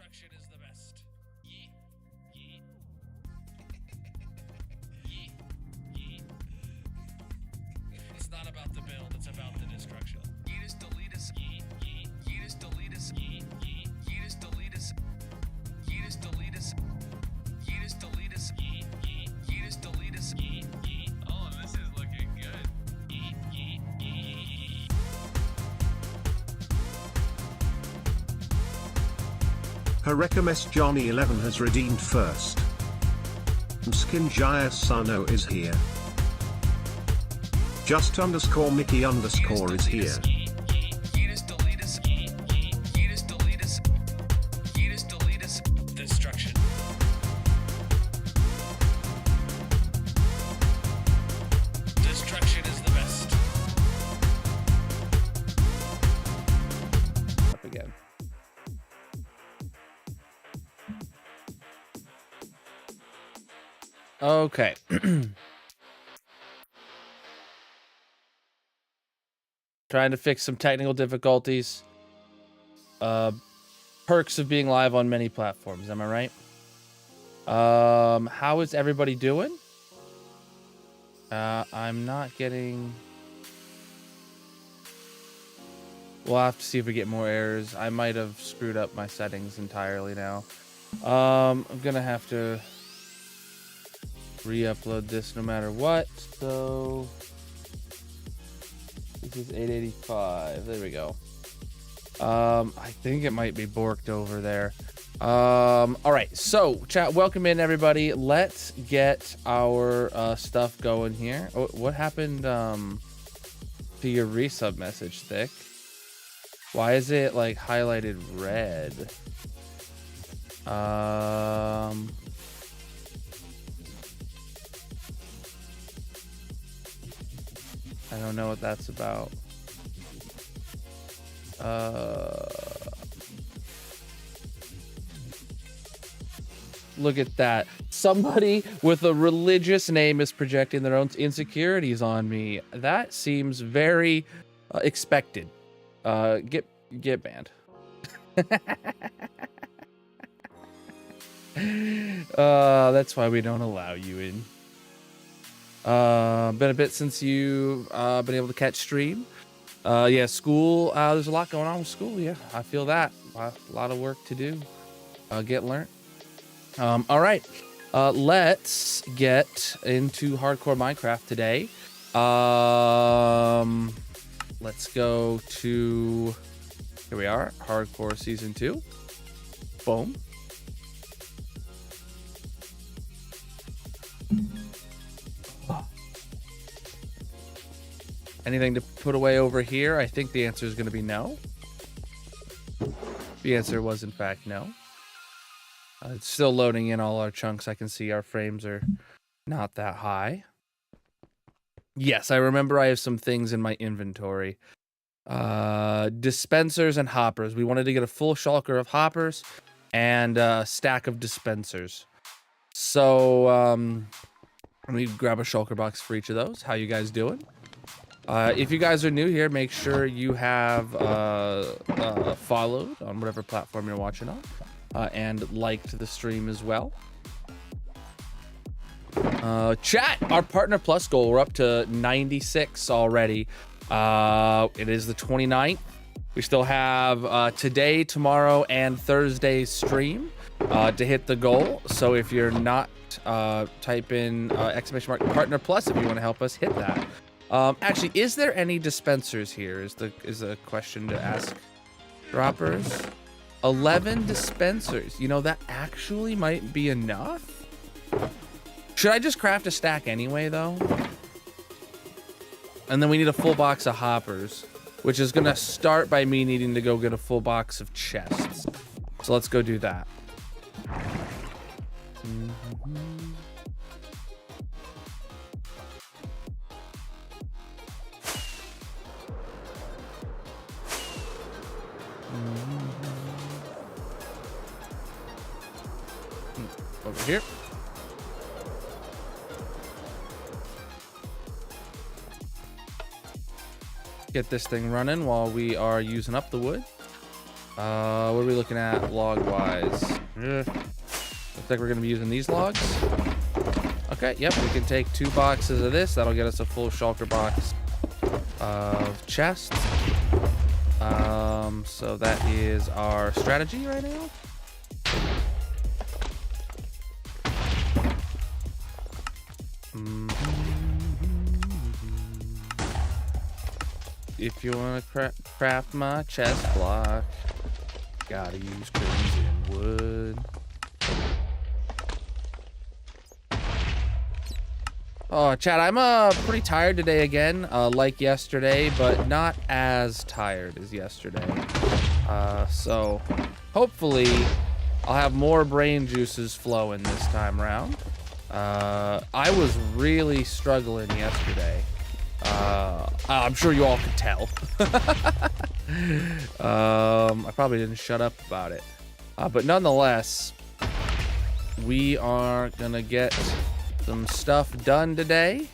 Destruction is the best. Yeet. Yeet. Yeet. Yeet. It's not about the build, it's about the destruction. Yeetus deletus. Yeet. Yeet. Yeetus deletus. Yeet. Yeet. Yeetus deletus. Yeetus deletus. Yeetus deletus. Yeet. Yeet. Yeetus deletus. Yeet. Yeet. Oh, this is looking good. Yeet. Yeet. Yeet. Harekemes Johnny 11 has redeemed first. Skin Jaya Sano is here. Just _ Mickey _ is here. Yeetus deletus. Yeet. Yeet. Yeetus deletus. Yeetus deletus. Destruction. Destruction is the best. Up again. Okay. Trying to fix some technical difficulties. Perks of being live on many platforms, am I right? How is everybody doing? I'm not getting... We'll have to see if we get more errors. I might have screwed up my settings entirely now. I'm gonna have to re-upload this no matter what. So this is 885. There we go. I think it might be borked over there. All right, so chat, welcome in everybody. Let's get our stuff going here. Oh, what happened to your resub message, Thick? Why is it like highlighted red? I don't know what that's about. Look at that. Somebody with a religious name is projecting their own insecurities on me. That seems very expected. Get banned. That's why we don't allow you in. Been a bit since you've been able to catch stream. Yeah, school. There's a lot going on with school. Yeah, I feel that. A lot of work to do. Get learned. All right. Let's get into hardcore Minecraft today. Let's go to... Here we are. Hardcore Season 2. Boom. Anything to put away over here? I think the answer is going to be no. The answer was, in fact, no. It's still loading in all our chunks. I can see our frames are not that high. Yes, I remember I have some things in my inventory. Dispensers and hoppers. We wanted to get a full shulker of hoppers and a stack of dispensers. So, let me grab a shulker box for each of those. How you guys doing? If you guys are new here, make sure you have followed on whatever platform you're watching on, and liked the stream as well. Chat, our Partner Plus goal, we're up to 96 already. It is the 29th. We still have today, tomorrow, and Thursday's stream to hit the goal. So if you're not, type in exclamation mark Partner Plus if you want to help us hit that. Actually, is there any dispensers here? Is the question to ask. Droppers. 11 dispensers. You know, that actually might be enough. Should I just craft a stack anyway, though? And then we need a full box of hoppers, which is gonna start by me needing to go get a full box of chests. So let's go do that. Over here. Get this thing running while we are using up the wood. What are we looking at log-wise? Looks like we're gonna be using these logs. Okay, yep, we can take 2 boxes of this. That'll get us a full shulker box of chests. So that is our strategy right now. If you want to craft my chest block, gotta use crimson wood. Oh, Chad, I'm pretty tired today again, like yesterday, but not as tired as yesterday. So hopefully I'll have more brain juices flowing this time around. I was really struggling yesterday. I'm sure you all could tell. I probably didn't shut up about it. But nonetheless, we are gonna get some stuff done today.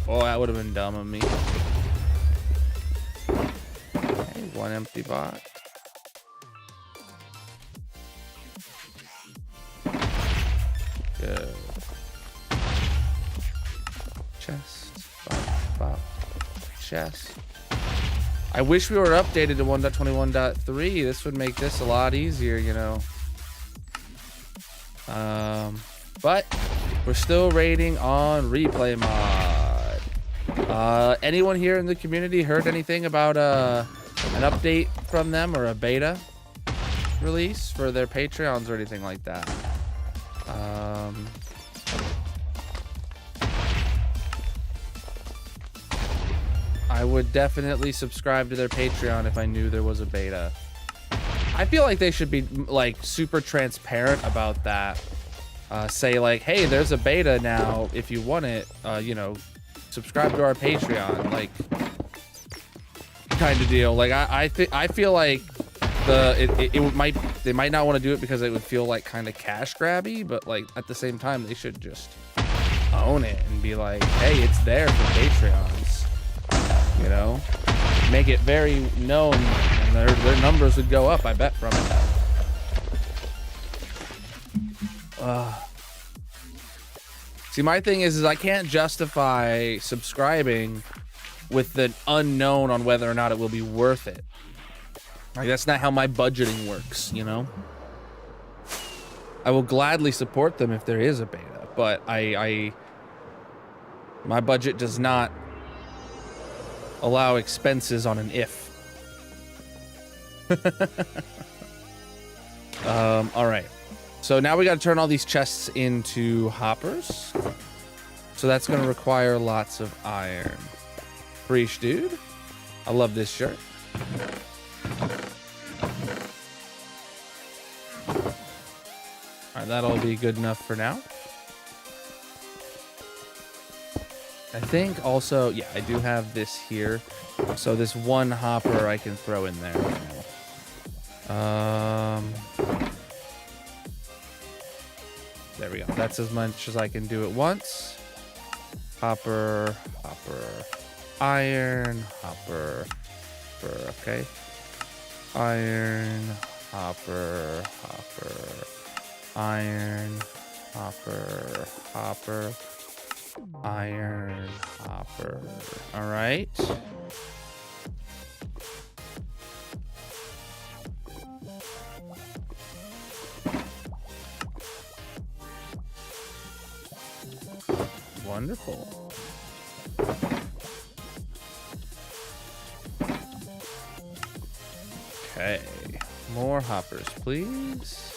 Oh, that would have been dumb of me. Okay, 1 empty box. Good. Chest. Bop. Chest. I wish we were updated to 1.21.3. This would make this a lot easier, you know. But we're still raiding on replay mod. Anyone here in the community heard anything about an update from them or a beta release for their Patreons or anything like that? I would definitely subscribe to their Patreon if I knew there was a beta. I feel like they should be like super transparent about that. Say like, hey, there's a beta now. If you want it, you know, subscribe to our Patreon, like kind of deal. Like I feel like they might not want to do it because it would feel like kind of cash grabby, but like at the same time they should just own it and be like, hey, it's there for Patreons. You know, make it very known, and their numbers would go up, I bet, from it. See, my thing is I can't justify subscribing with the unknown on whether or not it will be worth it. Like, that's not how my budgeting works, you know? I will gladly support them if there is a beta, but my budget does not allow expenses on an if. All right. So now we got to turn all these chests into hoppers. So that's going to require lots of iron. Preach, dude. I love this shirt. All right, that'll be good enough for now. I think also, yeah, I do have this here. So this 1 hopper I can throw in there. There we go. That's as much as I can do at once. Hopper, iron, hopper, okay. Iron, hopper, iron, hopper, iron, hopper. All right. Wonderful. Okay, more hoppers, please.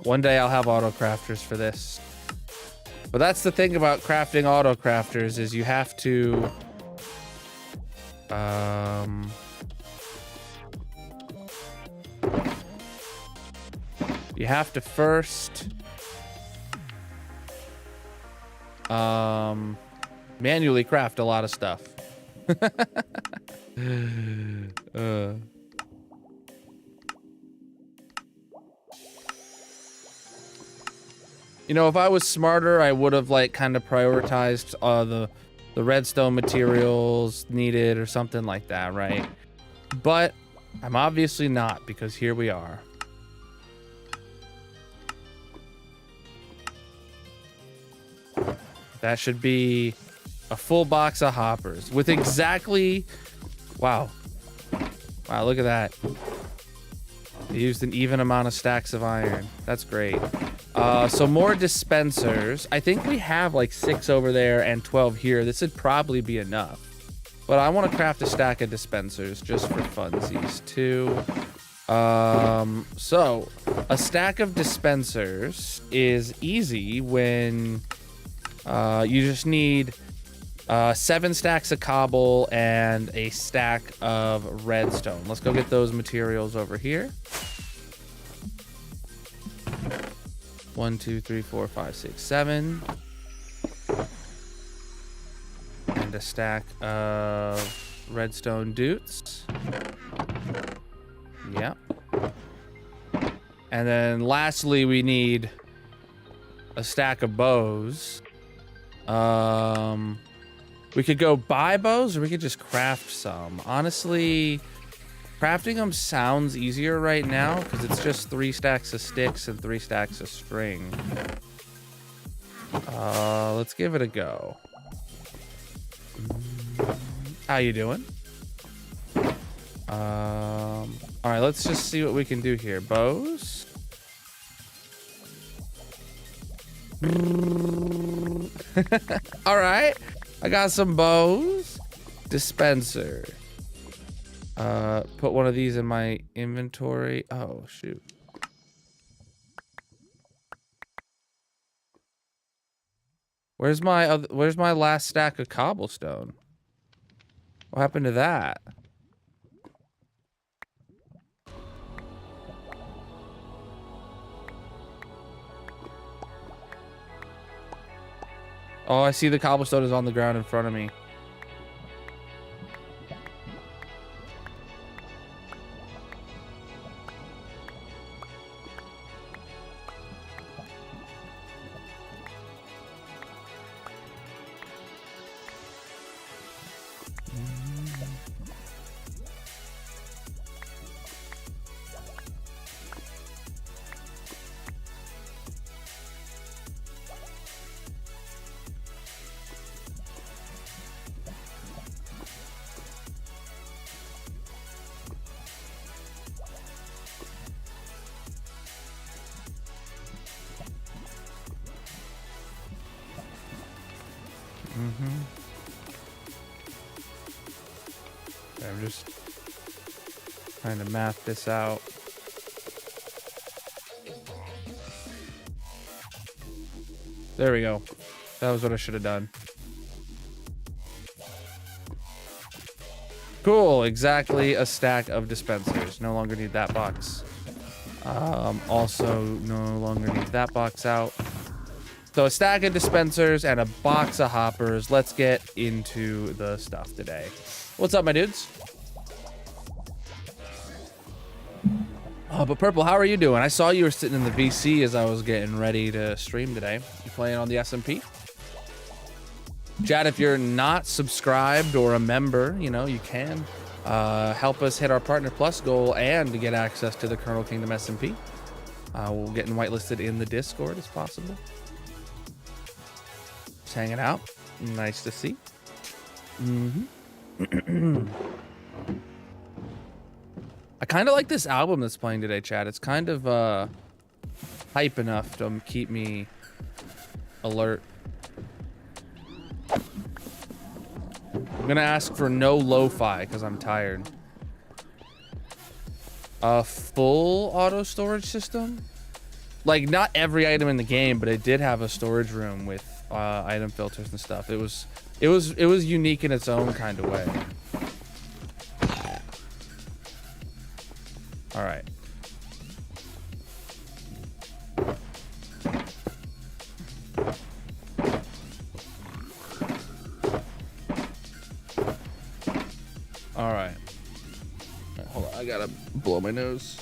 One day I'll have auto crafters for this. But that's the thing about crafting auto crafters is you have to first manually craft a lot of stuff. You know, if I was smarter, I would have like kind of prioritized the redstone materials needed or something like that, right? But I'm obviously not, because here we are. That should be a full box of hoppers with exactly, wow. Wow, look at that. They used an even amount of stacks of iron. That's great. So more dispensers. I think we have like 6 over there and 12 here. This would probably be enough. But I want to craft a stack of dispensers just for funsies too. So a stack of dispensers is easy when you just need 7 stacks of cobble and a stack of redstone. Let's go get those materials over here. 1, 2, 3, 4, 5, 6, 7. And a stack of redstone doots. Yep. And then lastly, we need a stack of bows. We could go buy bows, or we could just craft some. Honestly, crafting them sounds easier right now because it's just 3 stacks of sticks and 3 stacks of string. Let's give it a go. How you doing? All right, let's just see what we can do here. Bows. All right, I got some bows. Dispenser. Put one of these in my inventory. Oh shoot. Where's my last stack of cobblestone? What happened to that? Oh, I see the cobblestone is on the ground in front of me. I'm just trying to math this out. There we go. That was what I should have done. Cool, exactly a stack of dispensers. No longer need that box. Also, no longer need that box out. So a stack of dispensers and a box of hoppers. Let's get into the stuff today. What's up, my dudes? Oh, but Purple, how are you doing? I saw you were sitting in the VC as I was getting ready to stream today. You playing on the SMP? Chat, if you're not subscribed or a member, you know, you can help us hit our Partner Plus goal and to get access to the Colonel Kingdom SMP. We'll get whitelisted in the Discord as possible. Just hanging out. Nice to see. I kind of like this album that's playing today, chat. It's kind of hype enough to keep me alert. I'm gonna ask for no lo-fi because I'm tired. A full auto storage system? Like, not every item in the game, but it did have a storage room with item filters and stuff. It was unique in its own kind of way. All right. All right. Hold on, I gotta blow my nose.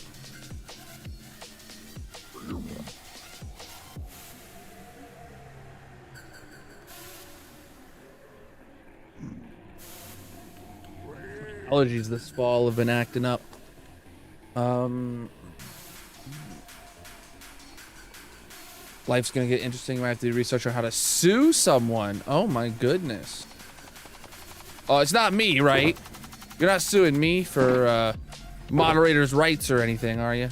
allergies this fall have been acting up. Life's gonna get interesting. I have to do research on how to sue someone. Oh my goodness. Oh, it's not me, right? You're not suing me for moderator's rights or anything, are you?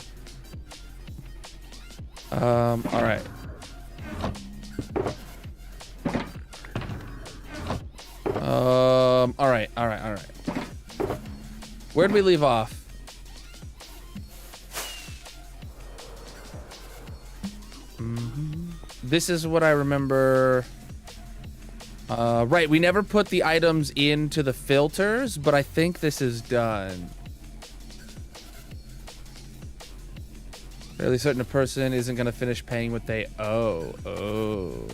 All right. All right. Where'd we leave off? This is what I remember. Right, we never put the items into the filters, but I think this is done. Fairly certain a person isn't gonna finish paying what they owe. Oh.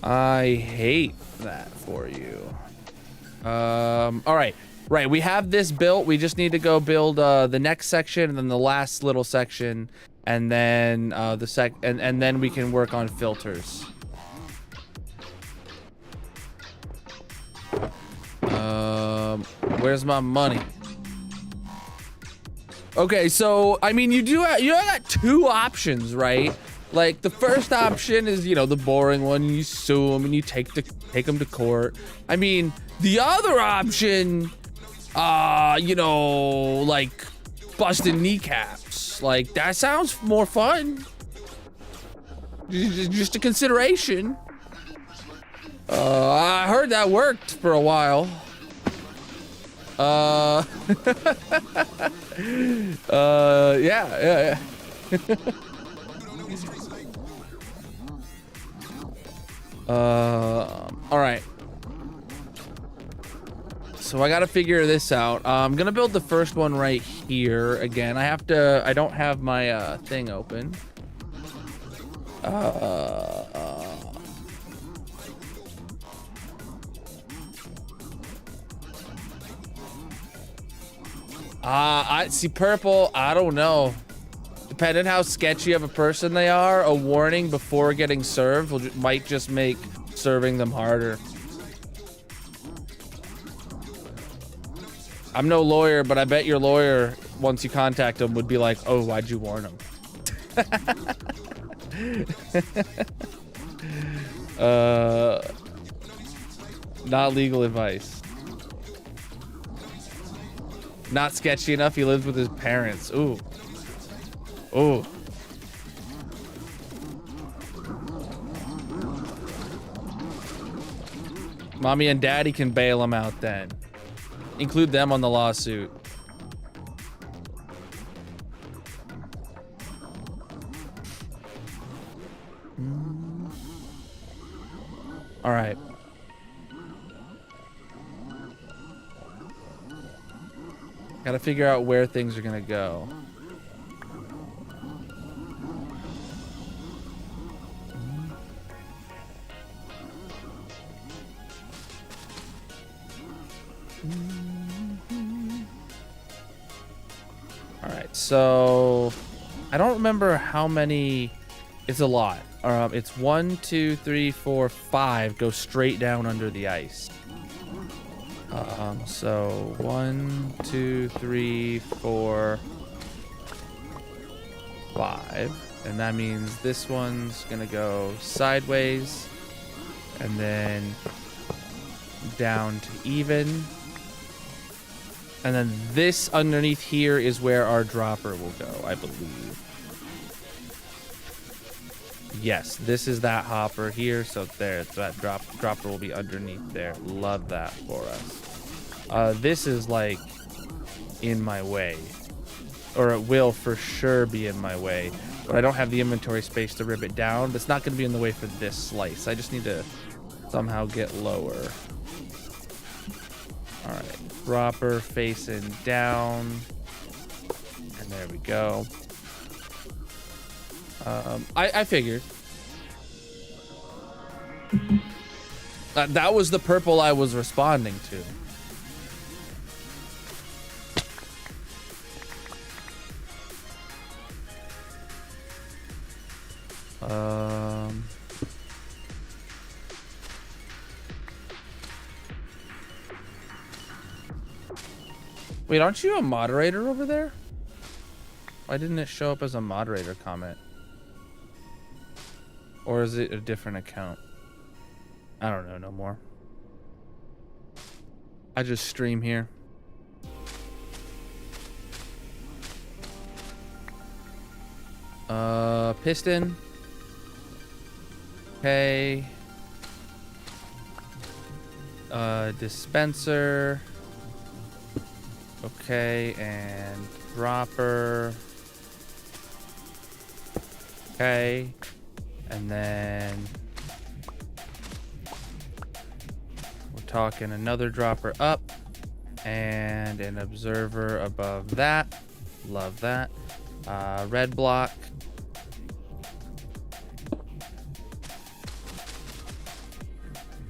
I hate that for you. All right. Right, we have this built. We just need to go build the next section and then the last little section, and then and then we can work on filters. Where's my money? Okay, so I mean, you have two options, right? Like the first option is, you know, the boring one. You sue them and you take them to court. I mean, the other option, you know, like busting kneecaps. Like that sounds more fun. Just a consideration. I heard that worked for a while. Yeah. All right. So I gotta figure this out. I'm gonna build the first one right here. Again, I don't have my thing open. I see purple. I don't know. Depending how sketchy of a person they are, a warning before getting served might just make serving them harder. I'm no lawyer, but I bet your lawyer, once you contact him, would be like, "Oh, why'd you warn him?" Not legal advice. Not sketchy enough. He lives with his parents. Ooh. Ooh. Mommy and daddy can bail him out then. Include them on the lawsuit. All right. Gotta figure out where things are gonna go. All right, so I don't remember how many. It's a lot. It's 1, 2, 3, 4, 5 go straight down under the ice. So 1, 2, 3, 4, 5, and that means this one's gonna go sideways, and then down to even, and then this underneath here is where our dropper will go, I believe. Yes, this is that hopper here, so there, that dropper will be underneath there. Love that for us. This is like in my way, or it will for sure be in my way, but I don't have the inventory space to rip it down. But it's not going to be in the way for this slice. I just need to somehow get lower. All right, dropper facing down, and there we go. I figured. That was the purple I was responding to. Wait, aren't you a moderator over there? Why didn't it show up as a moderator comment? Or is it a different account? I don't know no more. I just stream here. Piston. Okay. Dispenser. Okay, and dropper. Okay. And then we're talking another dropper up and an observer above that. Love that. Red block.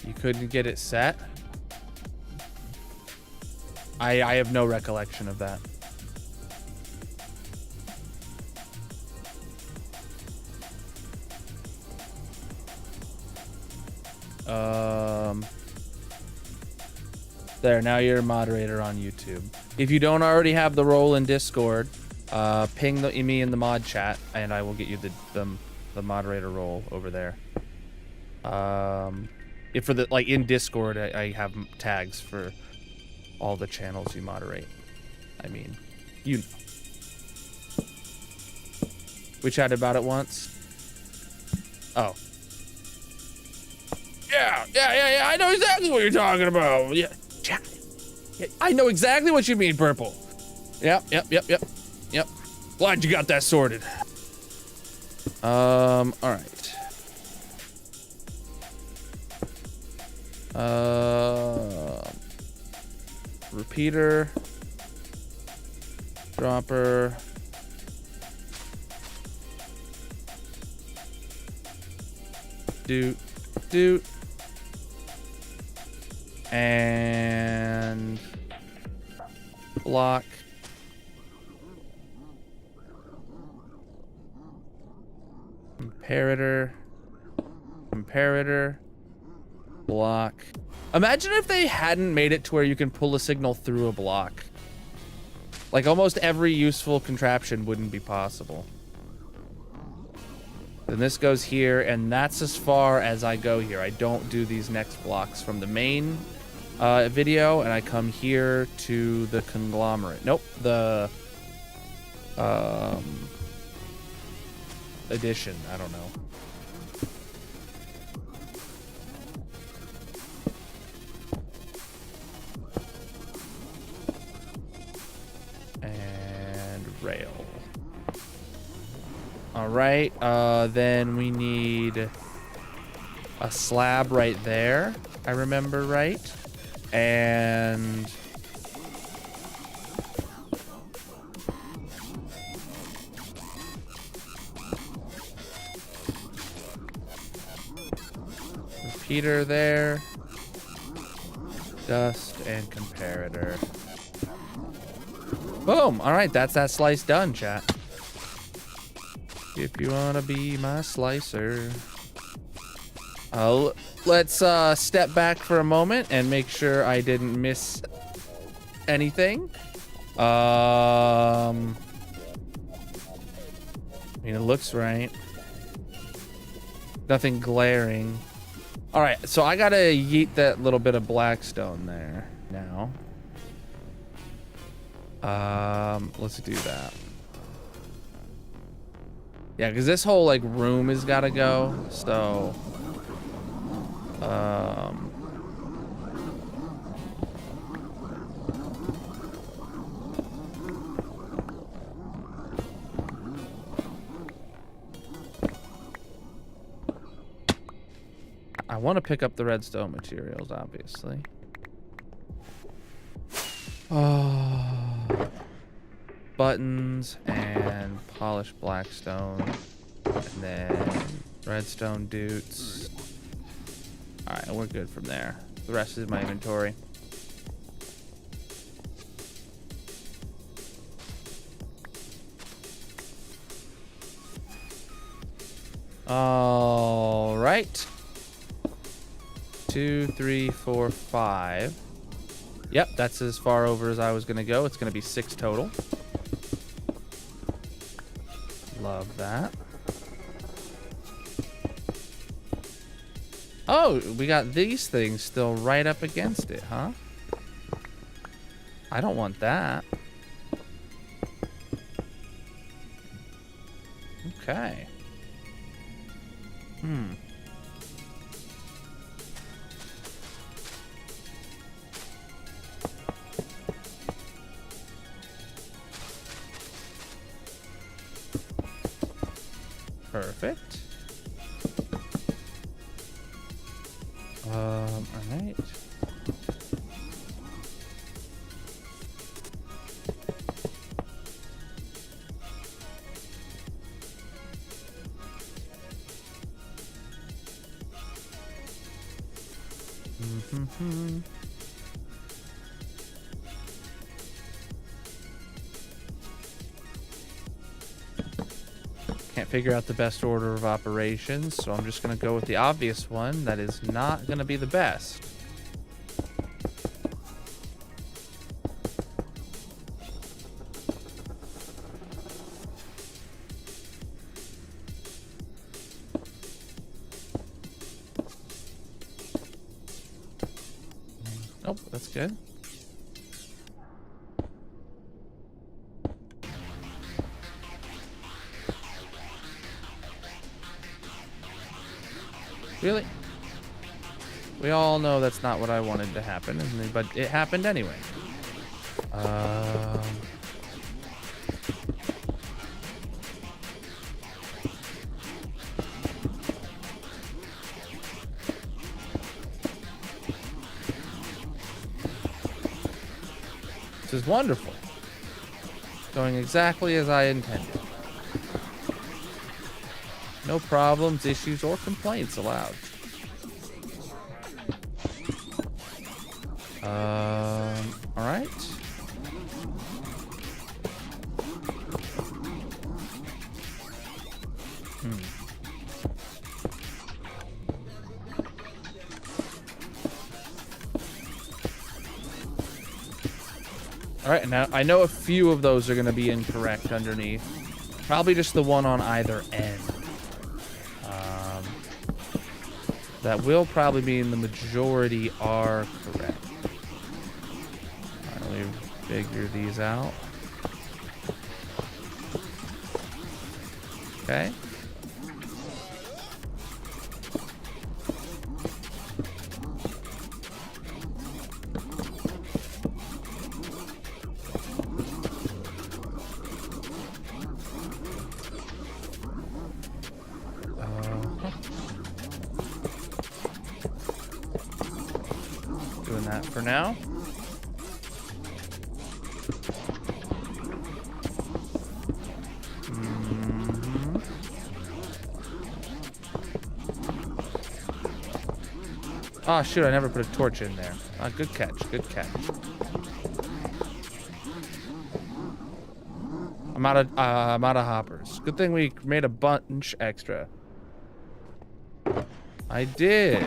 You couldn't get it set? I have no recollection of that. There, now you're a moderator on YouTube. If you don't already have the role in Discord, ping me in the mod chat, and I will get you the moderator role over there. If for the in Discord, I have tags for all the channels you moderate. I mean, you know. We chatted about it once. Oh. Yeah. I know exactly what you're talking about. Yeah. Chat. Yeah, I know exactly what you mean, Purple. Yep. Glad you got that sorted. All right. Repeater. Dropper. Doot. And block. Comparator. Block. Imagine if they hadn't made it to where you can pull a signal through a block. Like almost every useful contraption wouldn't be possible. Then this goes here, and that's as far as I go here. I don't do these next blocks from the main video, and I come here to the conglomerate. Nope, the addition. I don't know. And rail. All right, then we need a slab right there, I remember right. And repeater there. Dust and comparator. Boom! All right, that's that slice done, chat. If you wanna be my slicer. Let's step back for a moment and make sure I didn't miss anything. I mean, it looks right. Nothing glaring. All right, so I gotta yeet that little bit of blackstone there now. Let's do that. Yeah, because this whole like room has got to go. So, I want to pick up the redstone materials, obviously. Buttons and polished blackstone, and then redstone doots. All right, we're good from there. The rest is my inventory. All right. 2, 3, 4, 5. Yep, that's as far over as I was gonna go. It's gonna be 6 total. Love that. Oh, we got these things still right up against it, huh? I don't want that. Okay. Perfect. All right. Can't figure out the best order of operations, so I'm just going to go with the obvious one that is not going to be the best. Nope, that's good. Really? We all know that's not what I wanted to happen, but it happened anyway. This is wonderful. Going exactly as I intended. No problems, issues, or complaints allowed. All right. All right, now I know a few of those are going to be incorrect underneath. Probably just the one on either end. That will probably mean the majority are correct. Let me figure these out. Okay. Doing that for now. Oh shoot, I never put a torch in there. Good catch, good catch. I'm out of hoppers. Good thing we made a bunch extra. I did.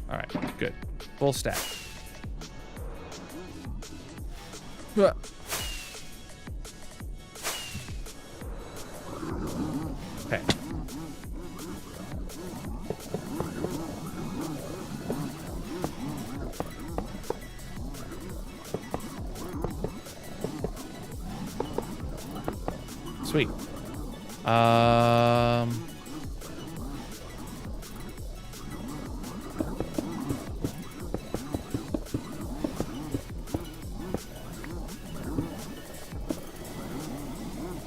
All right, good. Full stack. Okay. Sweet. I'm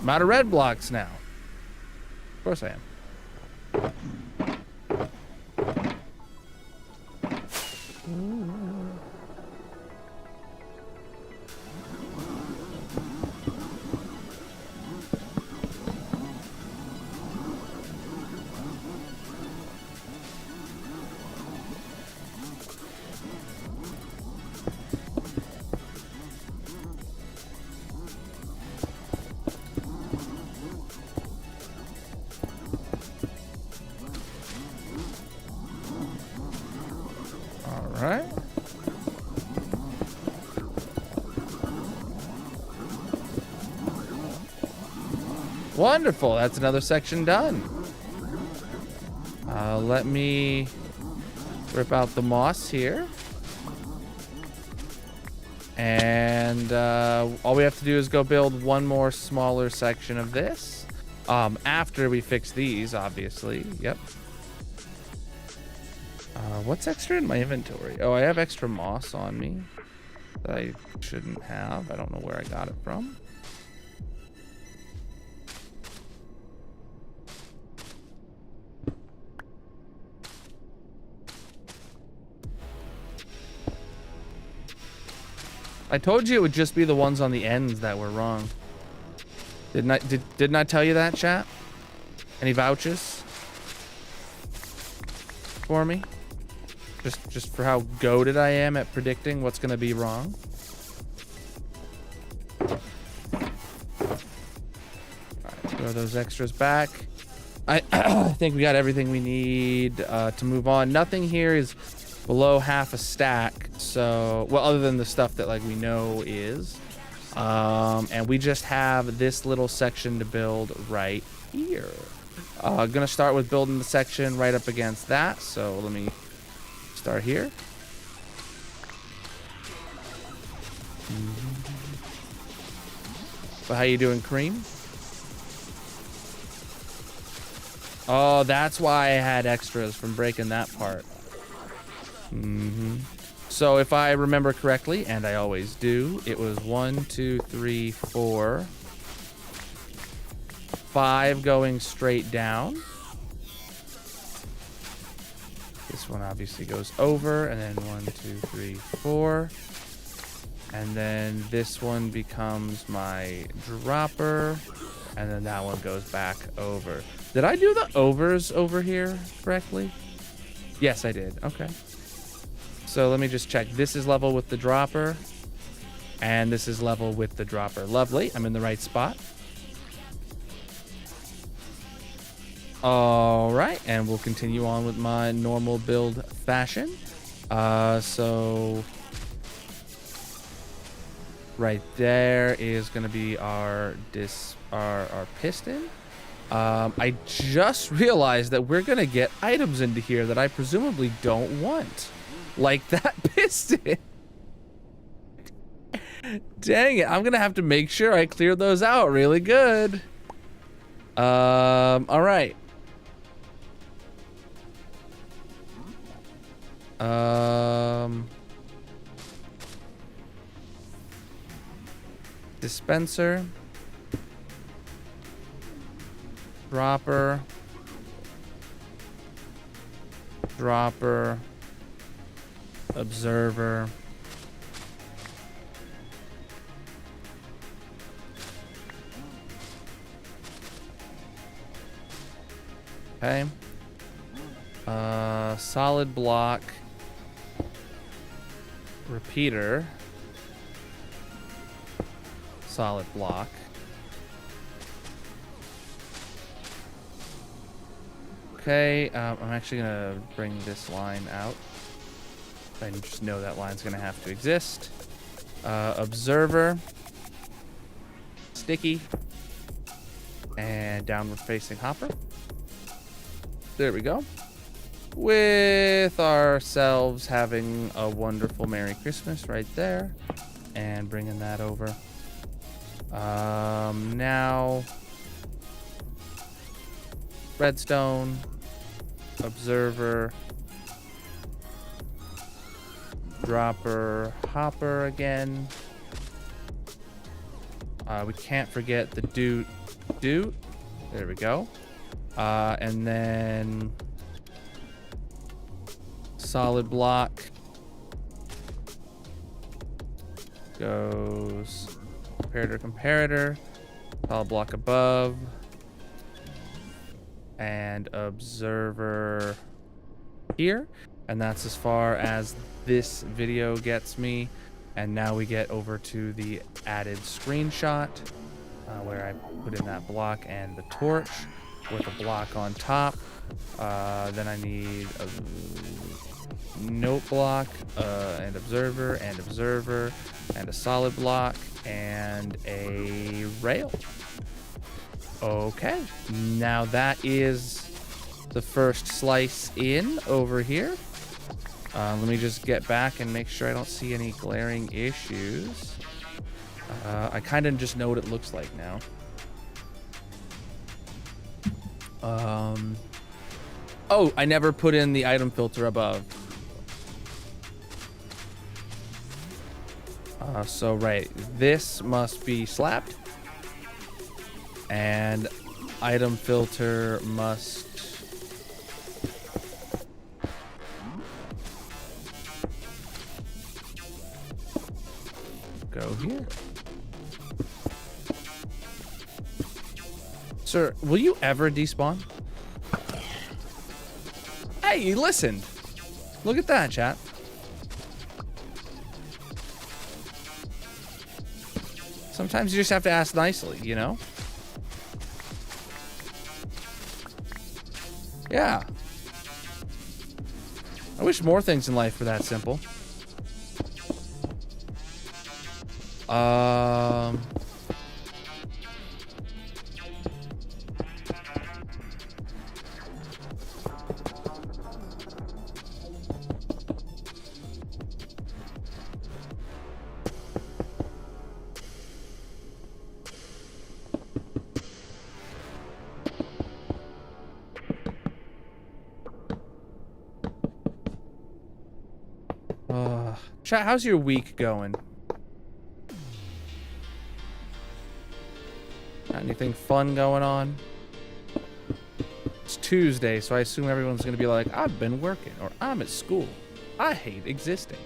out of red blocks now. Of course I am. Wonderful. That's another section done. Let me rip out the moss here. And all we have to do is go build one more smaller section of this. After we fix these, obviously. Yep. What's extra in my inventory? Oh, I have extra moss on me that I shouldn't have. I don't know where I got it from. I told you it would just be the ones on the ends that were wrong. Didn't I tell you that, chat? Any vouches for me? Just for how goated I am at predicting what's gonna be wrong. Alright, throw those extras back. I think we got everything we need to move on. Nothing here is below half a stack, so well, other than the stuff that like we know is, and we just have this little section to build right here. Gonna start with building the section right up against that, so let me start here. So how you doing, Cream? Oh, that's why I had extras from breaking that part. So if I remember correctly, and I always do, it was 1, 2, 3, 4, 5 going straight down. This one obviously goes over, and then 1, 2, 3, 4. And then this one becomes my dropper, and then that one goes back over. Did I do the overs over here correctly? Yes, I did. Okay. So let me just check. This is level with the dropper, and this is level with the dropper. Lovely. I'm in the right spot. All right, and we'll continue on with my normal build fashion. So right there is going to be our piston. I just realized that we're going to get items into here that I presumably don't want. Like that piston. Dang it, I'm gonna have to make sure I clear those out really good. All right. Dispenser. Dropper. Dropper. Observer. Okay. Solid block. Repeater. Solid block. Okay, I'm actually gonna bring this line out. I just know that line's gonna have to exist. Observer. Sticky. And downward facing hopper. There we go. With ourselves having a wonderful Merry Christmas right there. And bringing that over. Now. Redstone. Observer. Dropper, hopper again. We can't forget the doot. There we go. And then solid block goes comparator, solid block above, and observer here. And that's as far as this video gets me. And now we get over to the added screenshot where I put in that block and the torch with a block on top. Then I need a note block and observer and a solid block and a rail. Okay, now that is the first slice in over here. Let me just get back and make sure I don't see any glaring issues. I kind of just know what it looks like now. Oh, I never put in the item filter above. So right, this must be slapped. And item filter must go here. Sir, will you ever despawn? Hey, you listened. Look at that, chat. Sometimes you just have to ask nicely, you know? Yeah. I wish more things in life were that simple. Chat, how's your week going? Got anything fun going on? It's Tuesday, so I assume everyone's gonna be like, I've been working, or I'm at school. I hate existing.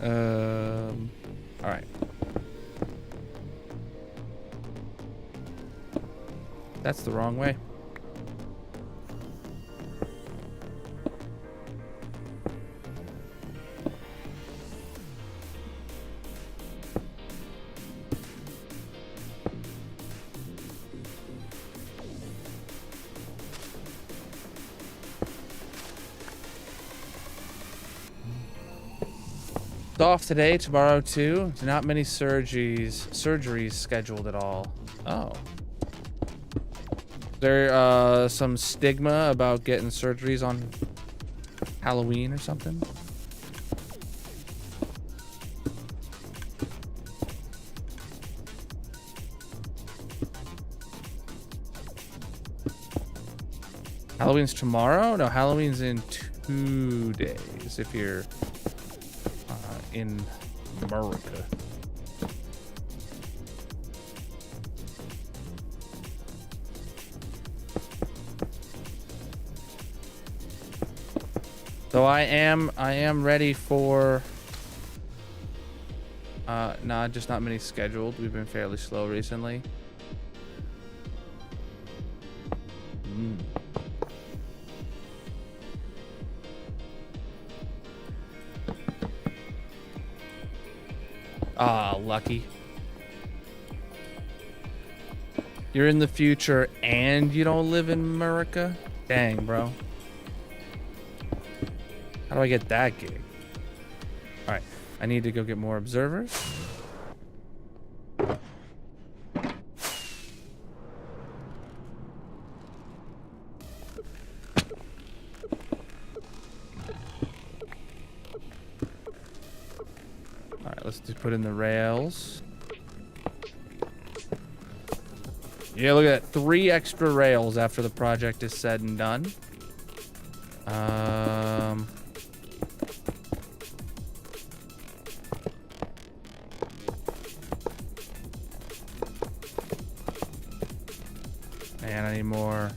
All right. That's the wrong way. Off today, tomorrow too. Not many surgeries scheduled at all. Oh. Is there some stigma about getting surgeries on Halloween or something? Halloween's tomorrow? No, Halloween's in 2 days if you're in America. So I am ready for nah, just not many scheduled. We've been fairly slow recently. Ah, lucky. You're in the future and you don't live in America? Dang, bro. How do I get that gig? All right, I need to go get more observers. Let's just put in the rails. Yeah, look at that. 3 extra rails after the project is said and done. And I need more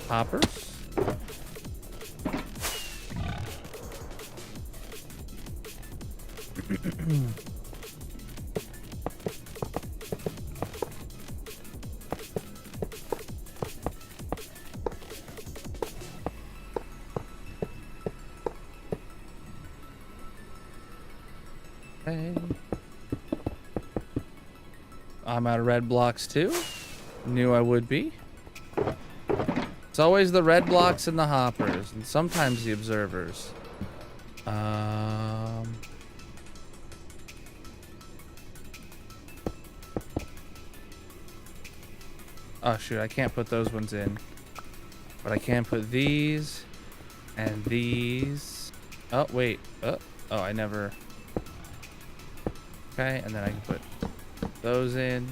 hoppers. Okay. I'm out of red blocks too. Knew I would be. It's always the red blocks and the hoppers, and sometimes the observers. Oh shoot, I can't put those ones in. But I can put these and these. Oh wait. Oh, I never. Okay, and then I can put those in.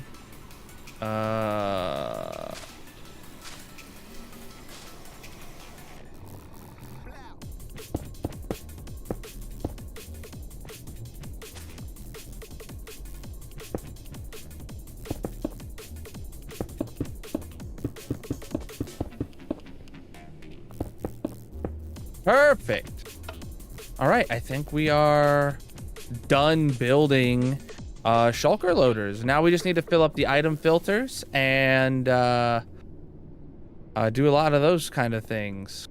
Perfect. All right, I think we are done building shulker loaders. Now we just need to fill up the item filters and do a lot of those kind of things.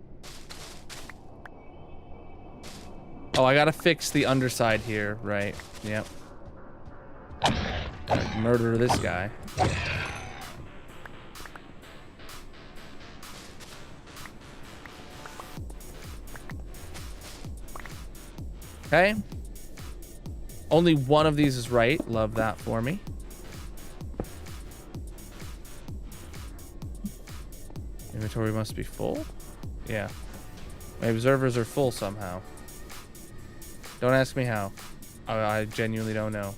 Oh, I gotta fix the underside here, right? Yep. Murder this guy. Okay. Only one of these is right. Love that for me. Inventory must be full. Yeah. My observers are full somehow. Don't ask me how. I genuinely don't know.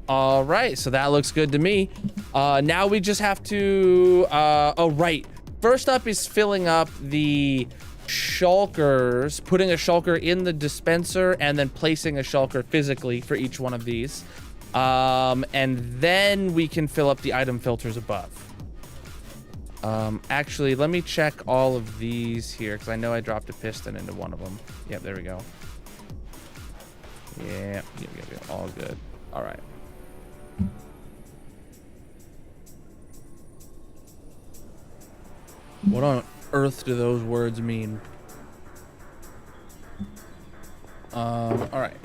All right, so that looks good to me. Now we just have to, oh, right. First up is filling up the shulkers, putting a shulker in the dispenser and then placing a shulker physically for each one of these. And then we can fill up the item filters above. Actually, let me check all of these here because I know I dropped a piston into one of them. Yep, there we go. Yeah, all good. All right. What on earth do those words mean? All right.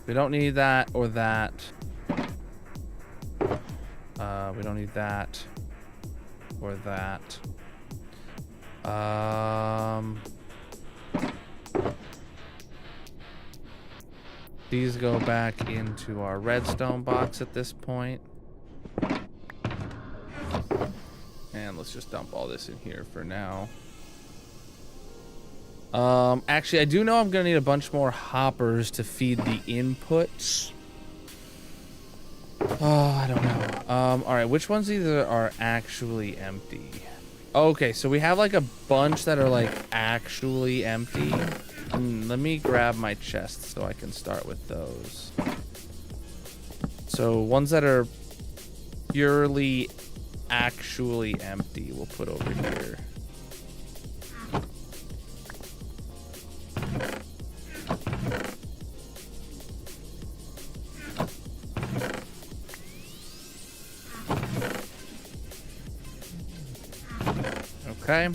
We don't need that or that. We don't need that or that. These go back into our redstone box at this point. And let's just dump all this in here for now. Actually, I do know I'm gonna need a bunch more hoppers to feed the inputs. Oh, I don't know. All right, which ones either are actually empty? Okay, so we have like a bunch that are like actually empty. Let me grab my chest so I can start with those. So ones that are purely actually empty we'll put over here. Okay.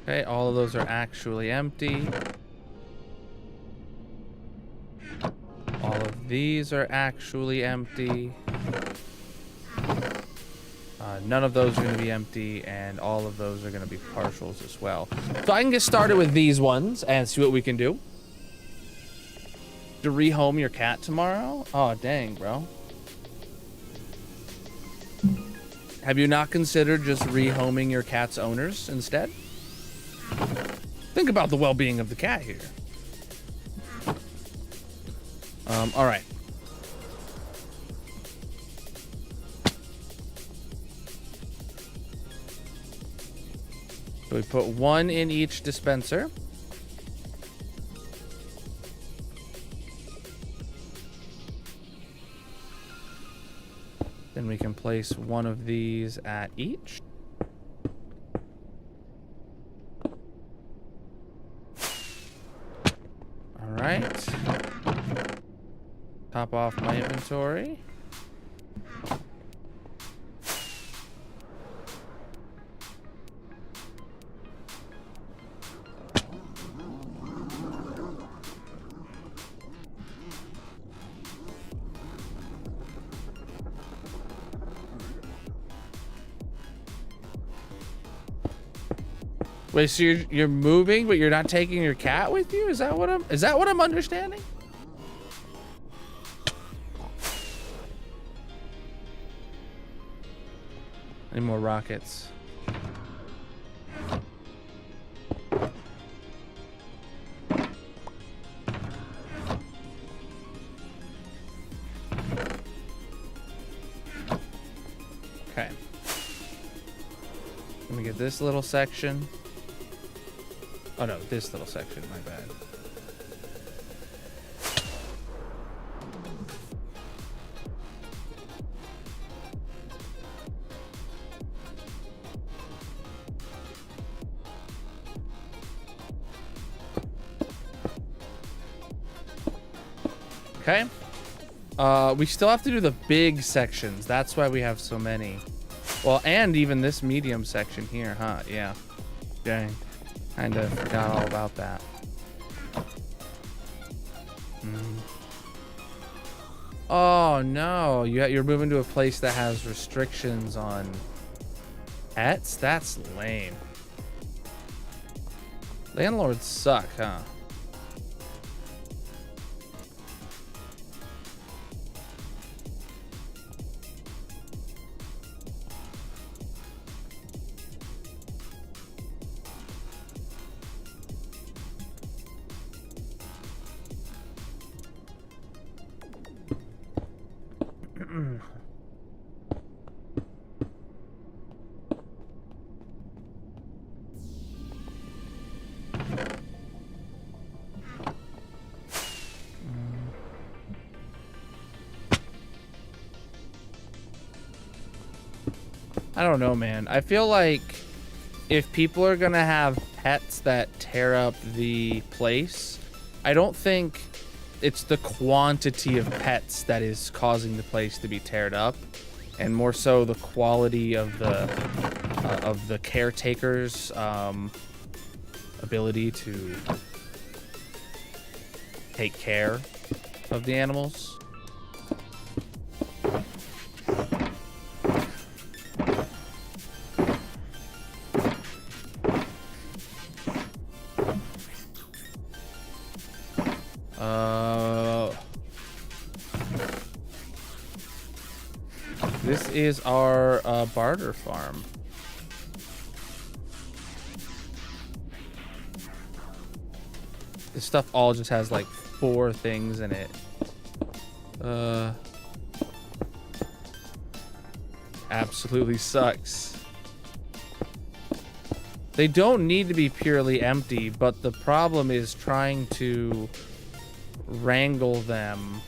Okay, all of those are actually empty. All of these are actually empty. None of those are going to be empty, and all of those are going to be partials as well. So I can get started with these ones and see what we can do. To rehome your cat tomorrow? Oh, dang, bro. Have you not considered just rehoming your cat's owners instead? Think about the well-being of the cat here. All right. So we put one in each dispenser. Then we can place one of these at each. All right. Top off my inventory. Wait, so you're moving, but you're not taking your cat with you? Is that what I'm understanding? Any more rockets? Okay. Let me get this little section. Oh no, this little section, my bad. Okay. We still have to do the big sections. That's why we have so many. Well, and even this medium section here, huh? Yeah. Dang. Kinda forgot all about that. Oh no, you're moving to a place that has restrictions on pets? That's lame. Landlords suck, huh? I don't know, man. I feel like if people are gonna have pets that tear up the place, I don't think it's the quantity of pets that is causing the place to be teared up, and more so the quality of the caretaker's ability to take care of the animals. This is our barter farm. This stuff all just has like 4 things in it. Absolutely sucks. They don't need to be purely empty, but the problem is trying to wrangle them,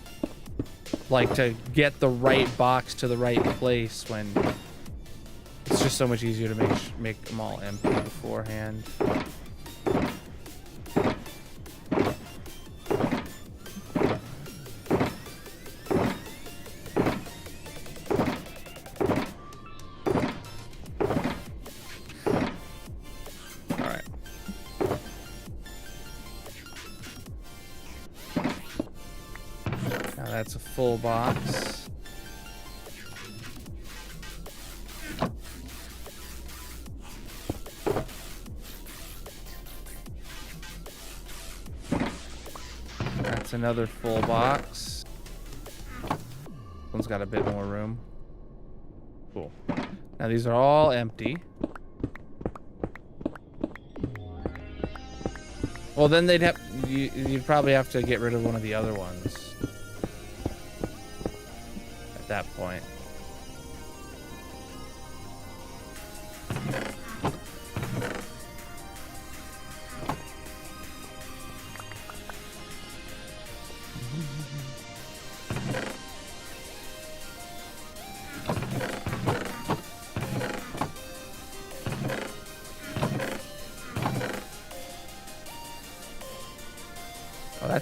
like to get the right box to the right place when it's just so much easier to make them all empty beforehand. That's a full box. That's another full box. One's got a bit more room. Cool. Now these are all empty. Well, then you'd probably have to get rid of one of the other ones. That point.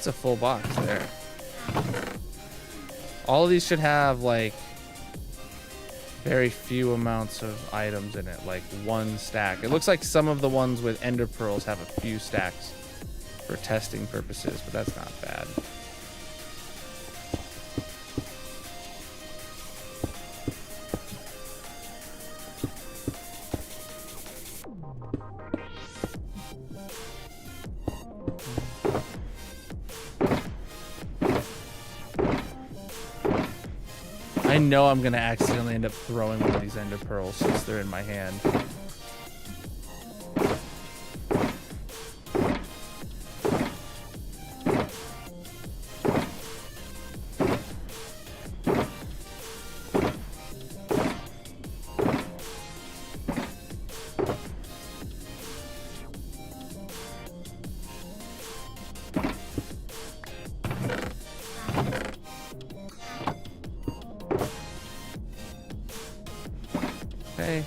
That's a full box there. All of these should have like very few amounts of items in it, like one stack. It looks like some of the ones with ender pearls have a few stacks for testing purposes, but that's not bad. I know I'm gonna accidentally end up throwing one of these ender pearls since they're in my hand. Okay.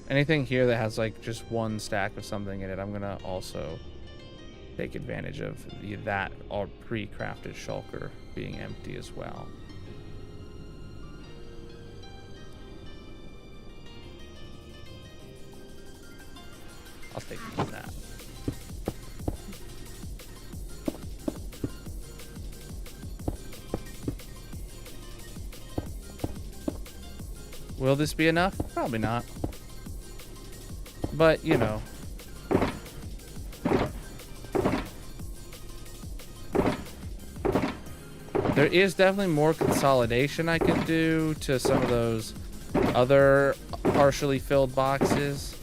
Anything here that has like just one stack of something in it, I'm gonna also take advantage of that all pre-crafted shulker being empty as well. I'll take that. Will this be enough? Probably not. But, you know. There is definitely more consolidation I could do to some of those other partially filled boxes.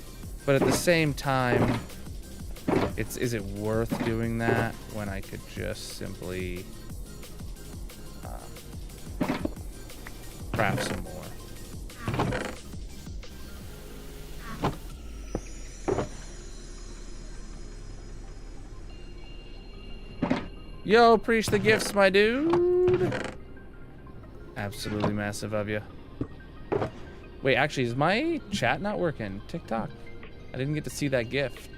But at the same time, is it worth doing that when I could just simply craft some more? Yo, preach the gifts, my dude. Absolutely massive of you. Wait, actually, is my chat not working? TikTok. I didn't get to see that gift.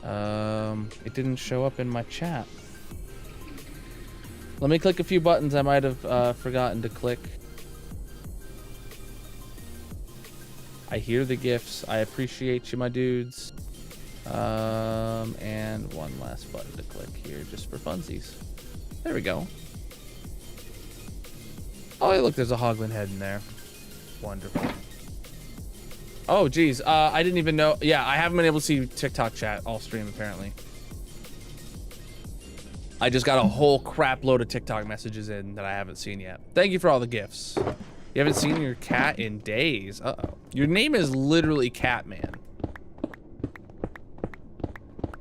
It didn't show up in my chat. Let me click a few buttons I might have forgotten to click. I hear the gifts. I appreciate you, my dudes. And one last button to click here just for funsies. There we go. Oh, hey, look, there's a Hoglin head in there. Wonderful. Oh, geez. I didn't even know. Yeah, I haven't been able to see TikTok chat all stream, apparently. I just got a whole crap load of TikTok messages in that I haven't seen yet. Thank you for all the gifts. You haven't seen your cat in days. Uh-oh. Your name is literally Catman.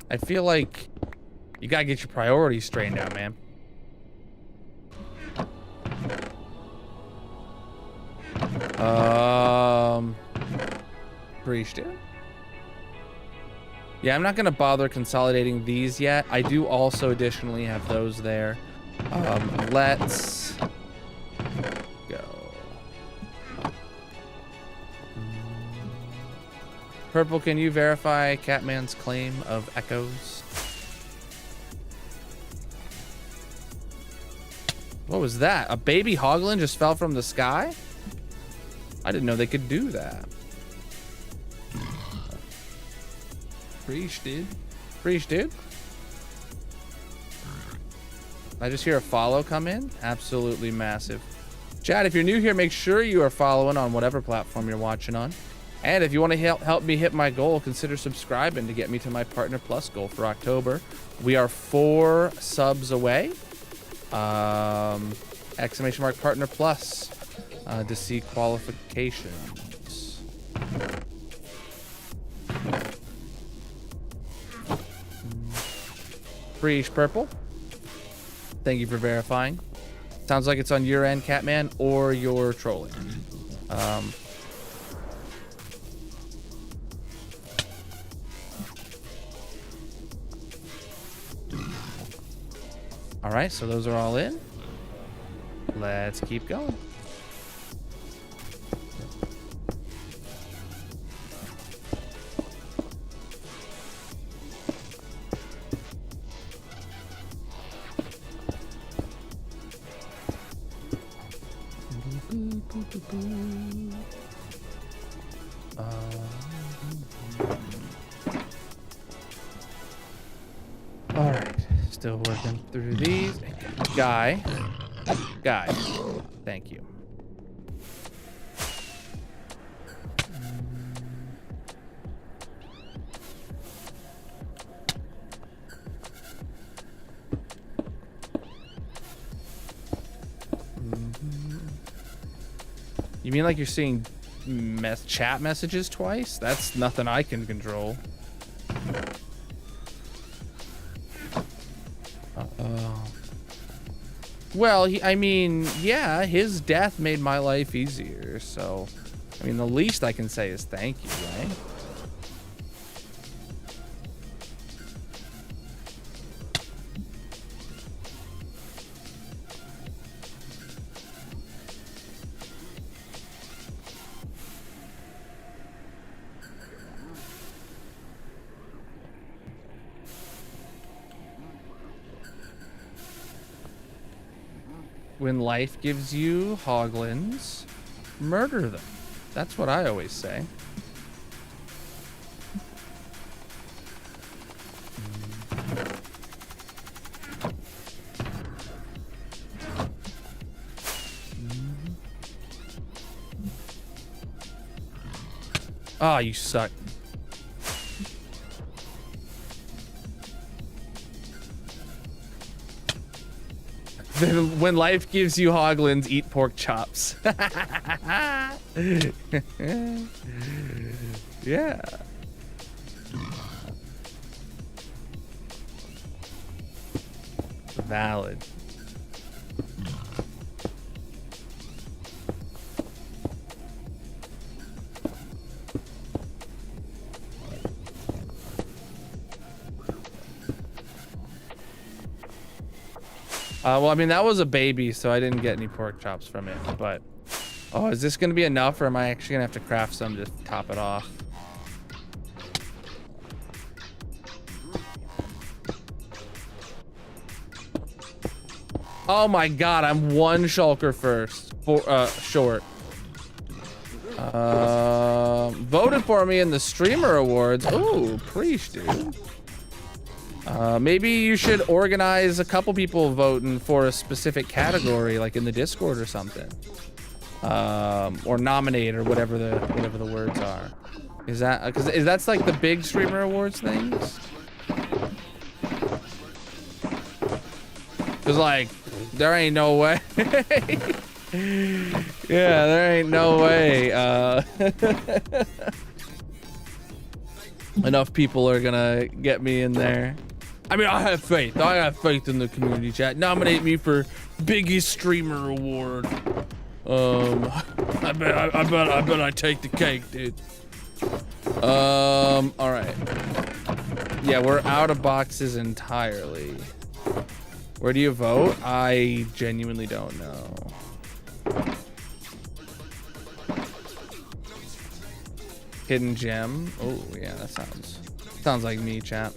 I feel like you gotta get your priorities straightened out, man. Breach, dude. Yeah, I'm not gonna bother consolidating these yet. I do also additionally have those there. Let's go. Purple, can you verify Catman's claim of echoes? What was that? A baby Hoglin just fell from the sky? I didn't know they could do that. Preach, dude. Preach, dude. I just hear a follow come in. Absolutely massive. Chat, if you're new here, make sure you are following on whatever platform you're watching on. And if you want to help me hit my goal, consider subscribing to get me to my Partner Plus goal for October. We are 4 subs away. Exclamation mark Partner Plus to see qualifications. Breach Purple. Thank you for verifying. Sounds like it's on your end, Catman, or you're trolling. All right, so those are all in. Let's keep going. All right, still working through these. Guy, thank you. You mean like you're seeing chat messages twice? That's nothing I can control. Well, I mean, yeah, his death made my life easier, so I mean, the least I can say is thank you, right? When life gives you hoglins, murder them. That's what I always say. Ah, you suck. When life gives you hoglins, eat pork chops. Yeah. Valid. Well, I mean, that was a baby, so I didn't get any pork chops from it, but... Oh, is this going to be enough, or am I actually going to have to craft some to top it off? Oh my god, I'm one shulker first. Short. Voted for me in the streamer awards. Ooh, preach, dude. Maybe you should organize a couple people voting for a specific category, like in the Discord or something, or nominate, or whatever the words are. Is that because that's like the big streamer awards things? Because like there ain't no way. Yeah, there ain't no way. Enough people are gonna get me in there. I mean, I have faith. I have faith in the community chat. Nominate me for biggest streamer award. I bet I take the cake, dude. All right. Yeah, we're out of boxes entirely. Where do you vote? I genuinely don't know. Hidden gem. Oh yeah, that sounds like me, chat.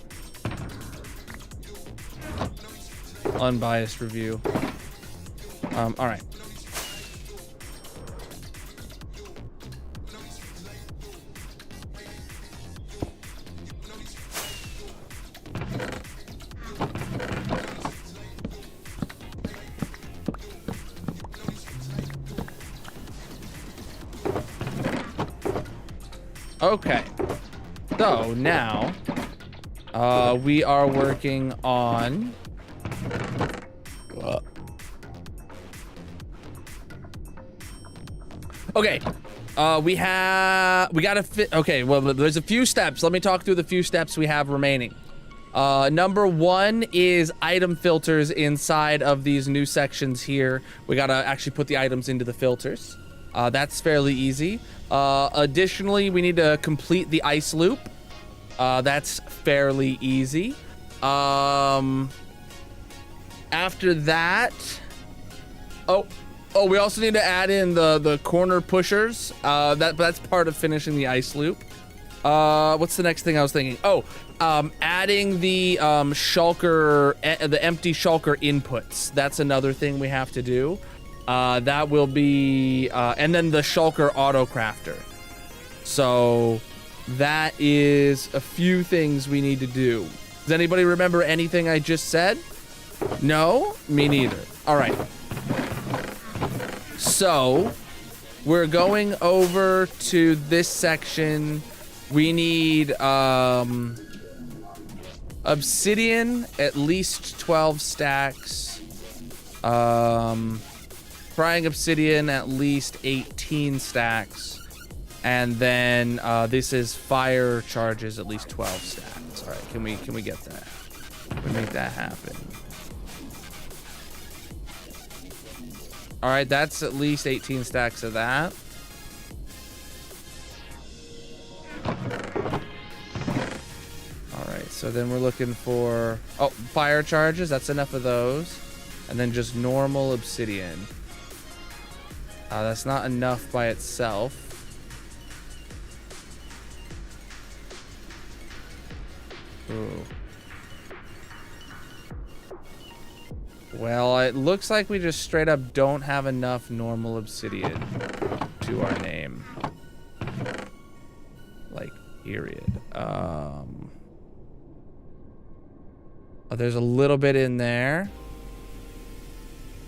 Unbiased review. All right. Okay. So now, we are working on. Okay, we gotta fit. Okay, well, there's a few steps. Let me talk through the few steps we have remaining. Number one is item filters inside of these new sections here. We gotta actually put the items into the filters. That's fairly easy. Additionally, we need to complete the ice loop. That's fairly easy. After that, oh, we also need to add in the corner pushers. That's part of finishing the ice loop. What's the next thing I was thinking? Oh, adding the shulker, the empty shulker inputs. That's another thing we have to do. That will be, and then the shulker auto crafter. So that is a few things we need to do. Does anybody remember anything I just said? No? Me neither. All right. So we're going over to this section. We need obsidian, at least 12 stacks. Frying obsidian, at least 18 stacks. And then this is fire charges, at least 12 stacks. All right, can we get that? Can we make that happen? All right, that's at least 18 stacks of that. All right, so then we're looking for, oh, fire charges. That's enough of those. And then just normal obsidian. That's not enough by itself. Ooh. Well, it looks like we just straight up don't have enough normal obsidian to our name. Like, period. Oh, there's a little bit in there.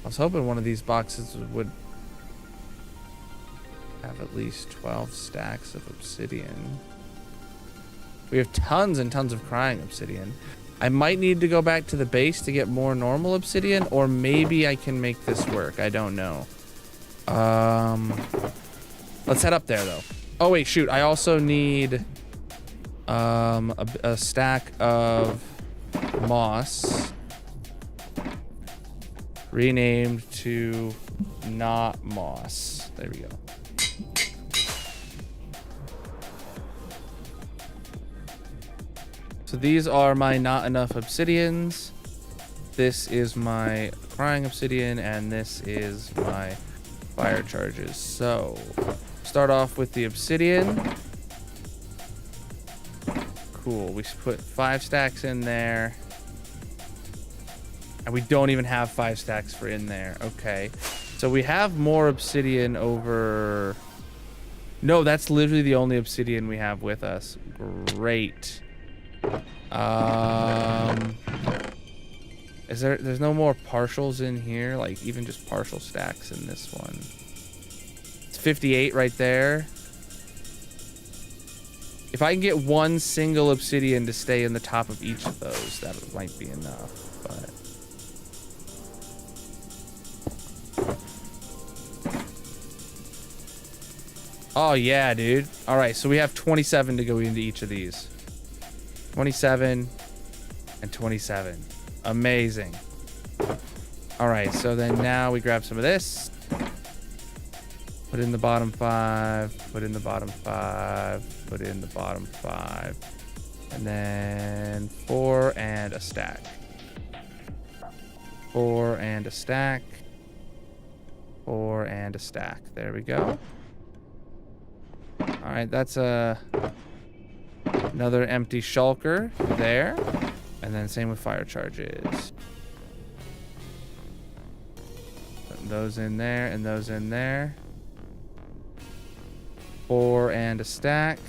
I was hoping one of these boxes would have at least 12 stacks of obsidian. We have tons and tons of crying obsidian. I might need to go back to the base to get more normal obsidian, or maybe I can make this work. I don't know. Let's head up there though. Oh wait, shoot. I also need a stack of moss renamed to not moss. There we go. So these are my not enough obsidians. This is my crying obsidian, and this is my fire charges. So start off with the obsidian. Cool, we put 5 stacks in there. And we don't even have 5 stacks for in there. Okay, so we have more obsidian over... No, that's literally the only obsidian we have with us. Great. There's no more partials in here, like even just partial stacks in this one. It's 58 right there. If I can get one single obsidian to stay in the top of each of those, that might be enough, but... Oh yeah, dude. All right, so we have 27 to go into each of these. 27 and 27. Amazing. All right, so then now we grab some of this. Put in the bottom 5, put in the bottom 5, put in the bottom 5. And then 4 and a stack. 4 and a stack. 4 and a stack. There we go. All right, that's another empty shulker there. And then same with fire charges. Put those in there and those in there. 4 and a stack.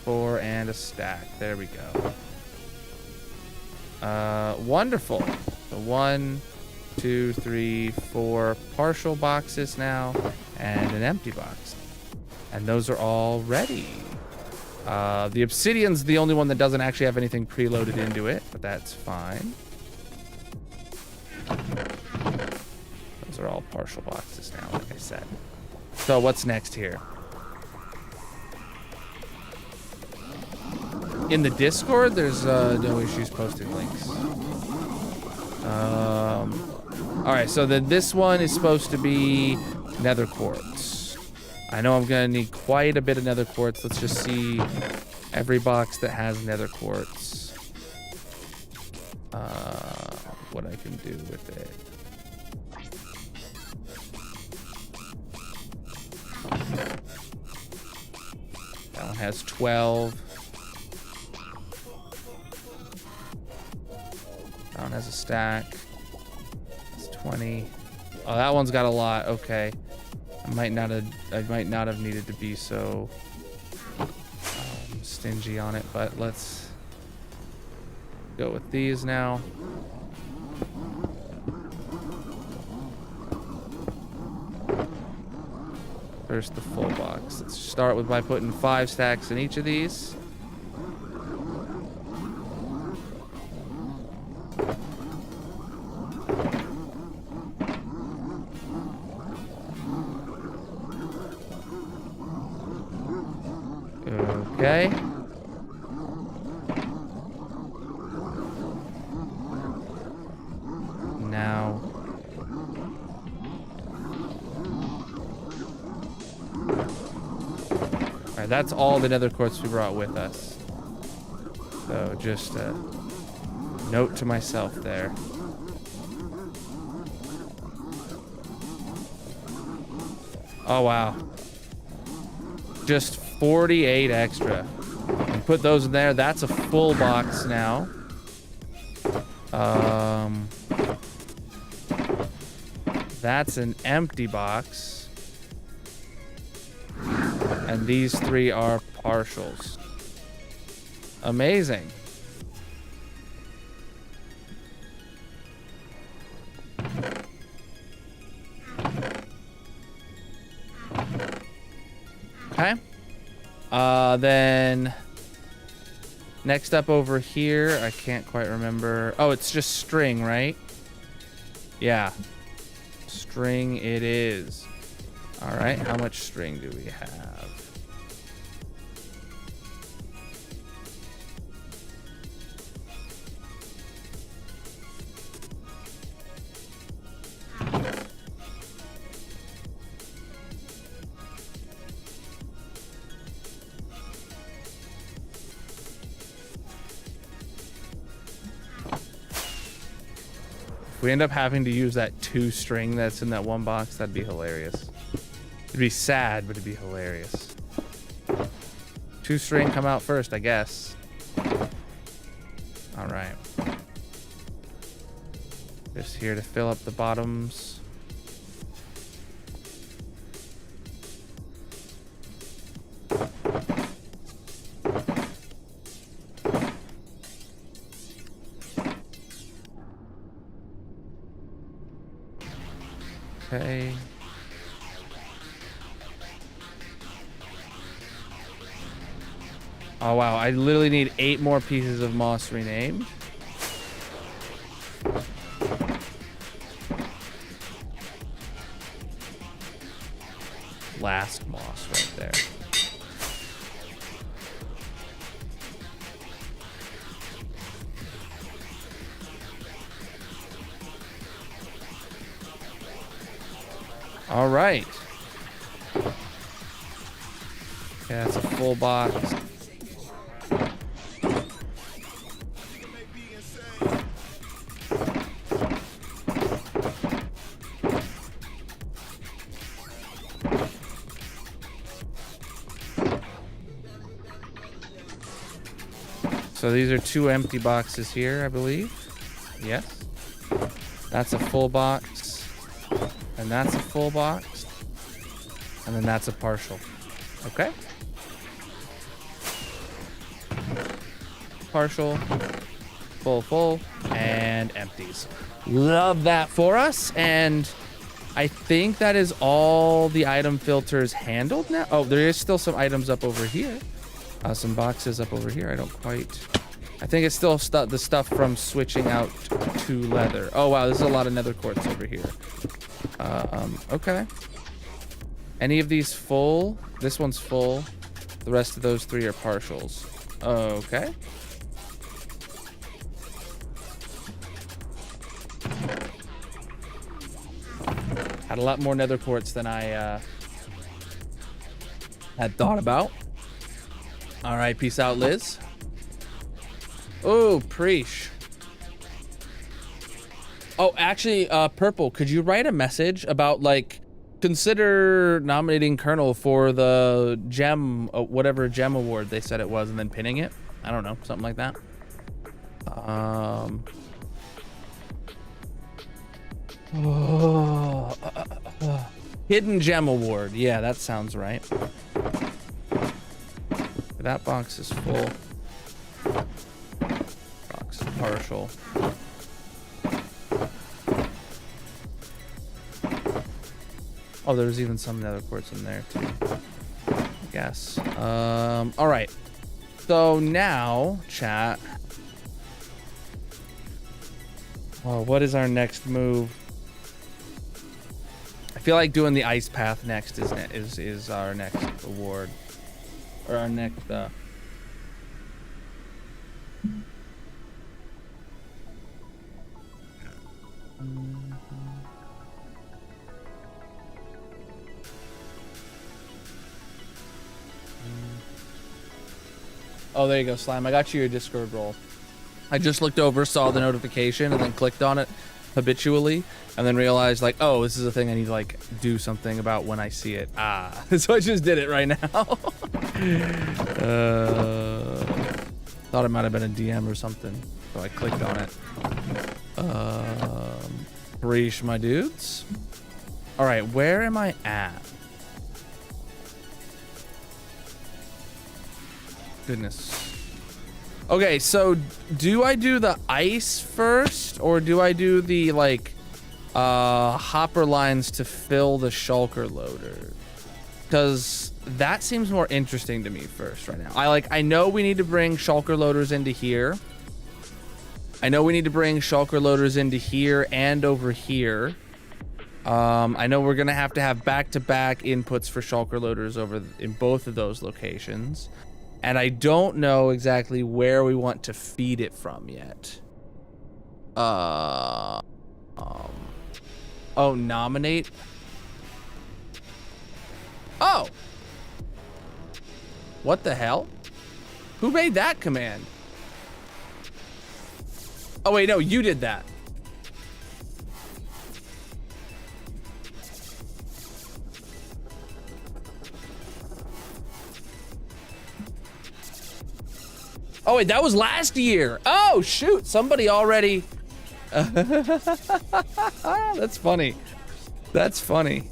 4 and a stack. There we go. Wonderful. So 1, 2, 3, 4 partial boxes now, and an empty box. And those are all ready. The obsidian's the only one that doesn't actually have anything preloaded into it, but that's fine. Those are all partial boxes now, like I said. So what's next here? In the Discord, there's no issues posting links. All right, so then this one is supposed to be nether quartz. I know I'm gonna need quite a bit of nether quartz. Let's just see every box that has nether quartz. what I can do with it. That one has 12. That one has a stack. It's 20. Oh, that one's got a lot. Okay. I might not have needed to be so stingy on it, but let's go with these now. First, the full box. Let's start with by putting 5 stacks in each of these. Okay. Now. Alright, that's all the nether quartz we brought with us. So just a note to myself there. Oh wow. Just 48 extra. And put those in there. That's a full box now. That's an empty box. And these 3 are partials. Amazing. Okay. Then next up over here, I can't quite remember. Oh, it's just string, right? Yeah. String it is. All right, how much string do we have? If we end up having to use that 2 string that's in that 1 box, that'd be hilarious. It'd be sad, but it'd be hilarious. 2 string come out first, I guess. All right. Just here to fill up the bottoms. Okay. Oh wow, I literally need 8 more pieces of moss renamed. Last moss right there. All right. Okay, that's a full box. So these are 2 empty boxes here, I believe. Yes. That's a full box. And that's a full box. And then that's a partial. Okay. Partial, full, and empties. Love that for us. And I think that is all the item filters handled now. Oh, there is still some items up over here. Some boxes up over here. I don't quite... I think it's still the stuff from switching out to leather. Oh, wow. There's a lot of nether quartz over here. Okay. Any of these full? This one's full. The rest of those 3 are partials. Okay. Had a lot more nether quartz than I had thought about. All right, peace out, Liz. Oh, preach. Oh, actually, Purple, could you write a message about, like, consider nominating Colonel for the gem, whatever gem award they said it was, and then pinning it? I don't know, something like that. Hidden gem award. Yeah, that sounds right. That box is full. Box is partial. Oh, there's even some nether quartz in there too, I guess. All right. So now, chat. Oh, what is our next move? I feel like doing the ice path next is our next award, or our next. Oh, there you go, Slime. I got you your Discord role. I just looked over, saw the notification, and then clicked on it habitually, and then realized, like, oh, this is a thing I need to, like, do something about when I see it. Ah, so I just did it right now. Thought it might have been a DM or something, so I clicked on it. Reach my dudes. All right, where am I at? Goodness. Okay, so do I do the ice first, or do I do the, like, hopper lines to fill the shulker loader? Because that seems more interesting to me first right now. I know we need to bring shulker loaders into here. I know we need to bring shulker loaders into here and over here. I know we're gonna have to have back-to-back inputs for shulker loaders over in both of those locations. And I don't know exactly where we want to feed it from yet. Oh, nominate. Oh, what the hell? Who made that command? Oh wait, no, you did that. Oh wait, that was last year. Oh shoot, somebody already. That's funny. That's funny.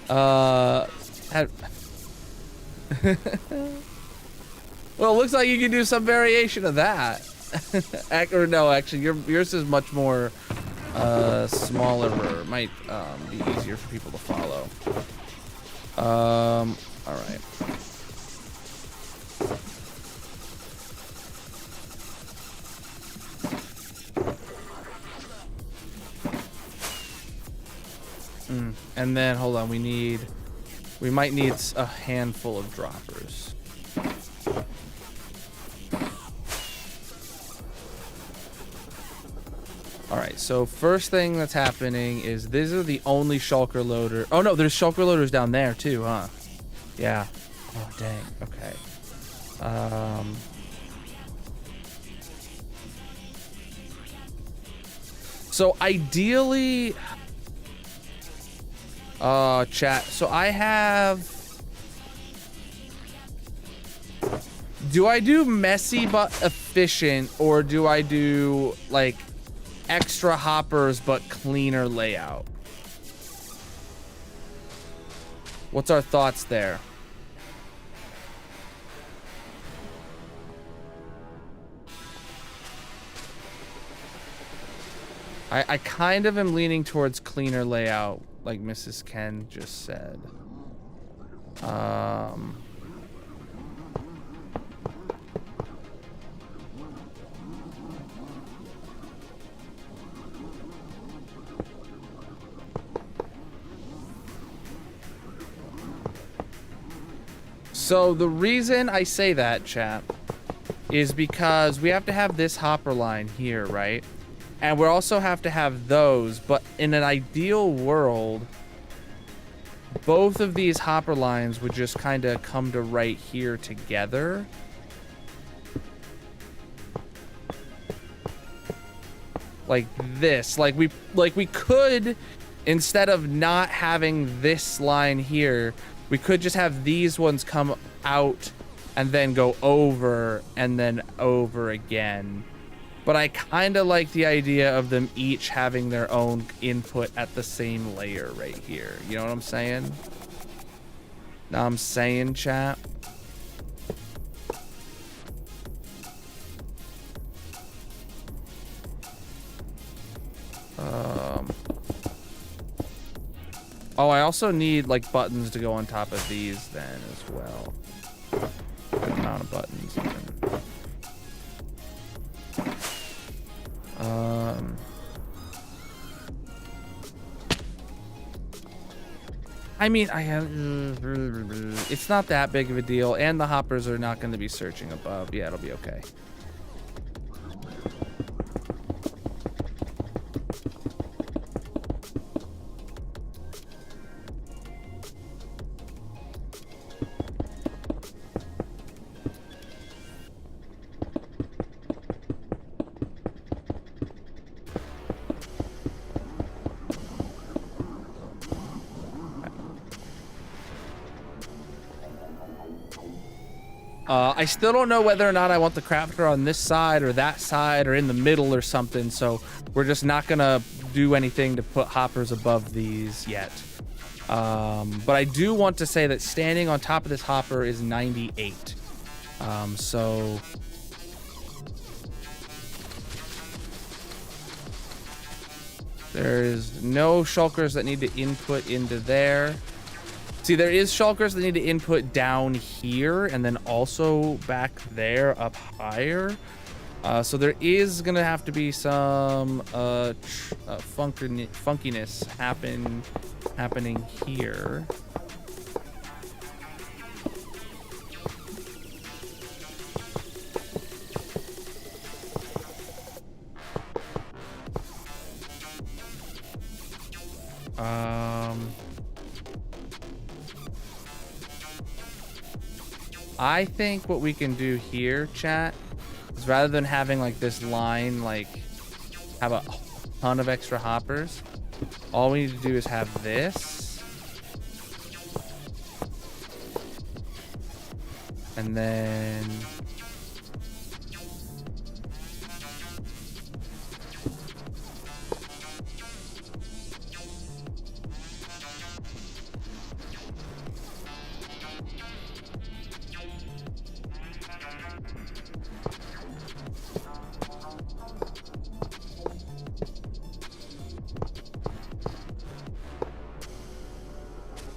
Well, it looks like you can do some variation of that. Or no, actually, yours is much more smaller. Or might be easier for people to follow. All right. And then, hold on, we might need a handful of droppers. All right, so first thing that's happening is these are the only shulker loader. Oh no, there's shulker loaders down there too, huh? Yeah. Oh, dang, okay. So ideally, chat. So I have. Do I do messy but efficient, or do I do like extra hoppers but cleaner layout? What's our thoughts there? I kind of am leaning towards cleaner layout, like Mrs. Ken just said. So the reason I say that, chat, is because we have to have this hopper line here, right? And we also have to have those, but in an ideal world, both of these hopper lines would just kind of come to right here together. like this. Like we could, instead of not having this line here, we could just have these ones come out and then go over and then over again. But I kind of like the idea of them each having their own input at the same layer right here. You know what I'm saying? Know what I'm saying, chat? Oh, I also need like buttons to go on top of these then as well. Good amount of buttons even. I mean, it's not that big of a deal, and the hoppers are not going to be searching above. Yeah, it'll be okay. I still don't know whether or not I want the crafter on this side or that side or in the middle or something, so we're just not gonna do anything to put hoppers above these yet. But I do want to say that standing on top of this hopper is 98. So there's no shulkers that need to input into there. See, there is shulkers that need to input down here and then also back there up higher. So there is gonna have to be some funkiness happening here. I think what we can do here, chat, is rather than having like this line, like have a ton of extra hoppers, all we need to do is have this. And then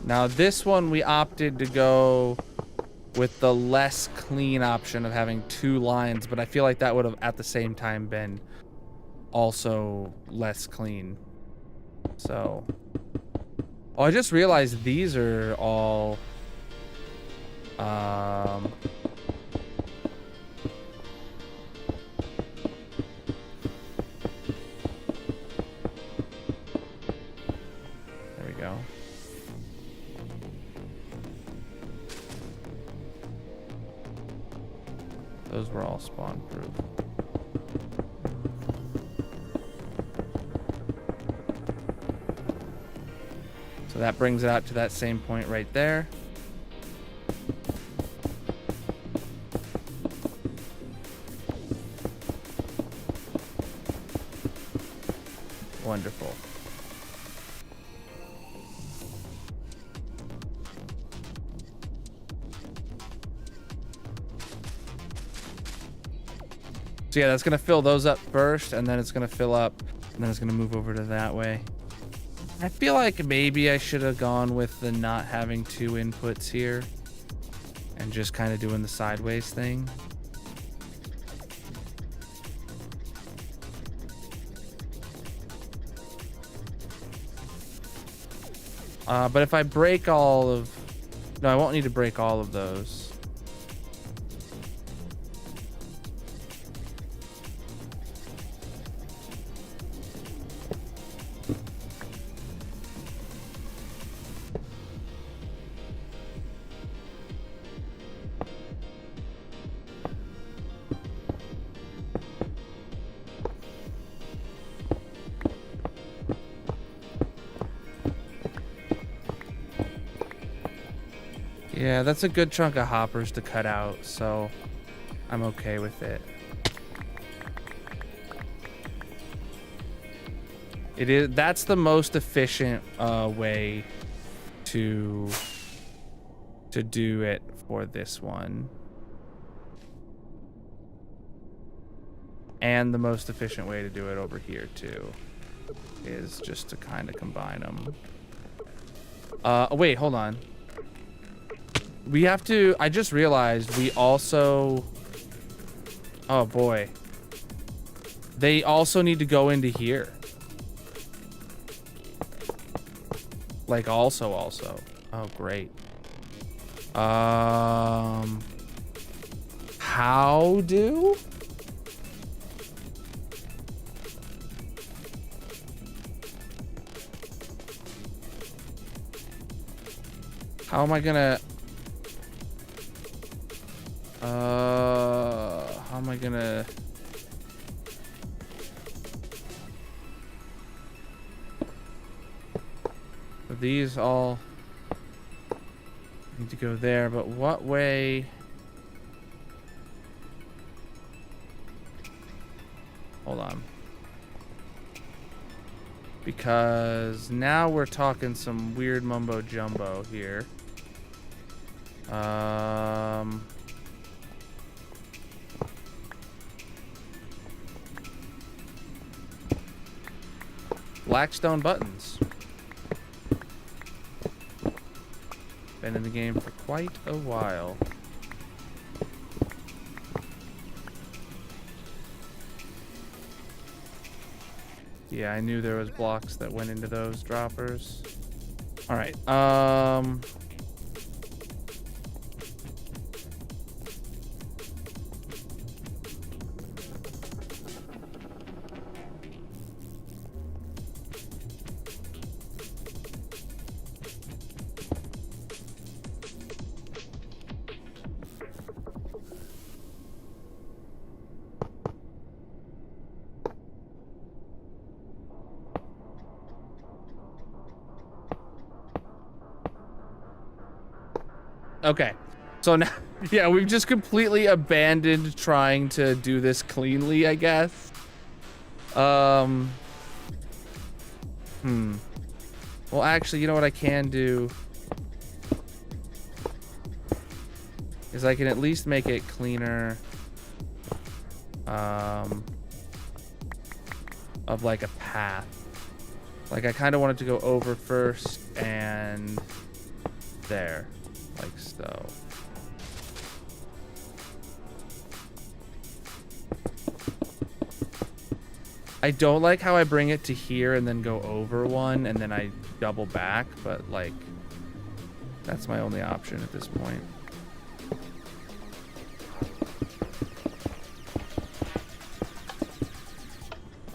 now this one we opted to go with the less clean option of having 2 lines, but I feel like that would have at the same time been also less clean. So, oh, I just realized these are all there we go. Those were all spawn proof. So that brings it out to that same point right there. Wonderful. So yeah, that's gonna fill those up first, and then it's gonna fill up, and then it's gonna move over to that way. I feel like maybe I should have gone with the not having 2 inputs here and just kind of doing the sideways thing. But if I break all of... No, I won't need to break all of those. Yeah, that's a good chunk of hoppers to cut out, so I'm okay with it. That's the most efficient way to do it for this one. And the most efficient way to do it over here too is just to kind of combine them. Wait, hold on. We have to, I just realized we also, oh boy. They also need to go into here. Like also. Oh, great. How do? How am I gonna... how am I gonna... These all need to go there, but what way? Hold on. Because now we're talking some weird mumbo jumbo here. Blackstone buttons. Been in the game for quite a while. Yeah, I knew there was blocks that went into those droppers. All right. Okay, so now, yeah, we've just completely abandoned trying to do this cleanly, I guess. Well, actually, you know what I can do? Is I can at least make it cleaner. Of like a path. Like I kind of wanted to go over first and there. Like so. I don't like how I bring it to here and then go over one and then I double back, but like that's my only option at this point.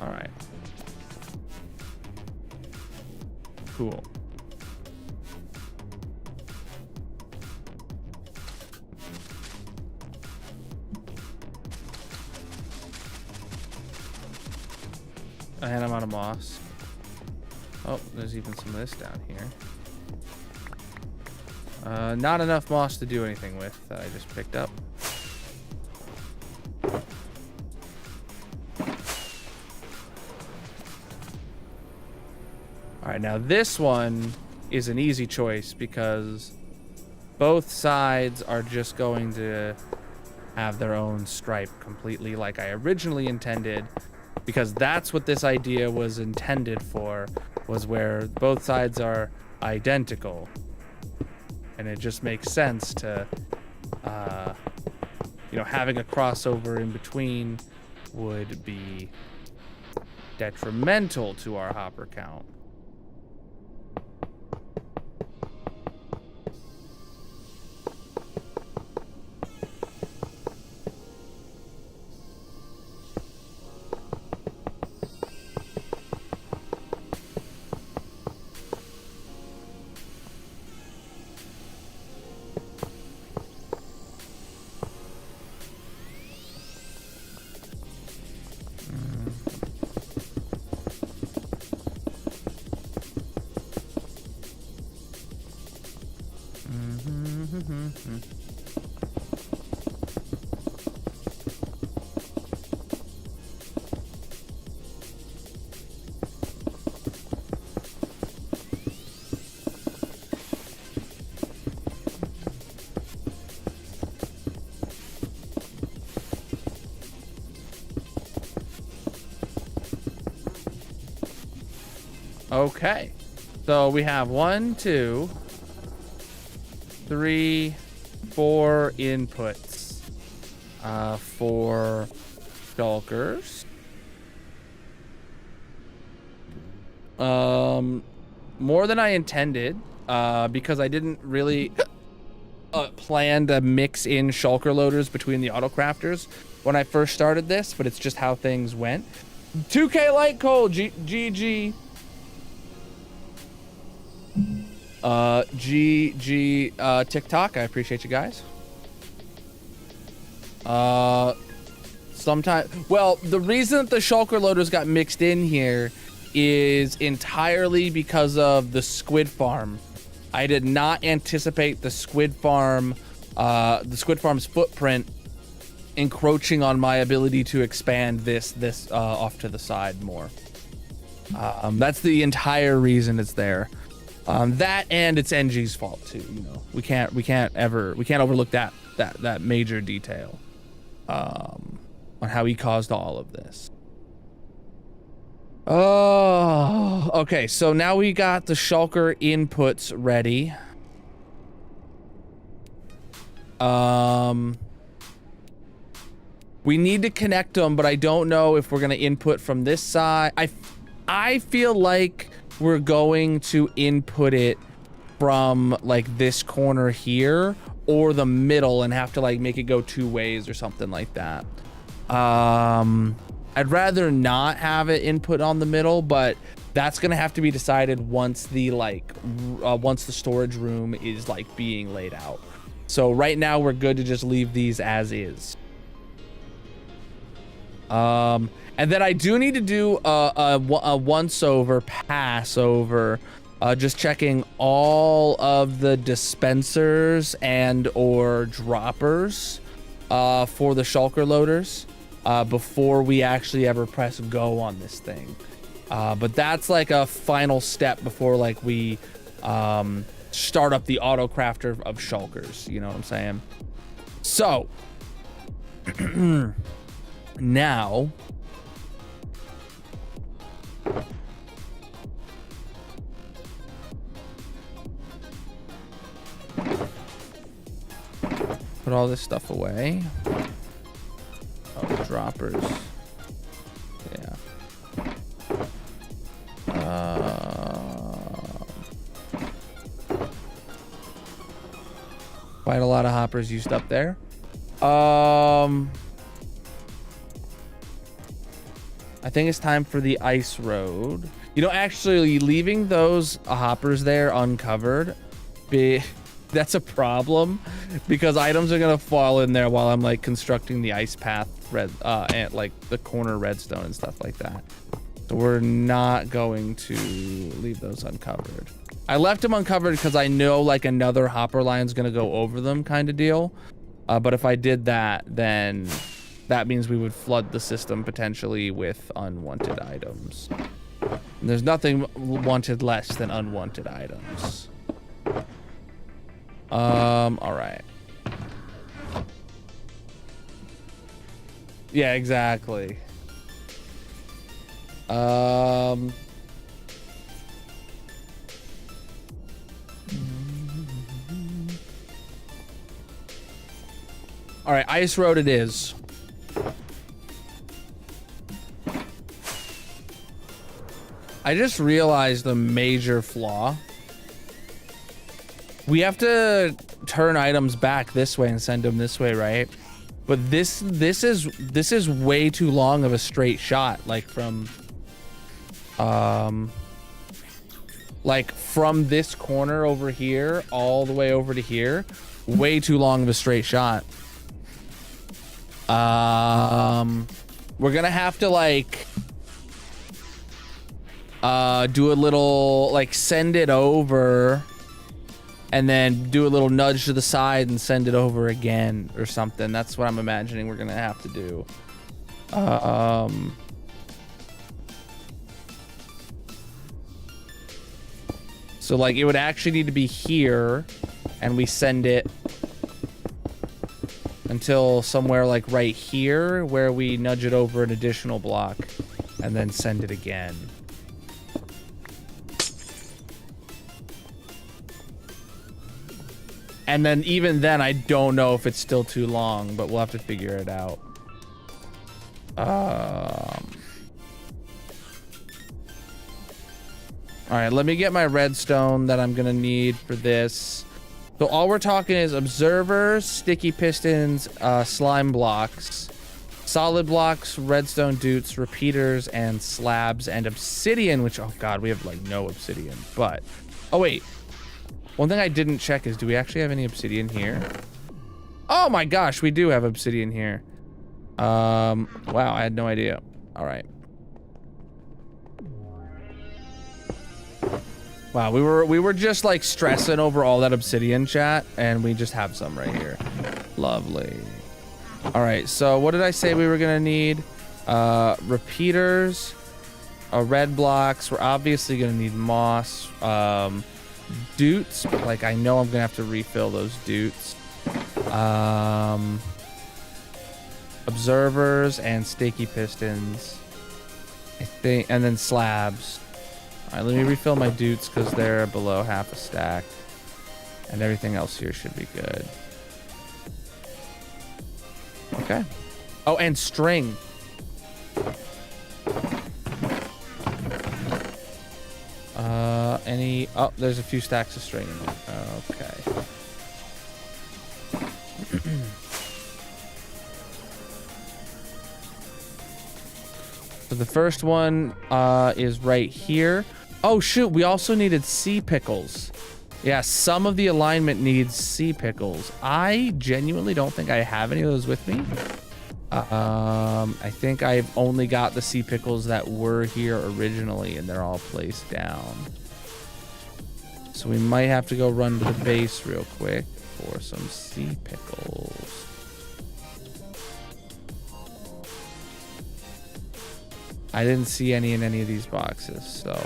All right. Cool. And I'm out of moss. Oh, there's even some of this down here. Not enough moss to do anything with that I just picked up. All right, now this one is an easy choice because both sides are just going to have their own stripe completely like I originally intended. Because that's what this idea was intended for, was where both sides are identical. And it just makes sense to, you know, having a crossover in between would be detrimental to our hopper count. Okay, so we have 1, 2, 3, 4 inputs for shulkers. More than I intended, because I didn't really plan to mix in shulker loaders between the autocrafters when I first started this, but it's just how things went. 2K Light Cold, GG. TikTok, I appreciate you guys. Sometimes, well, the reason that the shulker loaders got mixed in here is entirely because of the squid farm. I did not anticipate the squid farm's footprint encroaching on my ability to expand this off to the side more. That's the entire reason it's there. That, and it's NG's fault too. You know, we can't overlook that major detail on how he caused all of this. Oh, okay. So now we got the shulker inputs ready. We need to connect them, but I don't know if we're gonna input from this side. I feel like we're going to input it from like this corner here or the middle and have to like make it go 2 ways or something like that. I'd rather not have it input on the middle, but that's gonna have to be decided once the once the storage room is like being laid out. So right now we're good to just leave these as is. And then I do need to do a pass over, just checking all of the dispensers and or droppers for the shulker loaders before we actually ever press go on this thing. But that's like a final step before like we start up the auto crafter of shulkers. You know what I'm saying? So now put all this stuff away. Oh, droppers. Yeah. Quite a lot of hoppers used up there. I think it's time for the ice road. You know, actually leaving those hoppers there uncovered, that's a problem because items are gonna fall in there while I'm like constructing the ice path and like the corner redstone and stuff like that. So we're not going to leave those uncovered. I left them uncovered because I know like another hopper line's gonna go over them kind of deal. But if I did that, then that means we would flood the system potentially with unwanted items. And there's nothing wanted less than unwanted items. All right. Yeah, exactly. All right, ice road it is. I just realized the major flaw. We have to turn items back this way and send them this way, right? But this is way too long of a straight shot, like from this corner over here all the way over to here. Way too long of a straight shot. We're gonna have to like do a little like send it over and then do a little nudge to the side and send it over again or something. That's what I'm imagining we're gonna have to do. So like it would actually need to be here, and we send it until somewhere like right here, where we nudge it over an additional block and then send it again. And then even then, I don't know if it's still too long, but we'll have to figure it out. All right, let me get my redstone that I'm gonna need for this. So all we're talking is observers, sticky pistons, slime blocks, solid blocks, redstone dutes, repeaters, and slabs, and obsidian, which, oh God, we have like no obsidian, but, oh wait. One thing I didn't check is, do we actually have any obsidian here? Oh my gosh, we do have obsidian here. Wow, I had no idea. All right. Wow, we were just like stressing over all that obsidian, chat, and we just have some right here. Lovely. All right, so what did I say we were gonna need? Repeaters, red blocks. We're obviously gonna need moss, dutes, but like I know I'm gonna have to refill those dutes. Observers and sticky pistons, I think, and then slabs. All right, let me refill my dutes because they're below half a stack, and everything else here should be good. Okay. Oh, and string. Any? Oh, there's a few stacks of string in there. Okay. So the first one is right here. Oh shoot, we also needed sea pickles. Yeah, some of the alignment needs sea pickles. I genuinely don't think I have any of those with me. I think I've only got the sea pickles that were here originally, and they're all placed down. So we might have to go run to the base real quick for some sea pickles. I didn't see any in any of these boxes, so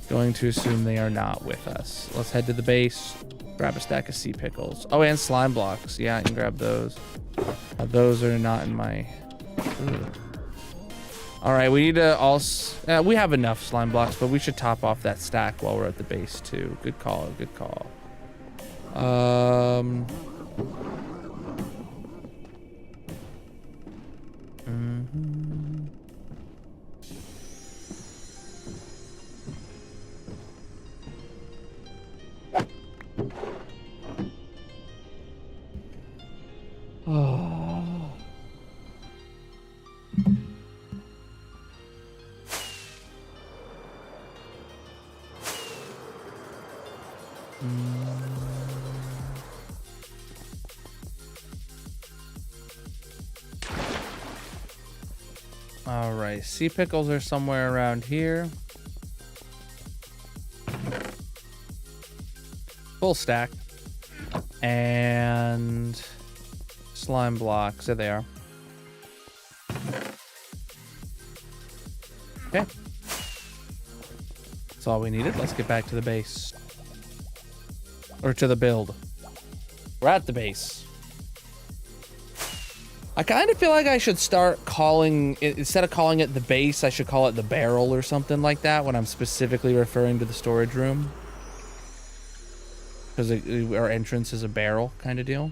going to assume they are not with us. Let's head to the base, grab a stack of sea pickles. Oh, and slime blocks. Yeah, I can grab those. Those are not in my... Ugh. All right, we need to also... we have enough slime blocks, but we should top off that stack while we're at the base, too. Good call, good call. Oh. All right, sea pickles are somewhere around here. Full stack. And slime blocks. There they are. Okay. That's all we needed. Let's get back to the base. Or to the build. We're at the base. I kind of feel like I should start calling it, instead of calling it the base, I should call it the barrel or something like that when I'm specifically referring to the storage room. Because our entrance is a barrel kind of deal.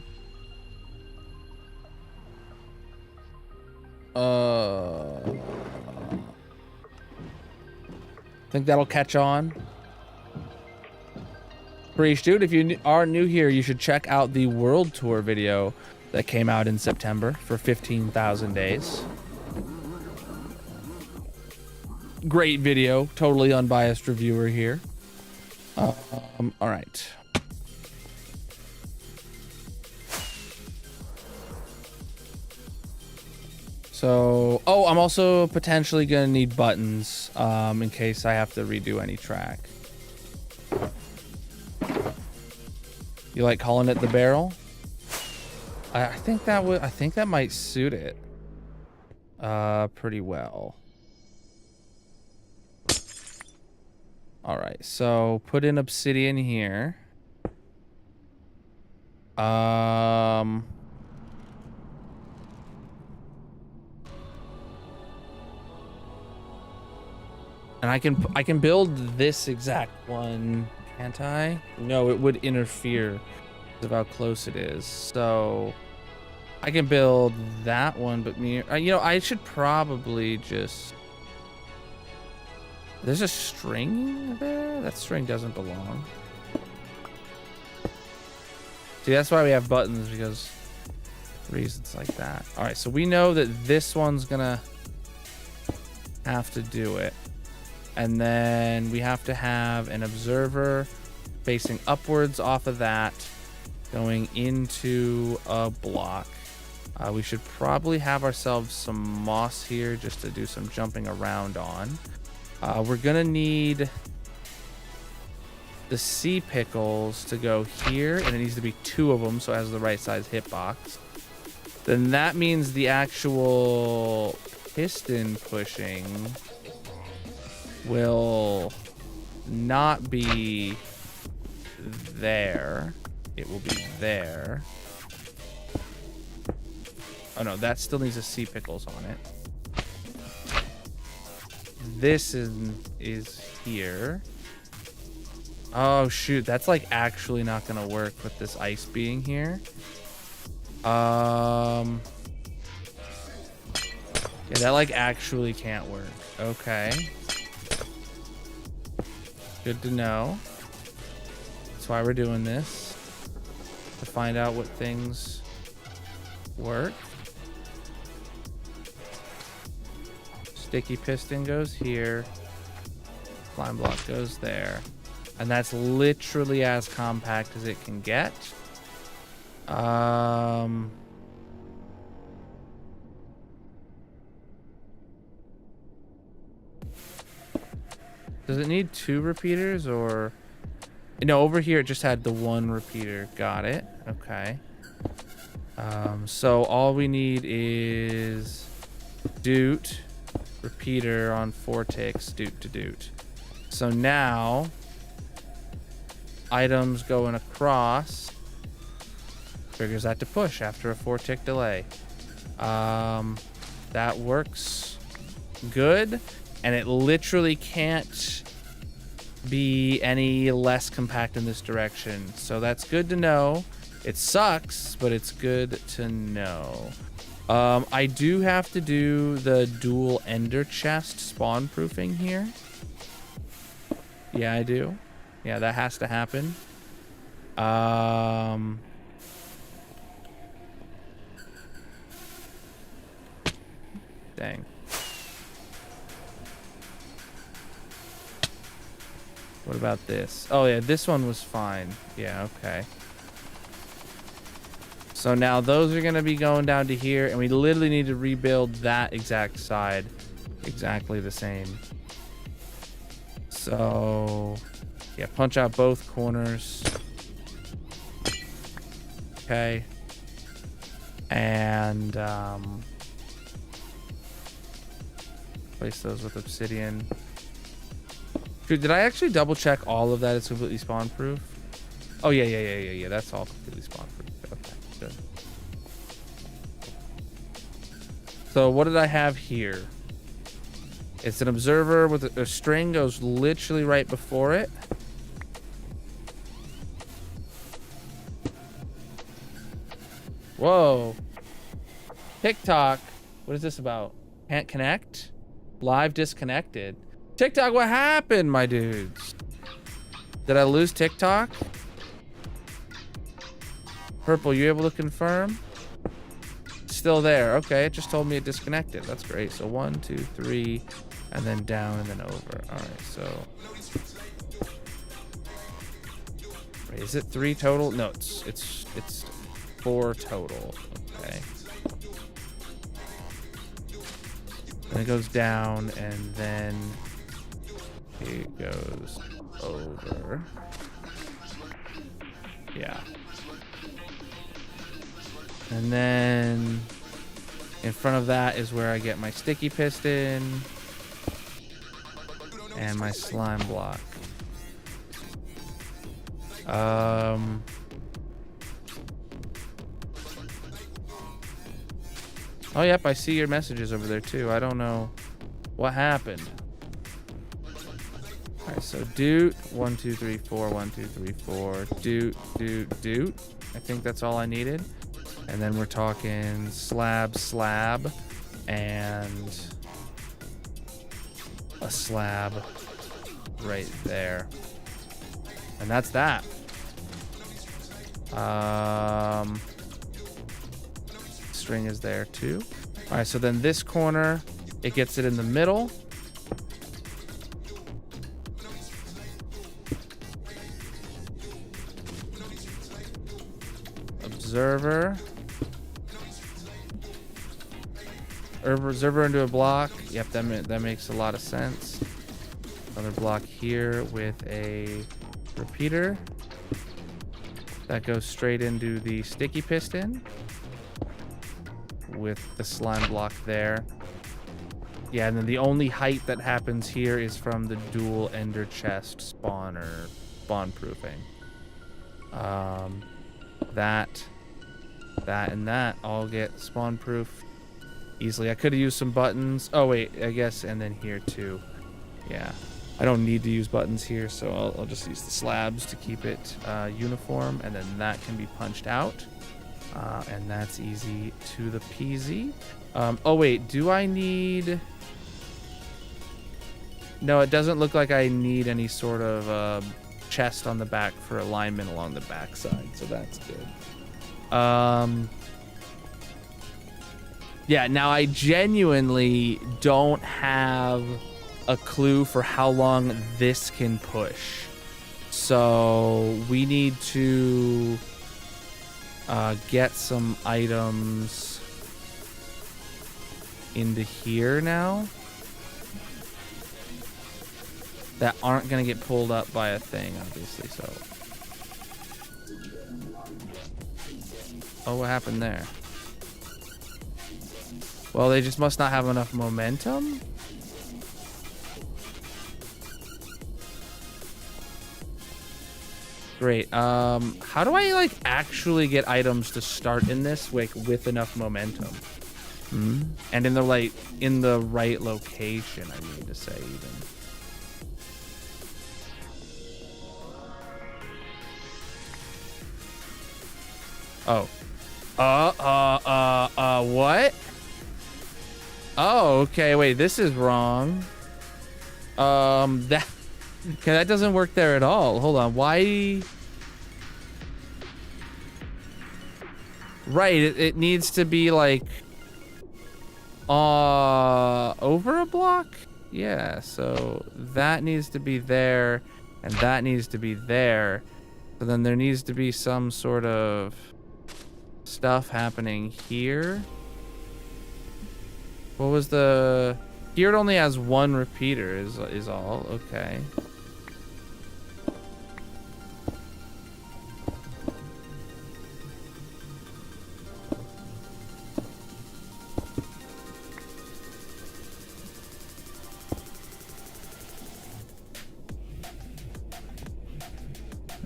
Think that'll catch on. Preach, dude, if you are new here, you should check out the world tour video that came out in September for 15,000 days. Great video, totally unbiased reviewer here. All right. So, oh, I'm also potentially gonna need buttons in case I have to redo any track. You like calling it the barrel? I think that would. I think that might suit it. Pretty well. All right, so put in obsidian here. And I can build this exact one, can't I? No, it would interfere with how close it is. So I can build that one, but you know, I should probably just. There's a string there? That string doesn't belong. See, that's why we have buttons, because reasons like that. All right, so we know that this one's gonna have to do it. And then we have to have an observer facing upwards off of that, going into a block. We should probably have ourselves some moss here just to do some jumping around on. We're gonna need the sea pickles to go here, and it needs to be 2 of them so it has the right size hitbox. Then that means the actual piston pushing will not be there. It will be there. Oh no, that still needs a sea pickles on it. This is here. Oh shoot, that's like actually not gonna work with this ice being here. Yeah, that like actually can't work. Okay. Good to know. That's why we're doing this. To find out what things work. Sticky piston goes here. Slime block goes there. And that's literally as compact as it can get. Does it need 2 repeaters or... No, over here it just had the 1 repeater. Got it. Okay. So all we need is doot, repeater on 4 ticks, doot to doot. So now items going across triggers that to push after a 4 tick delay. That works good, and it literally can't be any less compact in this direction, so that's good to know. It sucks, but it's good to know. I do have to do the dual ender chest spawn proofing here. Yeah, I do. Yeah, that has to happen. Dang. What about this? Oh yeah, this one was fine. Yeah, okay. So now those are gonna be going down to here, and we literally need to rebuild that exact side exactly the same. So yeah, punch out both corners. Okay. And place those with obsidian. Dude, did I actually double check all of that is completely spawn proof? Oh yeah. That's all completely spawn proof. Okay, good. So what did I have here? It's an observer with a string goes literally right before it. Whoa. TikTok. What is this about? Can't connect? Live disconnected. TikTok, what happened, my dudes? Did I lose TikTok? Purple, you able to confirm? Still there. Okay, it just told me it disconnected. That's great. So 1, 2, 3, and then down and then over. All right, so... Wait, is it 3 total? No, it's 4 total. Okay. Then it goes down, and then it goes over. Yeah. And then in front of that is where I get my sticky piston and my slime block. Oh, yep, I see your messages over there too. I don't know what happened. All right, so doot, 1, 2, 3, 4, 1, 2, 3, 4, doot. I think that's all I needed. And then we're talking slab, and a slab right there. And that's that. String is there too. All right, so then this corner, it gets it in the middle. Observer into a block. Yep, that makes a lot of sense. Another block here with a repeater that goes straight into the sticky piston with the slime block there. Yeah, and then the only height that happens here is from the dual ender chest spawn proofing. That and that all get spawn proof easily. I could have used some buttons. Oh wait, I guess, and then here too. Yeah, I don't need to use buttons here, so I'll just use the slabs to keep it uniform, and then that can be punched out, and that's easy to the peasy. Oh wait, do I need? No, it doesn't look like I need any sort of chest on the back for alignment along the back side, so that's good. Yeah, now I genuinely don't have a clue for how long this can push. So we need to get some items into here now that aren't going to get pulled up by a thing, obviously. So, oh, what happened there? Well, they just must not have enough momentum. Great. How do I like actually get items to start in this with enough momentum? And in the right location, I need to say even. Oh. What? Oh, okay, wait, this is wrong. That doesn't work there at all. Hold on, why? Right, it needs to be like over a block? Yeah, so that needs to be there and that needs to be there. So then there needs to be some sort of stuff happening here. What was the... Here it only has one repeater is all. Okay.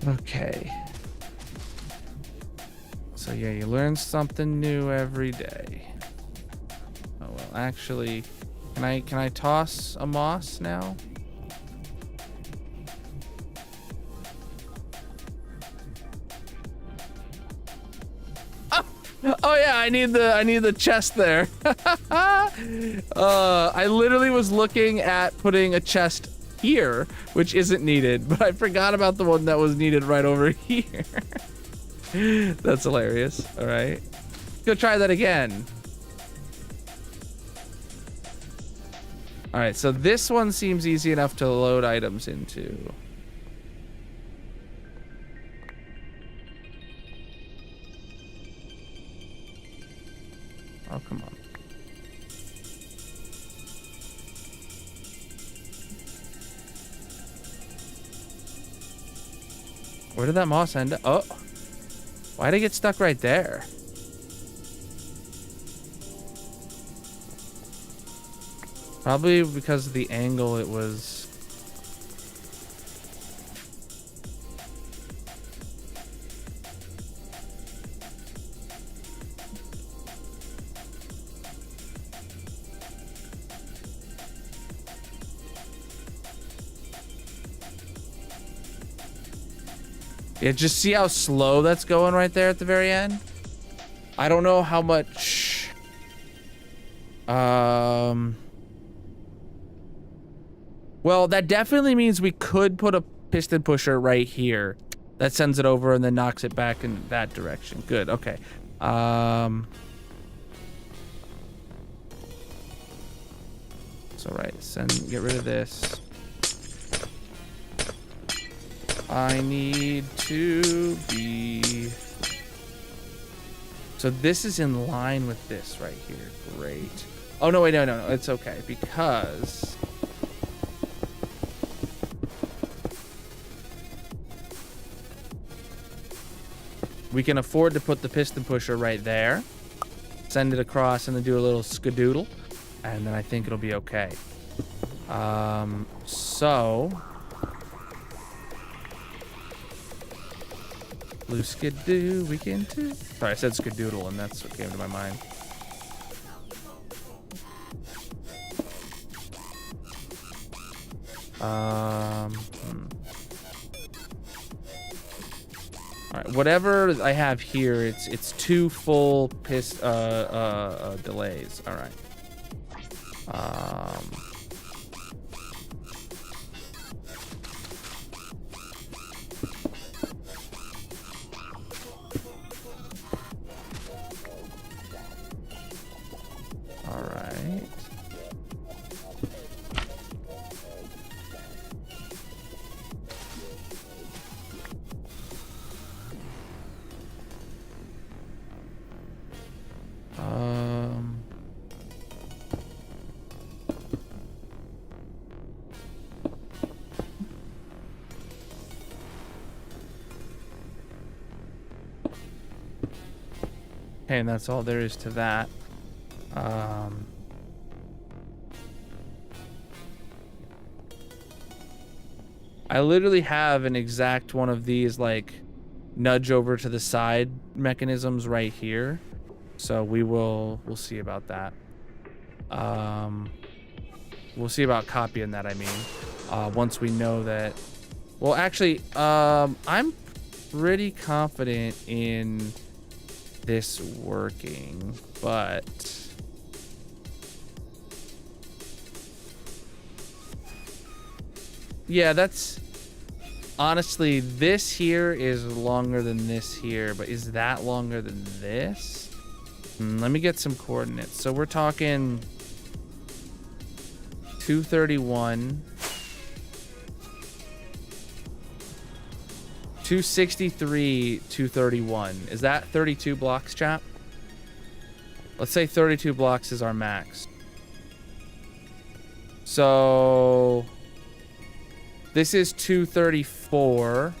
Okay. So yeah, you learn something new every day. Oh well, actually, can I toss a moss now? Oh yeah, I need the chest there. I literally was looking at putting a chest here, which isn't needed, but I forgot about the one that was needed right over here. That's hilarious. All right, go try that again. All right, so this one seems easy enough to load items into. Oh, come on. Where did that moss end up? Oh, why'd I get stuck right there? Probably because of the angle it was. Yeah, just see how slow that's going right there at the very end? I don't know how much... Well, that definitely means we could put a piston pusher right here. That sends it over and then knocks it back in that direction. Good, okay. So, right, get rid of this. I need to be... So this is in line with this right here. Great. Oh, no, wait, no. It's okay because... we can afford to put the piston pusher right there. Send it across and then do a little skadoodle. And then I think it'll be okay. So... blue skidoo, weekend two. Sorry, I said skadoodle, and that's what came to my mind. All right, whatever I have here, it's 2 full delays. All right. All right. Okay, and that's all there is to that. I literally have an exact one of these, like, nudge over to the side mechanisms right here. So we'll see about that. We'll see about copying that, I mean. Once we know that... Well, actually, I'm pretty confident in this working, but... yeah, that's... honestly, this here is longer than this here, but is that longer than this? Let me get some coordinates. So we're talking 231, 263, 231. Is that 32 blocks, chap? Let's say 32 blocks is our max. So this is 234.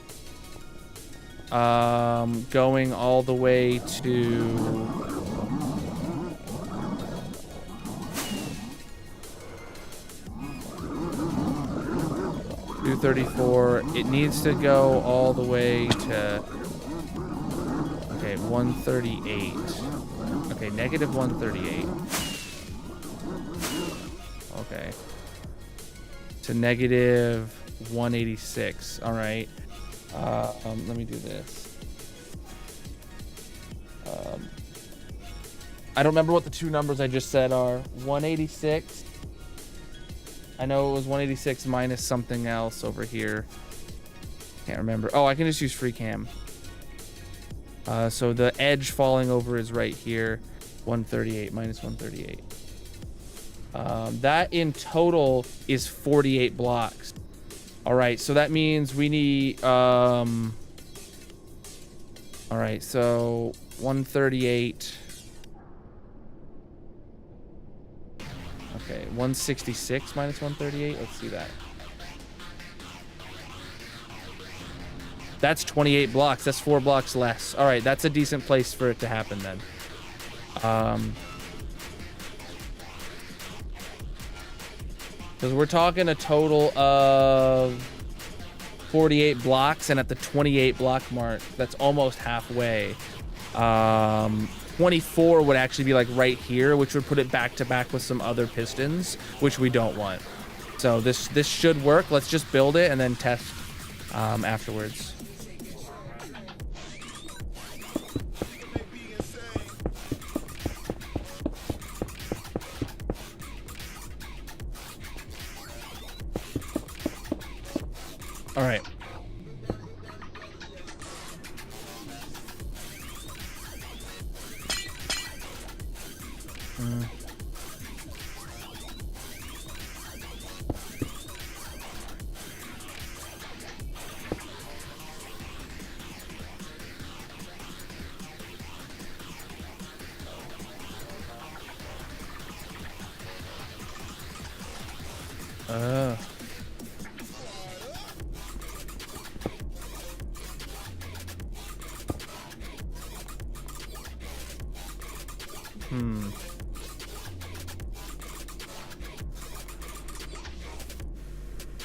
Going all the way to 234. It needs to go all the way to, okay, 138. Okay, negative 138. Okay. To negative 186. All right. Let me do this. I don't remember what the two numbers I just said are. 186. I know it was 186 minus something else over here. Can't remember. Oh, I can just use free cam. So the edge falling over is right here. 138 minus 138. That in total is 48 blocks. All right, so that means we need... all right, so 138... Okay, 166 minus 138. Let's see that. That's 28 blocks. That's 4 blocks less. All right, that's a decent place for it to happen then. Because we're talking a total of 48 blocks, and at the 28 block mark, that's almost halfway. 24 would actually be like right here, which would put it back to back with some other pistons, which we don't want. So this should work. Let's just build it and then test afterwards. All right.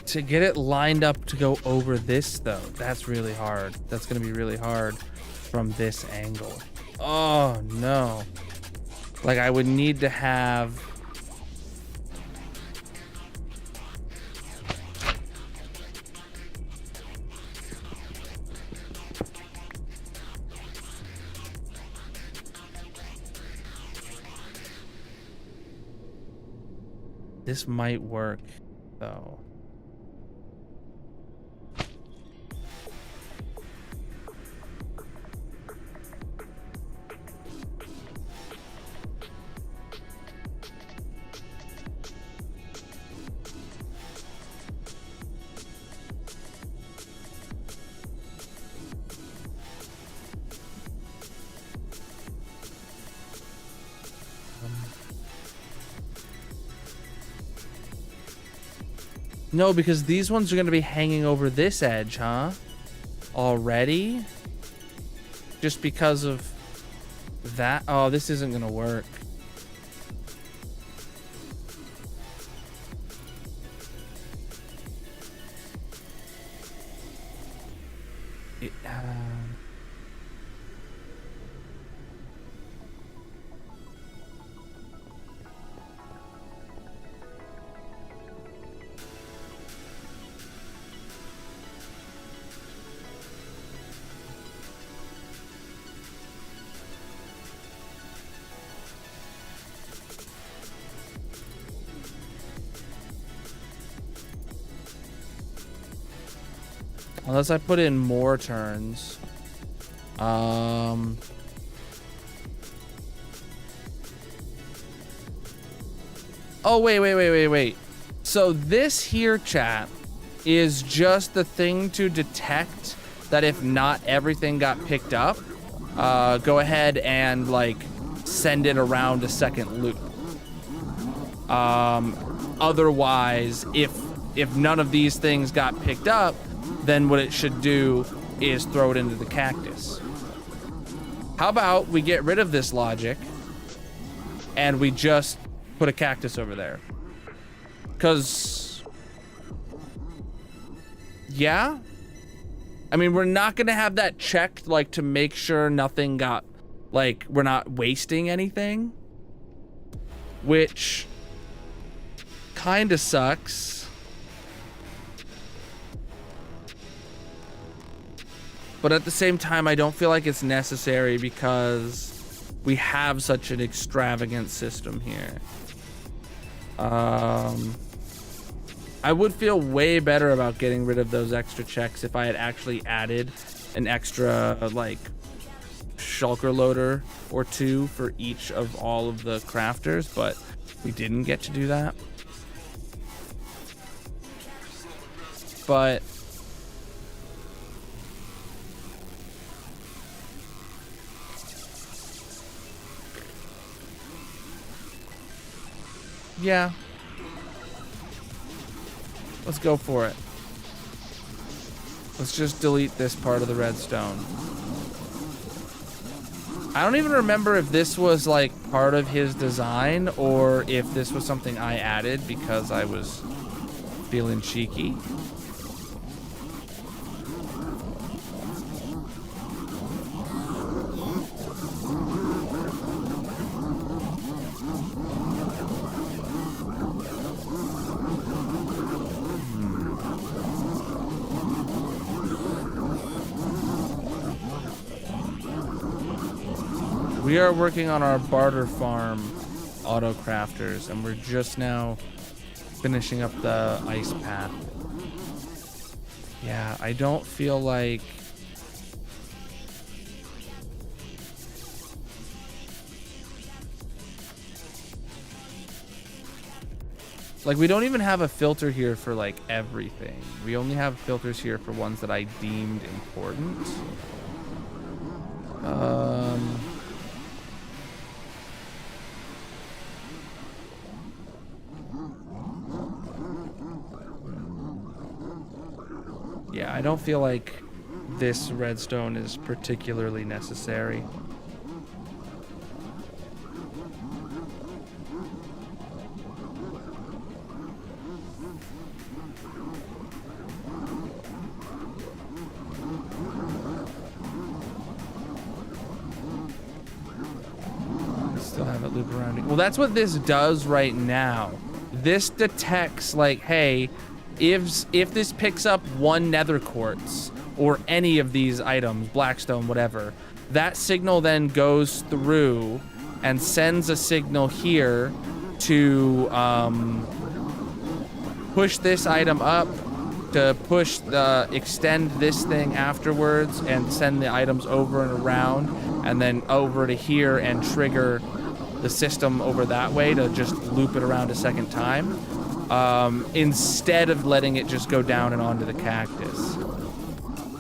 To get it lined up to go over this, though, that's really hard. That's going to be really hard from this angle. Oh, no. Like, I would need to have... This might work, though. No, because these ones are going to be hanging over this edge, huh? Already? Just because of that? Oh, this isn't going to work. Unless I put in more turns. Oh, wait. So this here, chat, is just the thing to detect that if not everything got picked up, go ahead and, like, send it around a second loop. Otherwise, if none of these things got picked up, then what it should do is throw it into the cactus. How about we get rid of this logic and we just put a cactus over there? Because, yeah, I mean, we're not going to have that checked, like, to make sure nothing got, like, we're not wasting anything, which kind of sucks. But at the same time, I don't feel like it's necessary because we have such an extravagant system here. I would feel way better about getting rid of those extra checks if I had actually added an extra, like, shulker loader or two for each of all of the crafters, but we didn't get to do that. But yeah, let's go for it. Let's just delete this part of the redstone. I don't even remember if this was, like, part of his design or if this was something I added because I was Feeling cheeky. We are working on our barter farm auto crafters, and we're just now finishing up the ice path. Yeah, I don't feel like we don't even have a filter here for like everything. We only have filters here for ones that I deemed important. Yeah, I don't feel like this redstone is particularly necessary. Still have it loop around. Well, that's what this does right now. This detects like, hey, if this picks up one nether quartz or any of these items, blackstone, whatever, that signal then goes through and sends a signal here to push this item up, to push extend this thing afterwards and send the items over and around, and then over to here and trigger the system over that way to just loop it around a second time. Instead of letting it just go down and onto the cactus.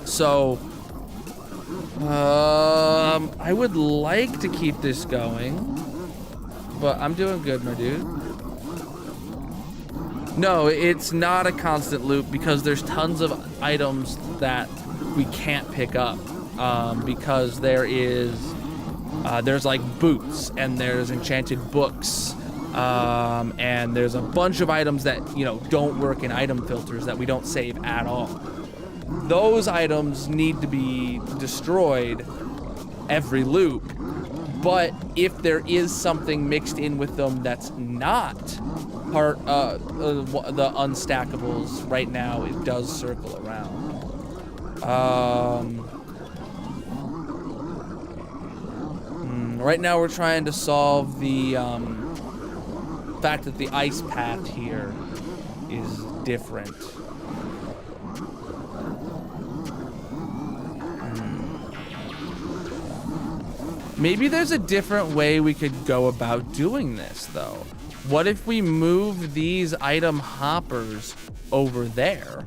So, I would like to keep this going, but I'm doing good, my dude. No, it's not a constant loop because there's tons of items that we can't pick up, because there's like boots and there's enchanted books. And there's a bunch of items that, you know, don't work in item filters that we don't save at all. Those items need to be destroyed every loop. But if there is something mixed in with them that's not part the unstackables right now, it does circle around. Right now we're trying to solve the fact that the ice path here is different. Maybe there's a different way we could go about doing this, though. What if we move these item hoppers over there?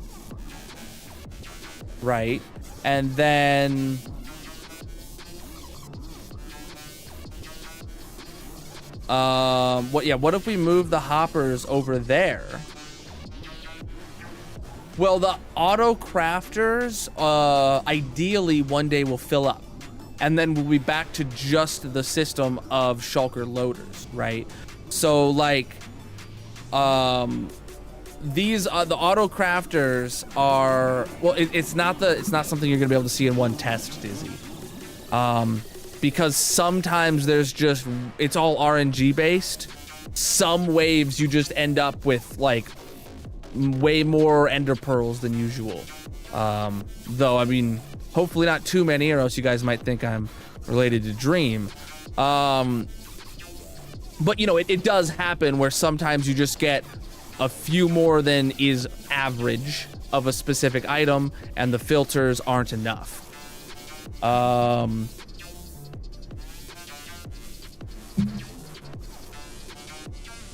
Right? And then what if we move the hoppers over there? Well, the auto crafters ideally one day will fill up, and then we'll be back to just the system of shulker loaders, right? So like these the auto crafters are, well, it's not something you're gonna be able to see in one test, Dizzy. Because sometimes it's all RNG based. Some waves you just end up with like way more ender pearls than usual. Though, I mean, hopefully not too many, or else you guys might think I'm related to Dream. But you know, it does happen where sometimes you just get a few more than is average of a specific item, and the filters aren't enough.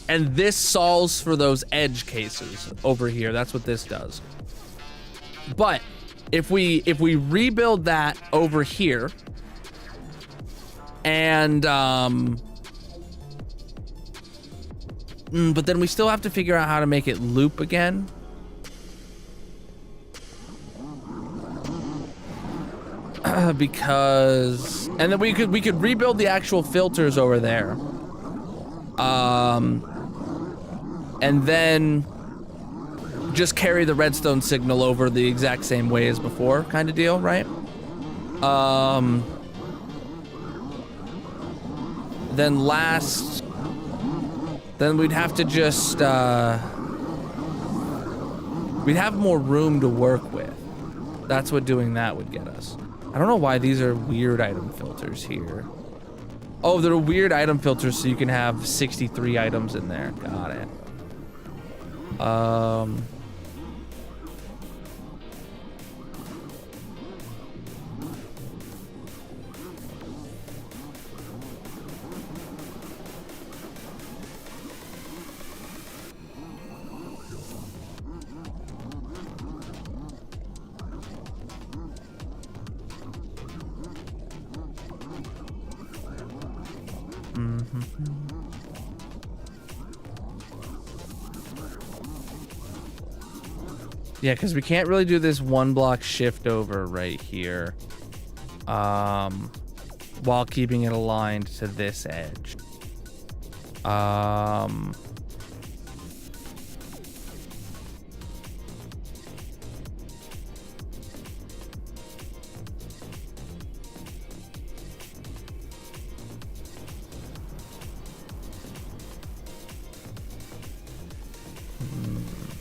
And this solves for those edge cases over here. That's what this does. But if we rebuild that over here, and but then we still have to figure out how to make it loop again. Because, and then we could rebuild the actual filters over there. And then just carry the redstone signal over the exact same way as before, kind of deal, right? Then we'd have to just, we'd have more room to work with. That's what doing that would get us. I don't know why these are weird item filters here. Oh, they're weird item filters so you can have 63 items in there. Got it. Yeah, because we can't really do this one block shift over right here, while keeping it aligned to this edge.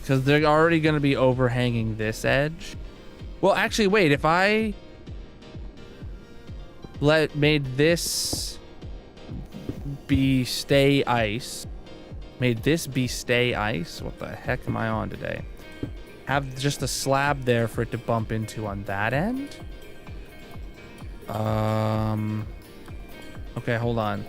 Because they're already going to be overhanging this edge. Well, actually, wait. If I made this be stay ice, made this be stay ice. What the heck am I on today? Have just a slab there for it to bump into on that end. Okay, hold on.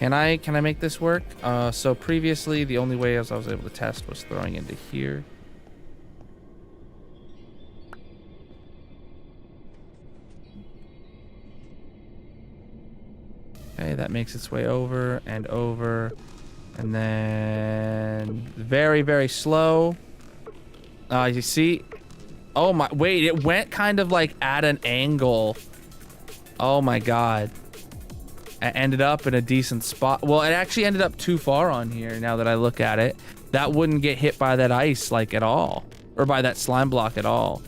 Can I make this work? So previously, the only way as I was able to test was throwing into here. Okay, that makes its way over and over. And then very, very slow. You see? Oh my, wait, it went kind of like at an angle. Oh my God. I ended up in a decent spot. Well, it actually ended up too far on here now that I look at it. That wouldn't get hit by that ice like at all. Or by that slime block at all.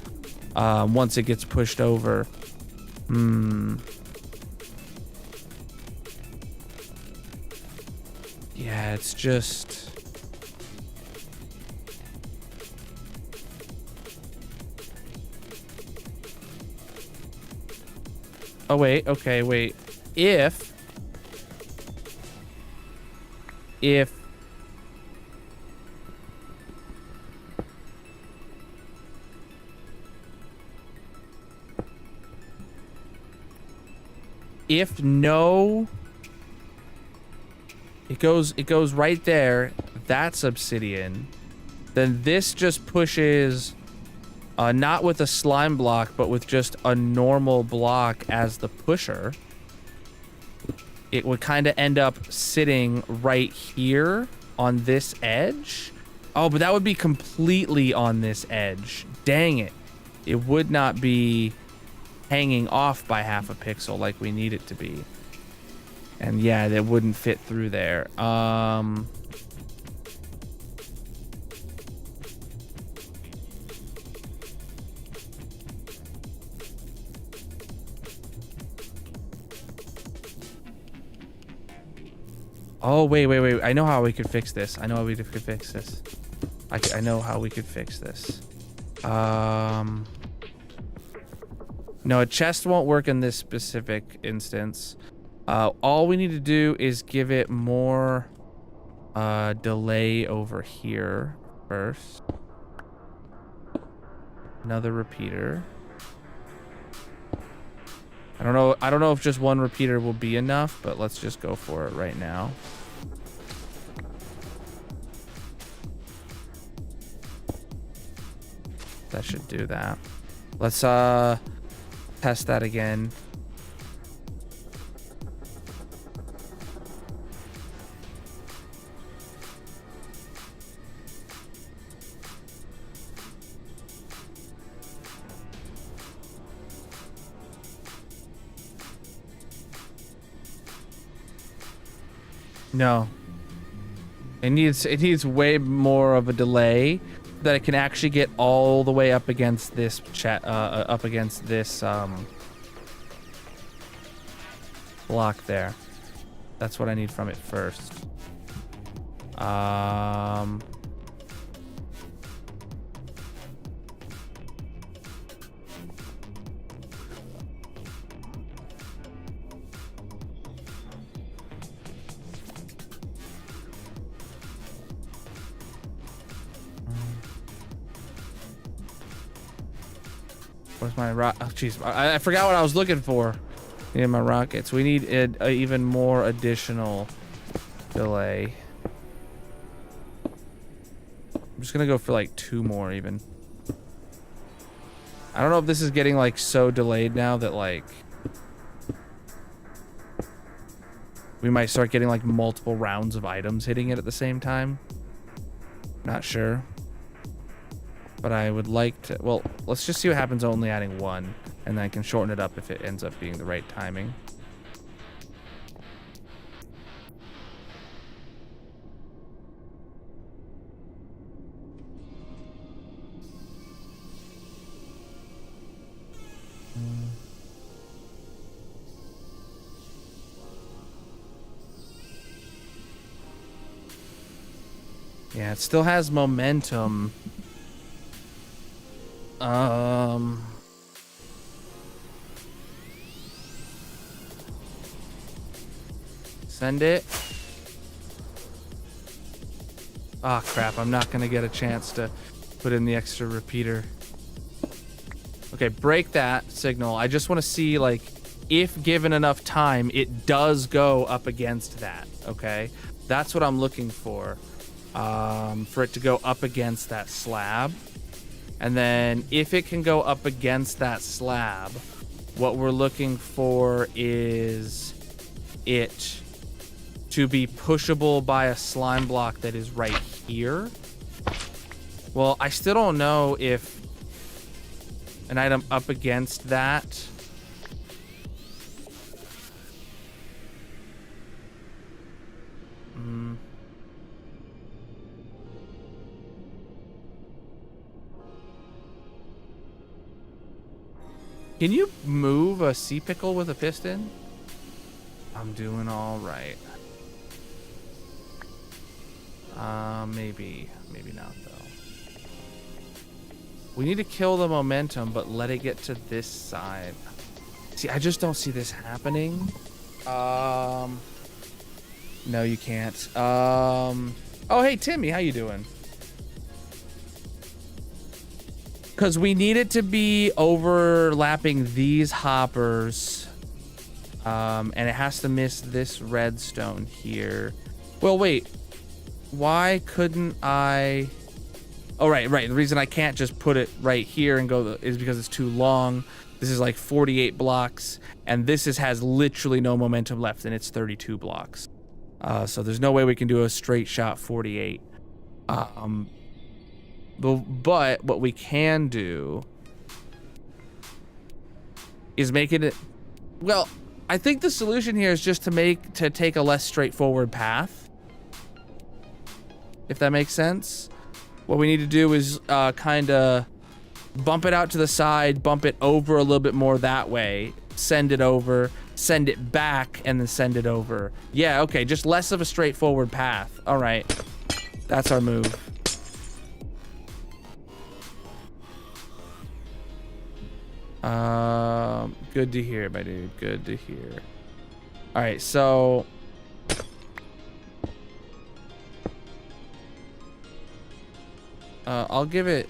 Once it gets pushed over. Yeah, it's just... Oh, wait. Okay, wait. If no, it goes right there, that's obsidian, then this just pushes not with a slime block but with just a normal block as the pusher. It would kind of end up sitting right here on this edge. Oh, but that would be completely on this edge. Dang it. It would not be hanging off by half a pixel like we need it to be. And yeah, that wouldn't fit through there. Oh, wait. I know how we could fix this. I know how we could fix this. I know how we could fix this. No, a chest won't work in this specific instance. All we need to do is give it more delay over here first. Another repeater. I don't know if just one repeater will be enough, but let's just go for it right now. That should do that. Let's test that again. No. It needs way more of a delay. that it can actually get all the way up against this up against this block there. That's what I need from it first. Where's my rock? Oh, jeez. I forgot what I was looking for. Need my rockets. We need even more additional delay. I'm just gonna go for like 2 more even. I don't know if this is getting like so delayed now that like we might start getting like multiple rounds of items hitting it at the same time. Not sure. But I would like to, well, let's just see what happens only adding 1, and then I can shorten it up if it ends up being the right timing. Yeah, it still has momentum. Send it. Ah, crap. I'm not going to get a chance to put in the extra repeater. Okay, break that signal. I just want to see, like, if given enough time, it does go up against that, okay? That's what I'm looking for it to go up against that slab. And then if it can go up against that slab, what we're looking for is it to be pushable by a slime block that is right here. Well, I still don't know if an item up against that Can you move a sea pickle with a piston? I'm doing all right. Maybe not though. We need to kill the momentum, but let it get to this side. See, I just don't see this happening. No, you can't. Oh, hey, Timmy, how you doing? Because we need it to be overlapping these hoppers. And it has to miss this redstone here. Well, wait. Why couldn't I... Oh, right. The reason I can't just put it right here and go is because it's too long. This is like 48 blocks. And this has literally no momentum left, and it's 32 blocks. So there's no way we can do a straight shot 48. But what we can do is make it... Well, I think the solution here is just to take a less straightforward path. If that makes sense. What we need to do is kind of bump it out to the side, bump it over a little bit more that way, send it over, send it back, and then send it over. Yeah, okay, just less of a straightforward path. All right, that's our move. Good to hear, my dude. Good to hear. All right, so I'll give it.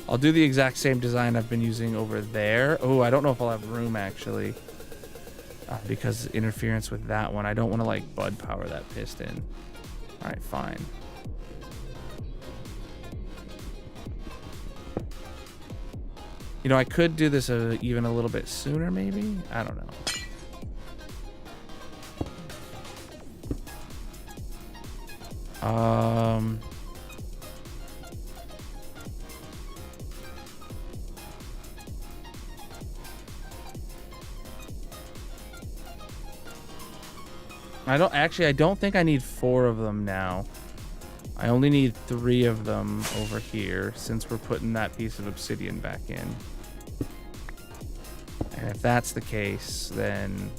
I'll do the exact same design I've been using over there. Oh, I don't know if I'll have room actually, because interference with that one. I don't want to like bud power that piston. All right, fine. You know, I could do this even a little bit sooner, maybe. I don't know. I don't think I need 4 of them now. I only need 3 of them over here since we're putting that piece of obsidian back in. And if that's the case, then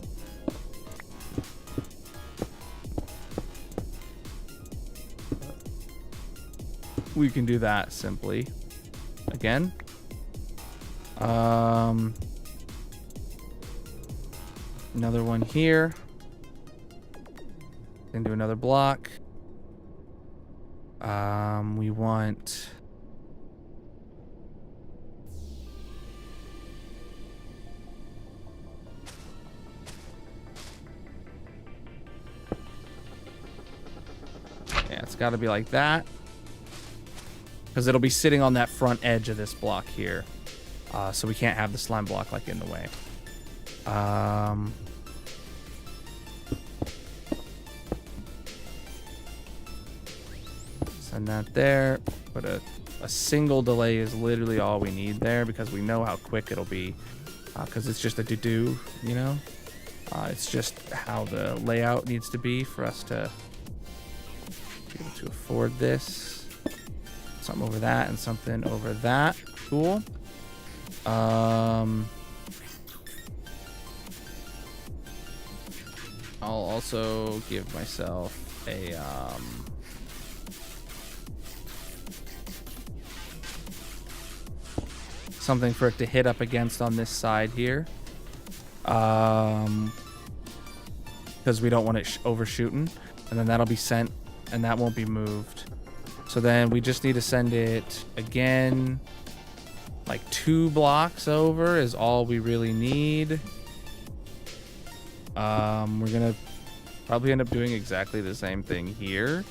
we can do that simply. Again. Another one here. Then do another block. We want... Yeah, it's got to be like that. Because it'll be sitting on that front edge of this block here. So we can't have the slime block like in the way. Send that there. Put a single delay is literally all we need there because we know how quick it'll be. Because it's just a to-do, you know? It's just how the layout needs to be for us to be able to afford this. Something over that and something over that. Cool. I'll also give myself a something for it to hit up against on this side here, because we don't want it overshooting, and then that'll be sent and that won't be moved. So then we just need to send it again, like 2 blocks over is all we really need. We're gonna probably end up doing exactly the same thing here.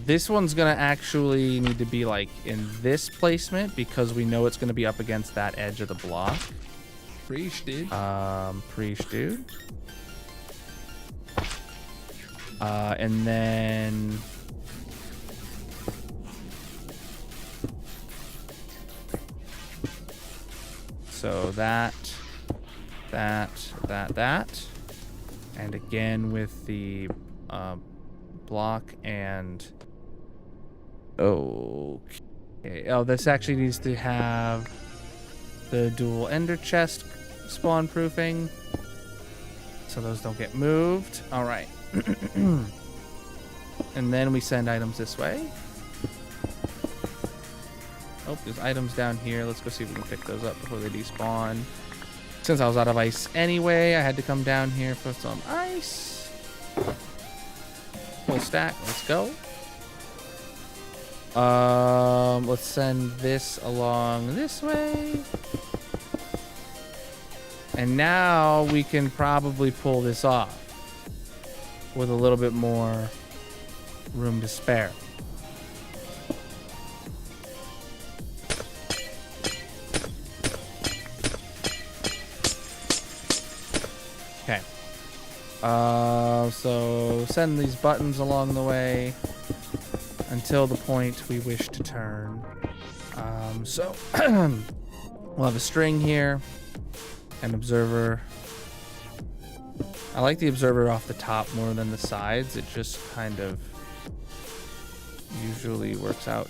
This one's gonna actually need to be like in this placement because we know it's gonna be up against that edge of the block. Preach, dude. Preach, dude. And then so that, and again with the block and okay. Oh, this actually needs to have the dual ender chest spawn proofing so those don't get moved. All right. And then we send items this way. Oh, there's items down here. Let's go see if we can pick those up before they despawn. Since I was out of ice anyway, I had to come down here for some ice. Full stack. Let's go. Let's send this along this way. And now we can probably pull this off with a little bit more room to spare. Okay. So send these buttons along the way until the point we wish to turn. So we'll have a string here, an observer. I like the observer off the top more than the sides. It just kind of usually works out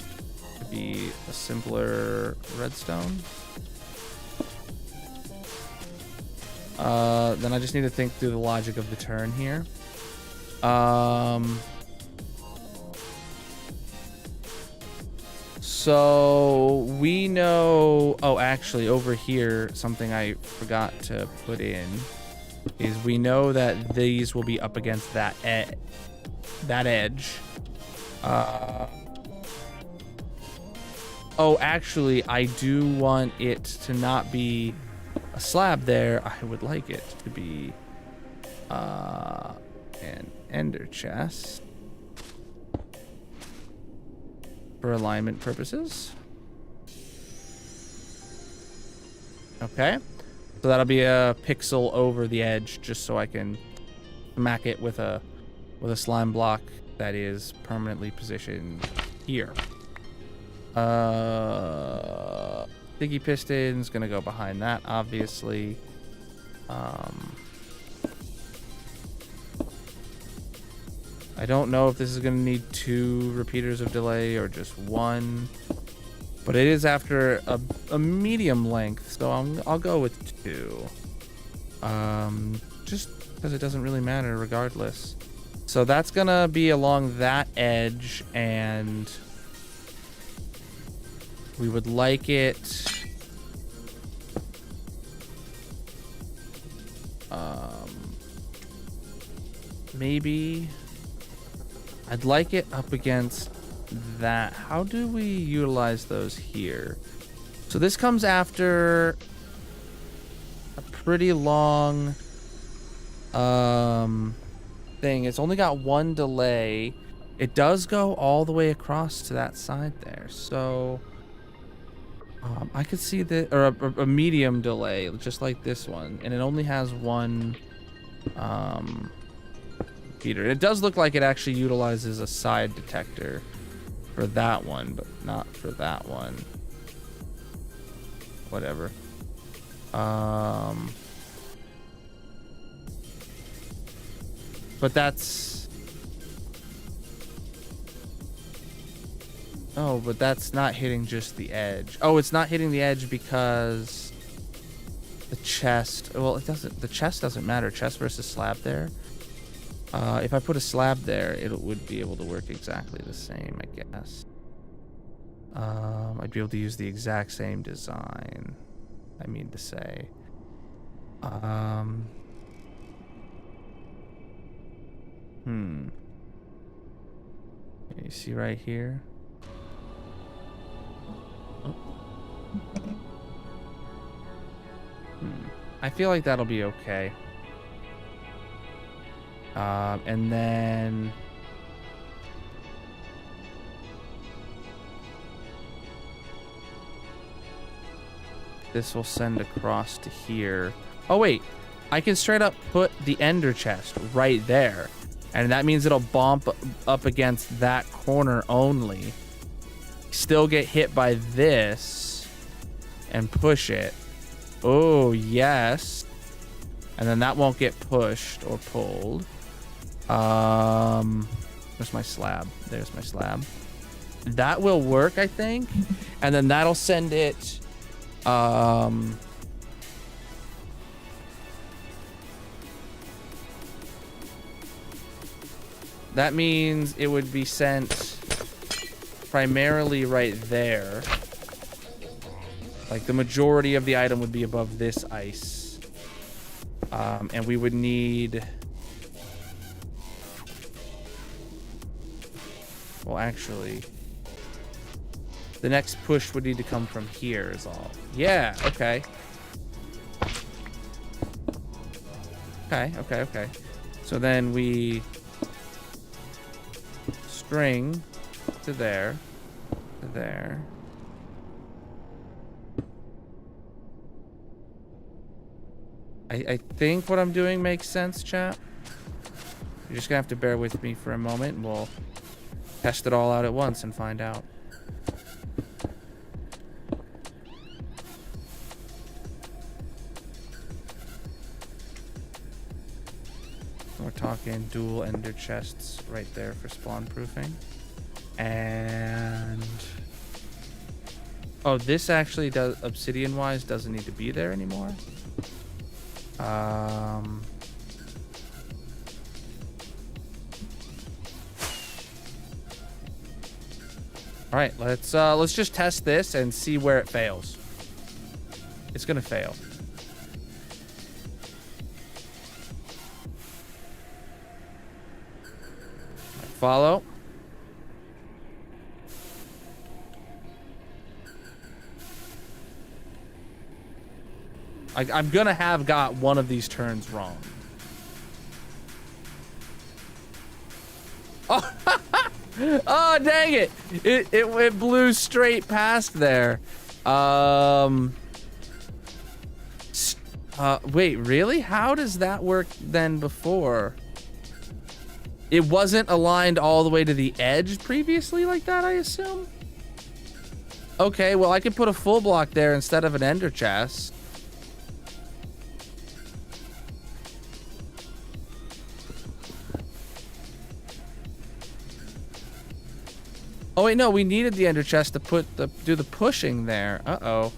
to be a simpler redstone. Then I just need to think through the logic of the turn here. So we know, oh, actually over here, something I forgot to put in is we know that these will be up against that edge. Oh, actually, I do want it to not be a slab there. I would like it to be an ender chest for alignment purposes. Okay. So that'll be a pixel over the edge, just so I can smack it with a slime block that is permanently positioned here. Sticky piston's gonna go behind that, obviously. I don't know if this is gonna need 2 repeaters of delay or just 1, but it is after a medium length, so I'll go with 2. Just because it doesn't really matter regardless. So that's gonna be along that edge, and we would like it maybe I'd like it up against that. How do we utilize those here? So this comes after a pretty long thing. It's only got 1 delay. It does go all the way across to that side there. So I could see that, or a medium delay, just like this one, and it only has 1 repeater. It does look like it actually utilizes a side detector for that one, but not for that one. Whatever. But that's... Oh, but that's not hitting just the edge. Oh, it's not hitting the edge because the chest... Well, it doesn't... The chest doesn't matter. Chest versus slab there. If I put a slab there, it would be able to work exactly the same, I guess. I'd be able to use the exact same design, I mean to say. You see right here? I feel like that'll be okay. And then this will send across to here. Oh wait, I can straight up put the ender chest right there, and that means it'll bump up against that corner only. Still get hit by this and push it. Oh yes. And then that won't get pushed or pulled. Where's my slab? There's my slab. That will work, I think. And then that'll send it that means it would be sent primarily right there. Like the majority of the item would be above this ice. And we would need... Well, actually, the next push would need to come from here is all. Yeah, okay. Okay. So then we string to there, to there. I think what I'm doing makes sense, chat. You're just gonna have to bear with me for a moment, and we'll test it all out at once and find out. We're talking dual ender chests right there for spawn proofing. And oh, this actually does, obsidian wise, doesn't need to be there anymore. All right, let's just test this and see where it fails. It's gonna fail. Follow. I'm gonna have got one of these turns wrong. Oh, oh dang it. It blew straight past there. Wait, really? How does that work then before? It wasn't aligned all the way to the edge previously like that, I assume? Okay, well, I could put a full block there instead of an ender chest. Oh wait, no, we needed the ender chest to do the pushing there. Uh-oh.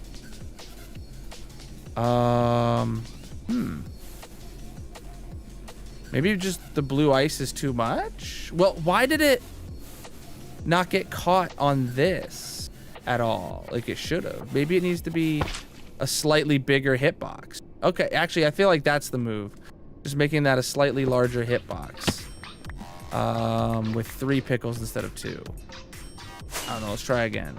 Maybe just the blue ice is too much? Well, why did it not get caught on this at all? Like it should have. Maybe it needs to be a slightly bigger hitbox. Okay, actually, I feel like that's the move. Just making that a slightly larger hitbox. With 3 pickles instead of 2. I don't know, let's try again.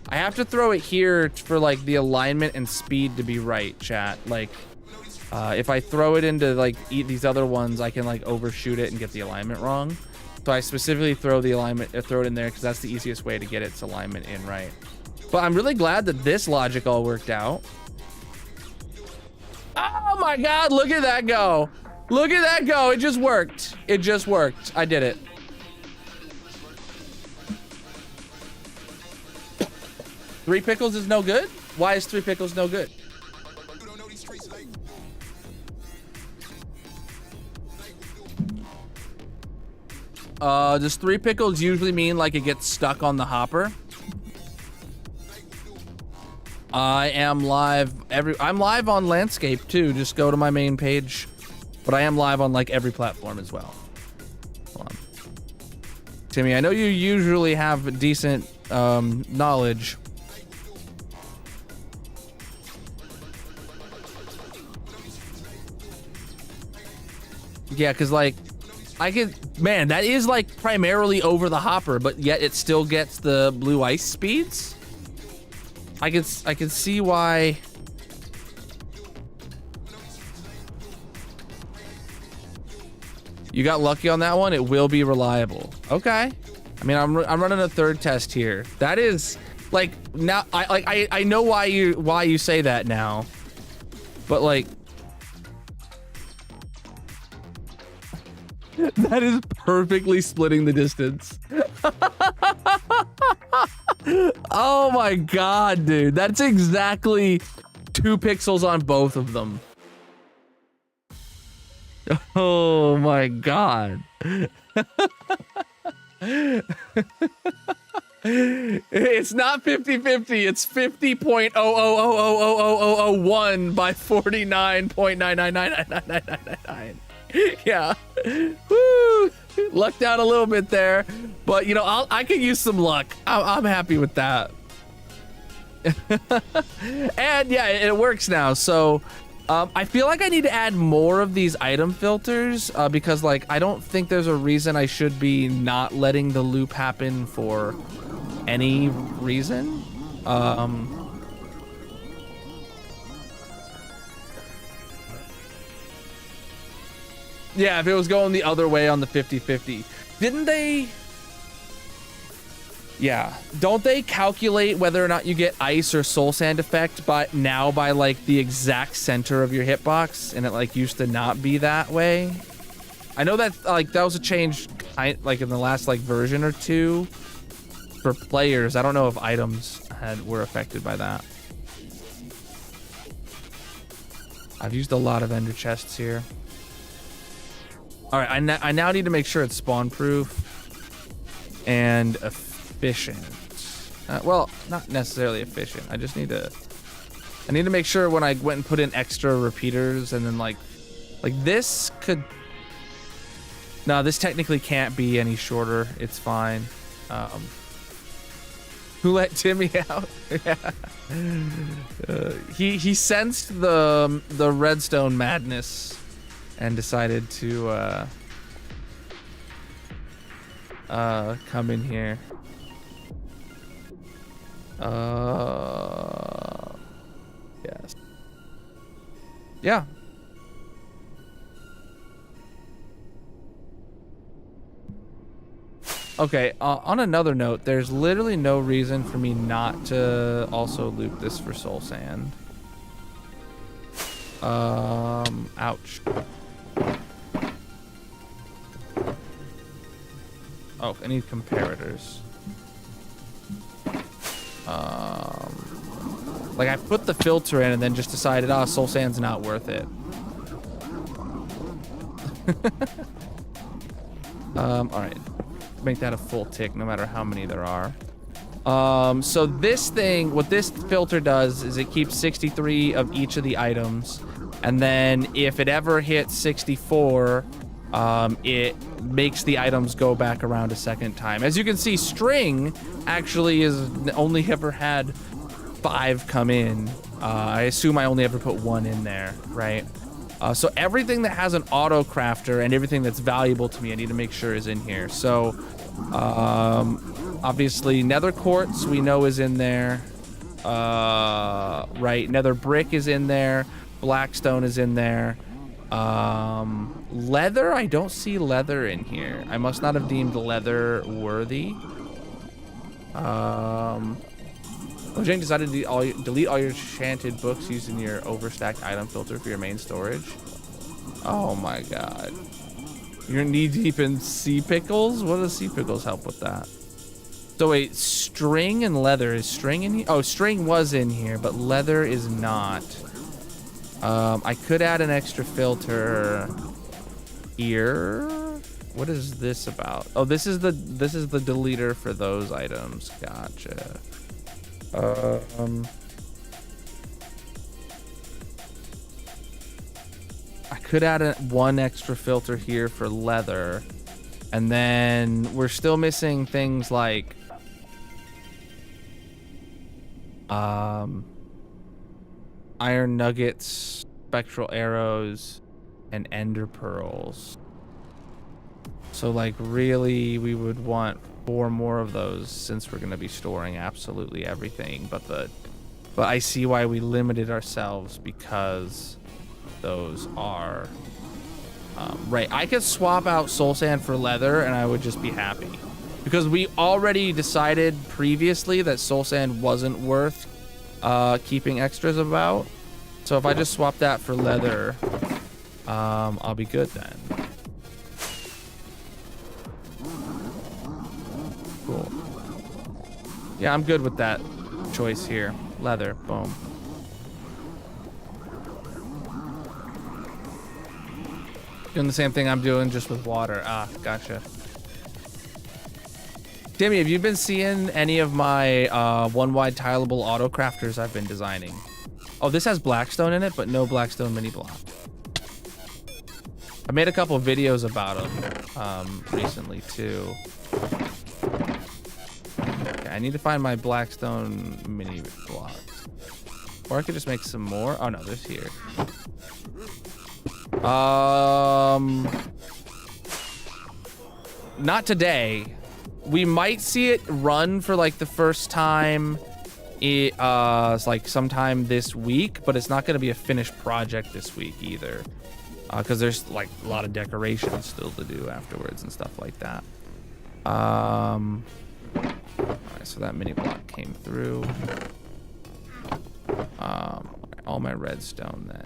I have to throw it here for like the alignment and speed to be right, chat. Like, if I throw it into like these other ones, I can like overshoot it and get the alignment wrong. So I specifically throw the alignment, throw it in there because that's the easiest way to get its alignment in right. But I'm really glad that this logic all worked out. Oh my God, look at that go. Look at that go, it just worked. It just worked, I did it. Three pickles is no good? Why is 3 pickles no good? Does 3 pickles usually mean like it gets stuck on the hopper? I am live I'm live on Landscape too. Just go to my main page. But I am live on like every platform as well. Hold on. Timmy, I know you usually have decent knowledge. Yeah, because like I could, man, that is like primarily over the hopper, but yet it still gets the blue ice speeds. I can see why. You got lucky on that one. It will be reliable. Okay. I mean, I'm running a 3rd test here. That is like now I know why you say that now, but like. That is perfectly splitting the distance. Oh my God, dude. That's exactly 2 pixels on both of them. Oh my God. It's not 50-50. It's 50.0000001 by 49.9999999. Yeah. Woo. Lucked out a little bit there, but you know, I could use some luck. I'm happy with that. And yeah, it works now. So I feel like I need to add more of these item filters because like I don't think there's a reason I should be not letting the loop happen for any reason. Yeah, if it was going the other way on the 50-50. Didn't they? Yeah. Don't they calculate whether or not you get ice or soul sand effect by like the exact center of your hitbox, and it like used to not be that way? I know that like that was a change like in the last like version or 2 for players. I don't know if items were affected by that. I've used a lot of ender chests here. All right, I now need to make sure it's spawn proof and efficient. Well, not necessarily efficient. I just need to make sure when I went and put in extra repeaters and then like this could. No, this technically can't be any shorter. It's fine. Who let Timmy out? Yeah. He sensed the redstone madness and decided to come in here. Yes. Yeah. Okay, on another note, there's literally no reason for me not to also loop this for soul sand. Ouch. Oh, I need comparators. Like I put the filter in and then just decided, oh, soul sand's not worth it. All right. Make that a full tick no matter how many there are. So this thing, what this filter does is it keeps 63 of each of the items, and then if it ever hits 64, it makes the items go back around a second time. As you can see, string actually is only ever had 5 come in. I assume I only ever put 1 in there, right? So everything that has an auto crafter and everything that's valuable to me, I need to make sure is in here. So obviously nether quartz we know is in there, right? Nether brick is in there, blackstone is in there. Leather, I don't see leather in here. I must not have deemed leather worthy. Jane decided to delete all your enchanted books using your overstacked item filter for your main storage. Oh my god. You're knee deep in sea pickles? What does sea pickles help with that? So wait, string and leather. Is string in here? Oh, string was in here, but leather is not. I could add an extra filter here. What is this about? Oh, this is the deleter for those items. Gotcha. I could add one extra filter here for leather, and then we're still missing things like iron nuggets, spectral arrows, and ender pearls. So like really we would want 4 more of those since we're going to be storing absolutely everything, but I see why we limited ourselves because those are right. I could swap out soul sand for leather and I would just be happy because we already decided previously that soul sand wasn't worth keeping extras about. So if I just swap that for leather, I'll be good then. Cool. Yeah, I'm good with that choice here. Leather, boom. Doing the same thing I'm doing, just with water. Ah, gotcha. Timmy, have you been seeing any of my one-wide tileable auto crafters I've been designing? Oh, this has blackstone in it, but no blackstone mini block. I made a couple videos about them recently too. Okay, I need to find my blackstone mini blocks. Or I could just make some more. Oh no, there's here. Not today. We might see it run for like the first time. It's like sometime this week, but it's not going to be a finished project this week either, because there's like a lot of decorations still to do afterwards and stuff like that. All right, so that mini block came through. All my redstone then.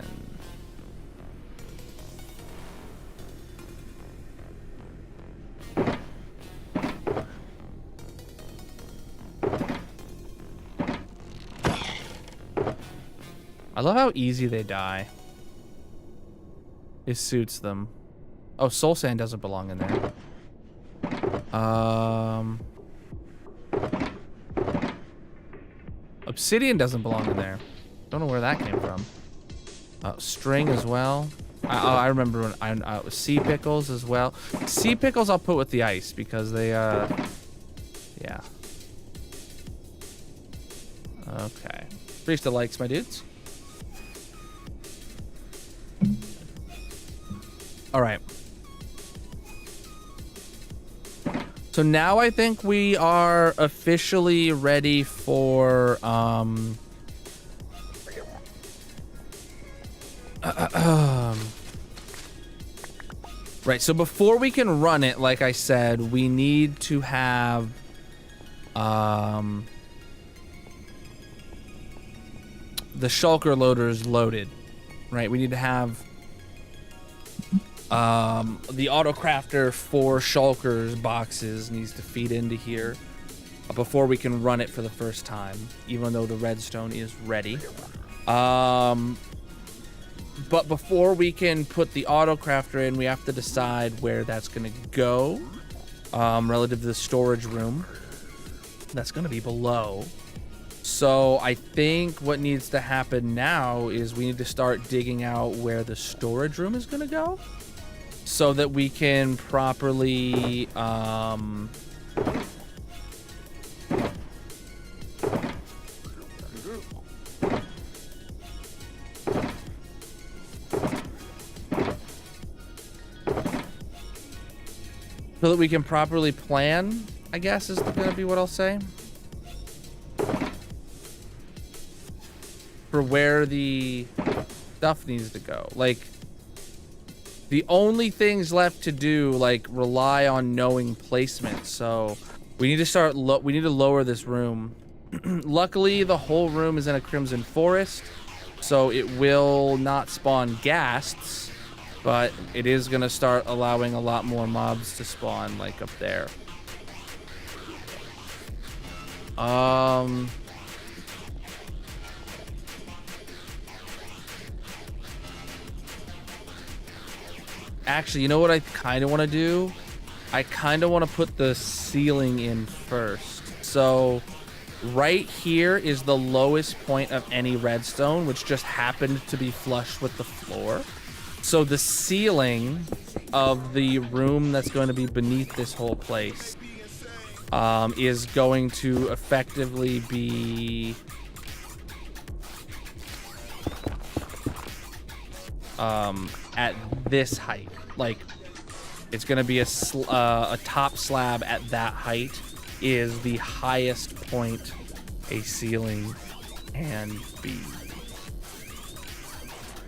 I love how easy they die. It suits them. Oh, soul sand doesn't belong in there. Obsidian doesn't belong in there. Don't know where that came from. String as well. I remember when I sea pickles as well. Sea pickles I'll put with the ice because they yeah. Okay. Reach the likes, my dudes. All right. So now I think we are officially ready for Right, so before we can run it, like I said, we need to have the shulker loaders loaded. Right, we need to have the autocrafter for shulkers boxes needs to feed into here before we can run it for the first time, even though the redstone is ready. But before we can put the autocrafter in, we have to decide where that's going to go relative to the storage room. That's going to be below. So I think what needs to happen now is we need to start digging out where the storage room is going to go so that we can properly plan, I guess is gonna be what I'll say, for where the stuff needs to go. Like, the only things left to do, like, rely on knowing placement. So we need to start we need to lower this room. Luckily, the whole room is in a crimson forest, so it will not spawn ghasts. But it is going to start allowing a lot more mobs to spawn, like up there. Actually, you know what I kind of want to do? I kind of want to put the ceiling in first. So right here is the lowest point of any redstone, which just happened to be flush with the floor. So the ceiling of the room that's going to be beneath this whole place is going to effectively be at this height. Like, it's going to be a top slab at that height is the highest point a ceiling can be.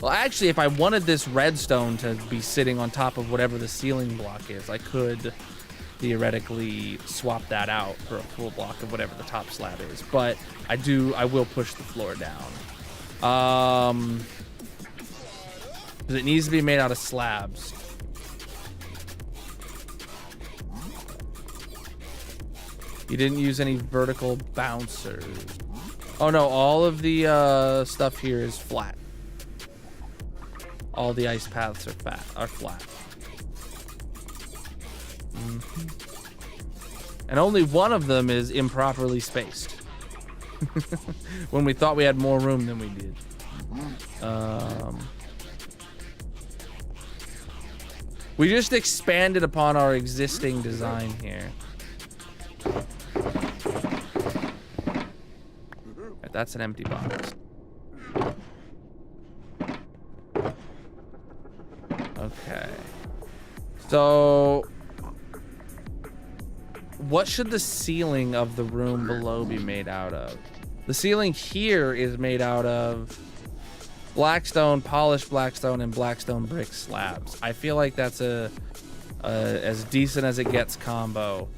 Well, actually, if I wanted this redstone to be sitting on top of whatever the ceiling block is, I could theoretically swap that out for a full block of whatever the top slab is. But I will push the floor down. 'Cause it needs to be made out of slabs. You didn't use any vertical bouncers. Oh no, all of the stuff here is flat. All the ice paths are flat. And only one of them is improperly spaced. When we thought we had more room than we did. We just expanded upon our existing design here. Right, that's an empty box. Okay. So, what should the ceiling of the room below be made out of? The ceiling here is made out of blackstone, polished blackstone, and blackstone brick slabs. I feel like that's a as decent as it gets combo.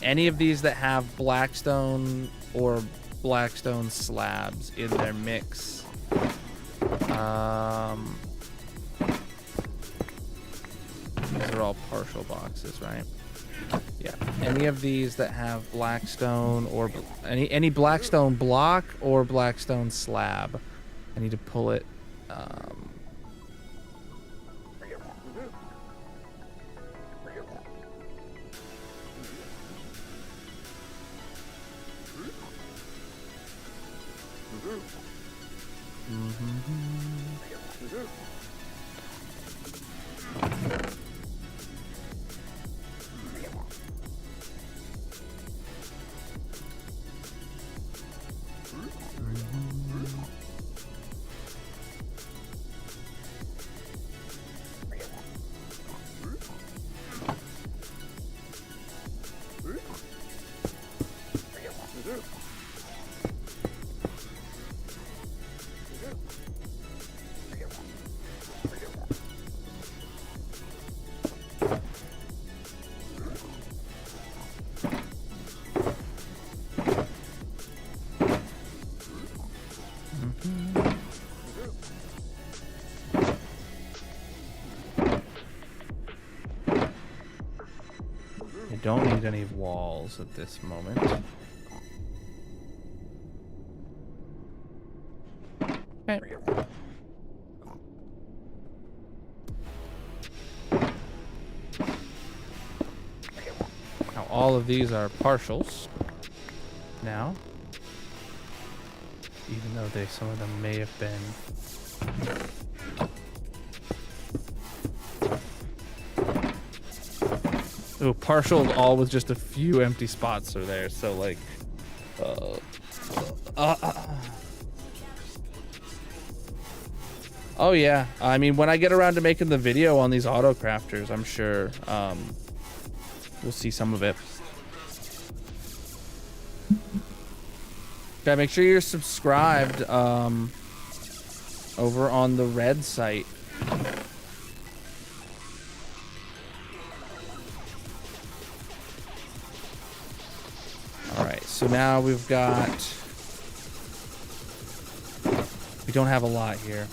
Any of these that have blackstone or blackstone slabs in their mix. These are all partial boxes, right? Yeah. Any of these that have blackstone or any blackstone block or blackstone slab, I need to pull it. don't need any walls at this moment. Okay. Now all of these are partials now. Even though some of them may have been. Oh, partial all with just a few empty spots are there. So like, oh yeah. I mean, when I get around to making the video on these auto crafters, I'm sure we'll see some of it. Okay, make sure you're subscribed over on the red site. All right, so now we don't have a lot here.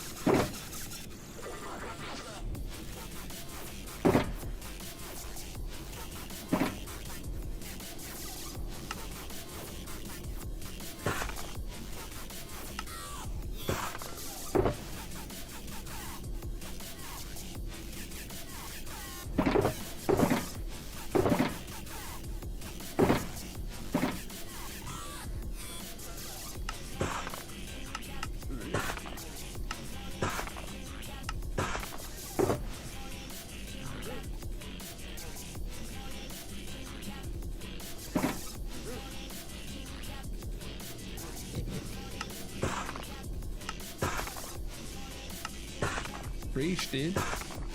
Preach, dude.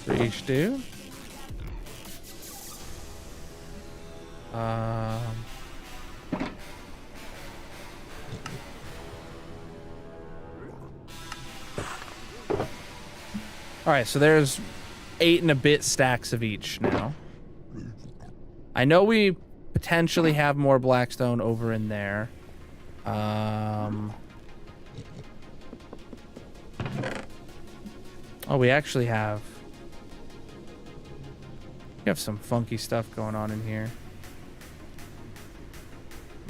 Preach, dude. All right, so there's 8 and a bit stacks of each now. I know we potentially have more blackstone over in there. Oh, we actually have some funky stuff going on in here.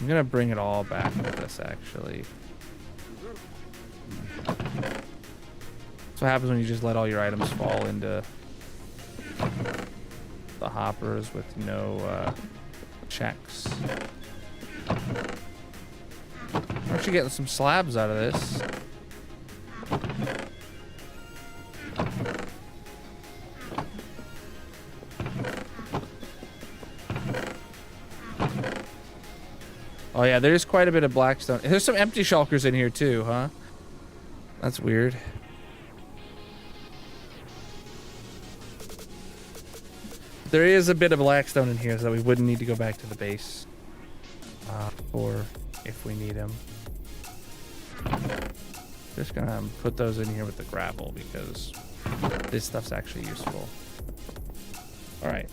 I'm gonna bring it all back with us, actually. That's what happens when you just let all your items fall into the hoppers with no checks. We're actually getting some slabs out of this. Oh yeah, there's quite a bit of blackstone. There's some empty shulkers in here too, huh? That's weird. There is a bit of blackstone in here, so we wouldn't need to go back to the base. Or if we need them. Just gonna put those in here with the gravel because this stuff's actually useful. All right.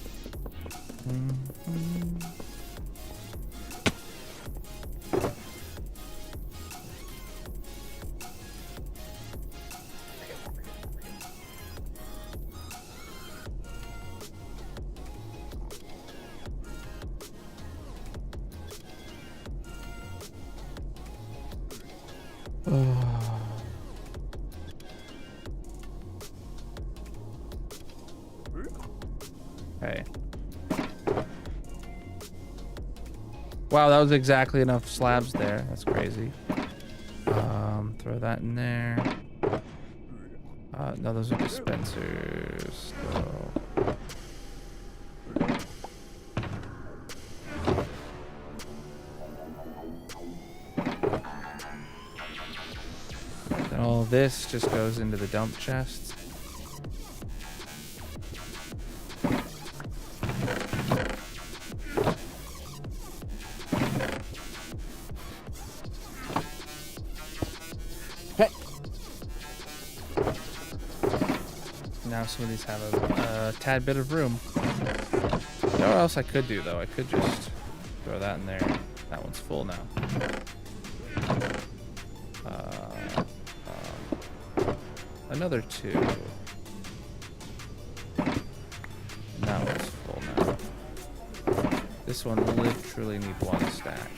Okay. Wow, that was exactly enough slabs there. That's crazy. Throw that in there. No, those are dispensers. So. Then all this just goes into the dump chest. Now some of these have a tad bit of room. You know what else I could do though? I could just throw that in there. That one's full now. Another 2. That one's full now. This one literally needs 1 stack.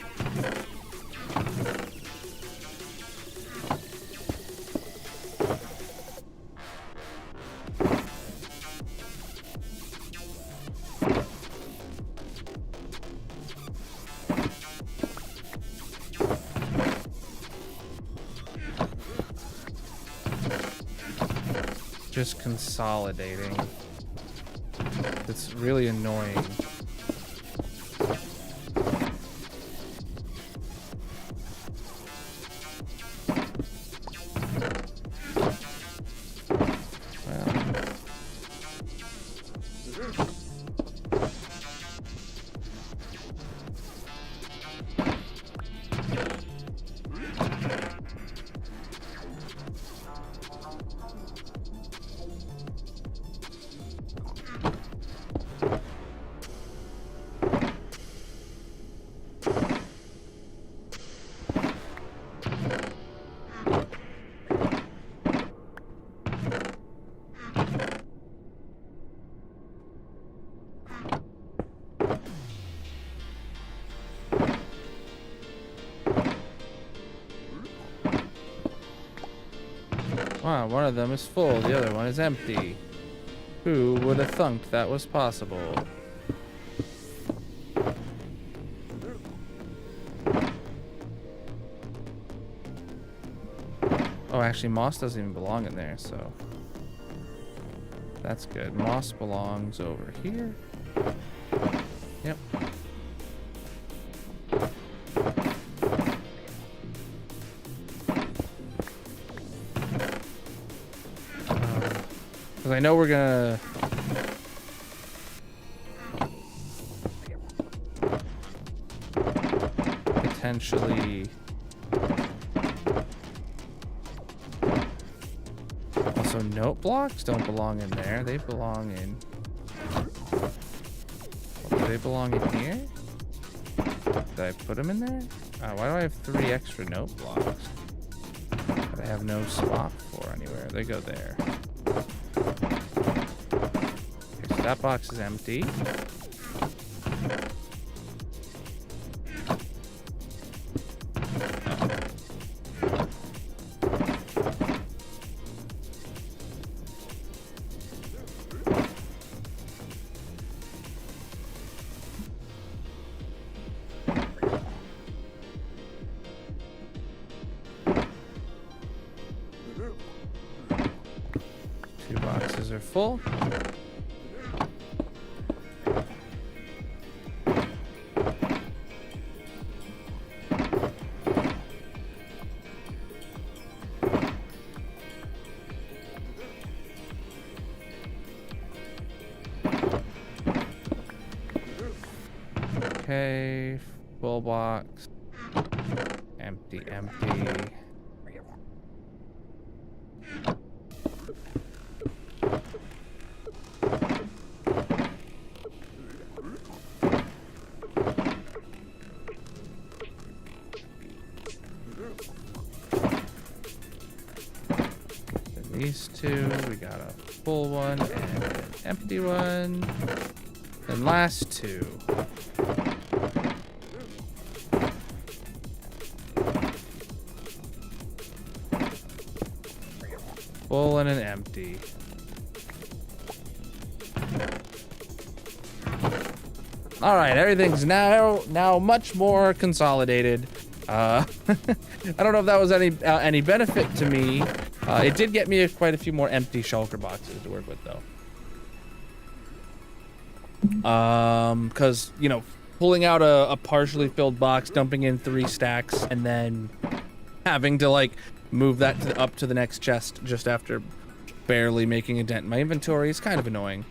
Just consolidating. It's really annoying. Wow, one of them is full, the other one is empty. Who would have thunk that was possible? Oh, actually, moss doesn't even belong in there, so that's good. Moss belongs over here. Yep. Because I know we're gonna... potentially... Also, note blocks don't belong in there. They belong in... Do they belong in here? Did I put them in there? Why do I have 3 extra note blocks that I have no spot for anywhere? They go there. Okay, so that box is empty. Are full. Okay, full box. Empty, empty. These 2, we got a full one and an empty one. And last 2. Full and an empty. All right, everything's now much more consolidated. I don't know if that was any benefit to me. It did get me quite a few more empty shulker boxes to work with, though. Because, you know, pulling out a partially filled box, dumping in 3 stacks, and then having to, like, move that up to the next chest just after barely making a dent in my inventory is kind of annoying.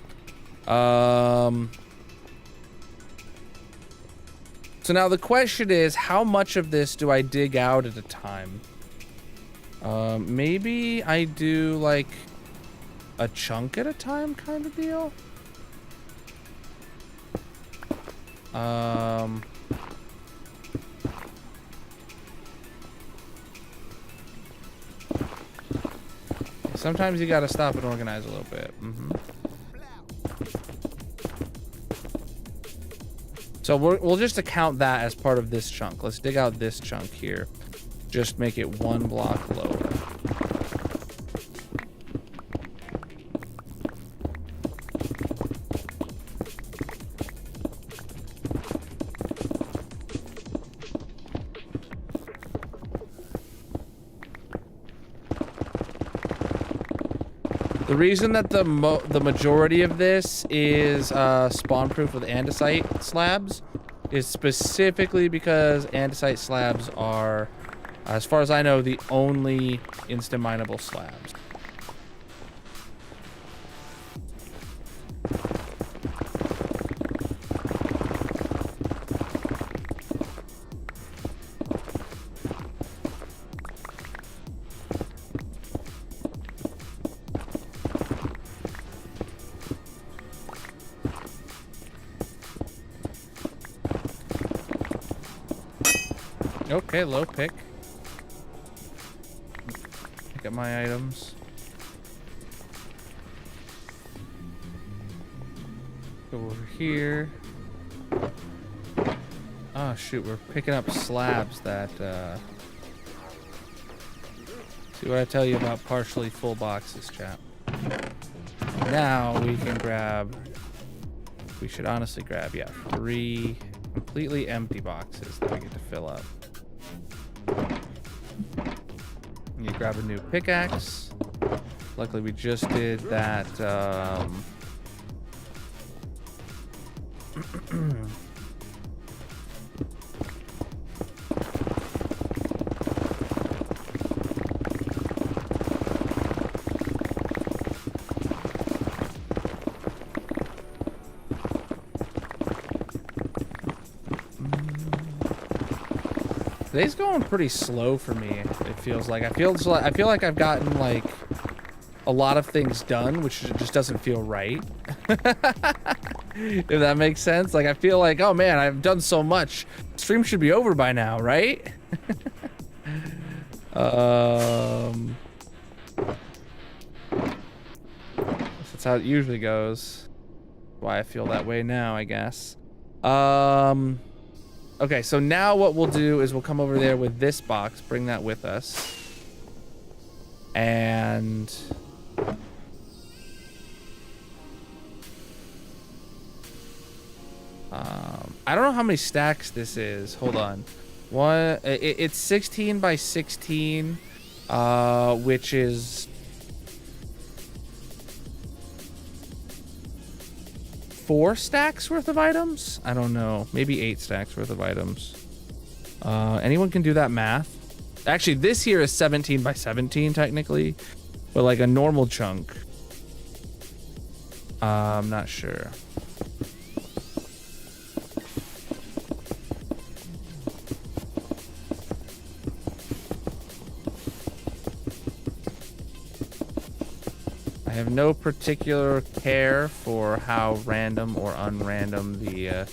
So now the question is, how much of this do I dig out at a time? Maybe I do like a chunk at a time kind of deal. Sometimes you gotta stop and organize a little bit. So we'll just account that as part of this chunk. Let's dig out this chunk here. Just make it 1 block lower. The reason that the majority of this is spawn-proof with andesite slabs is specifically because andesite slabs are, as far as I know, the only instant mineable slabs. Okay, low pick. Pick up my items. Go over here. Oh shoot, we're picking up slabs that see what I tell you about partially full boxes, chap. Now we can grab, we should honestly grab, yeah, 3 completely empty boxes that we get to fill up. You grab a new pickaxe. Luckily we just did that Today's going pretty slow for me, it feels like. I feel like I've gotten like a lot of things done, which just doesn't feel right. If that makes sense. Like I feel like, oh man, I've done so much. Stream should be over by now, right? That's how it usually goes. Why I feel that way now, I guess. Okay, so now what we'll do is we'll come over there with this box, bring that with us. And I don't know how many stacks this is. Hold on. It's 16 by 16, which is 4 stacks worth of items? I don't know. Maybe 8 stacks worth of items. Anyone can do that math? Actually, this here is 17 by 17 technically, but like a normal chunk. I'm not sure. I have no particular care for how random or unrandom the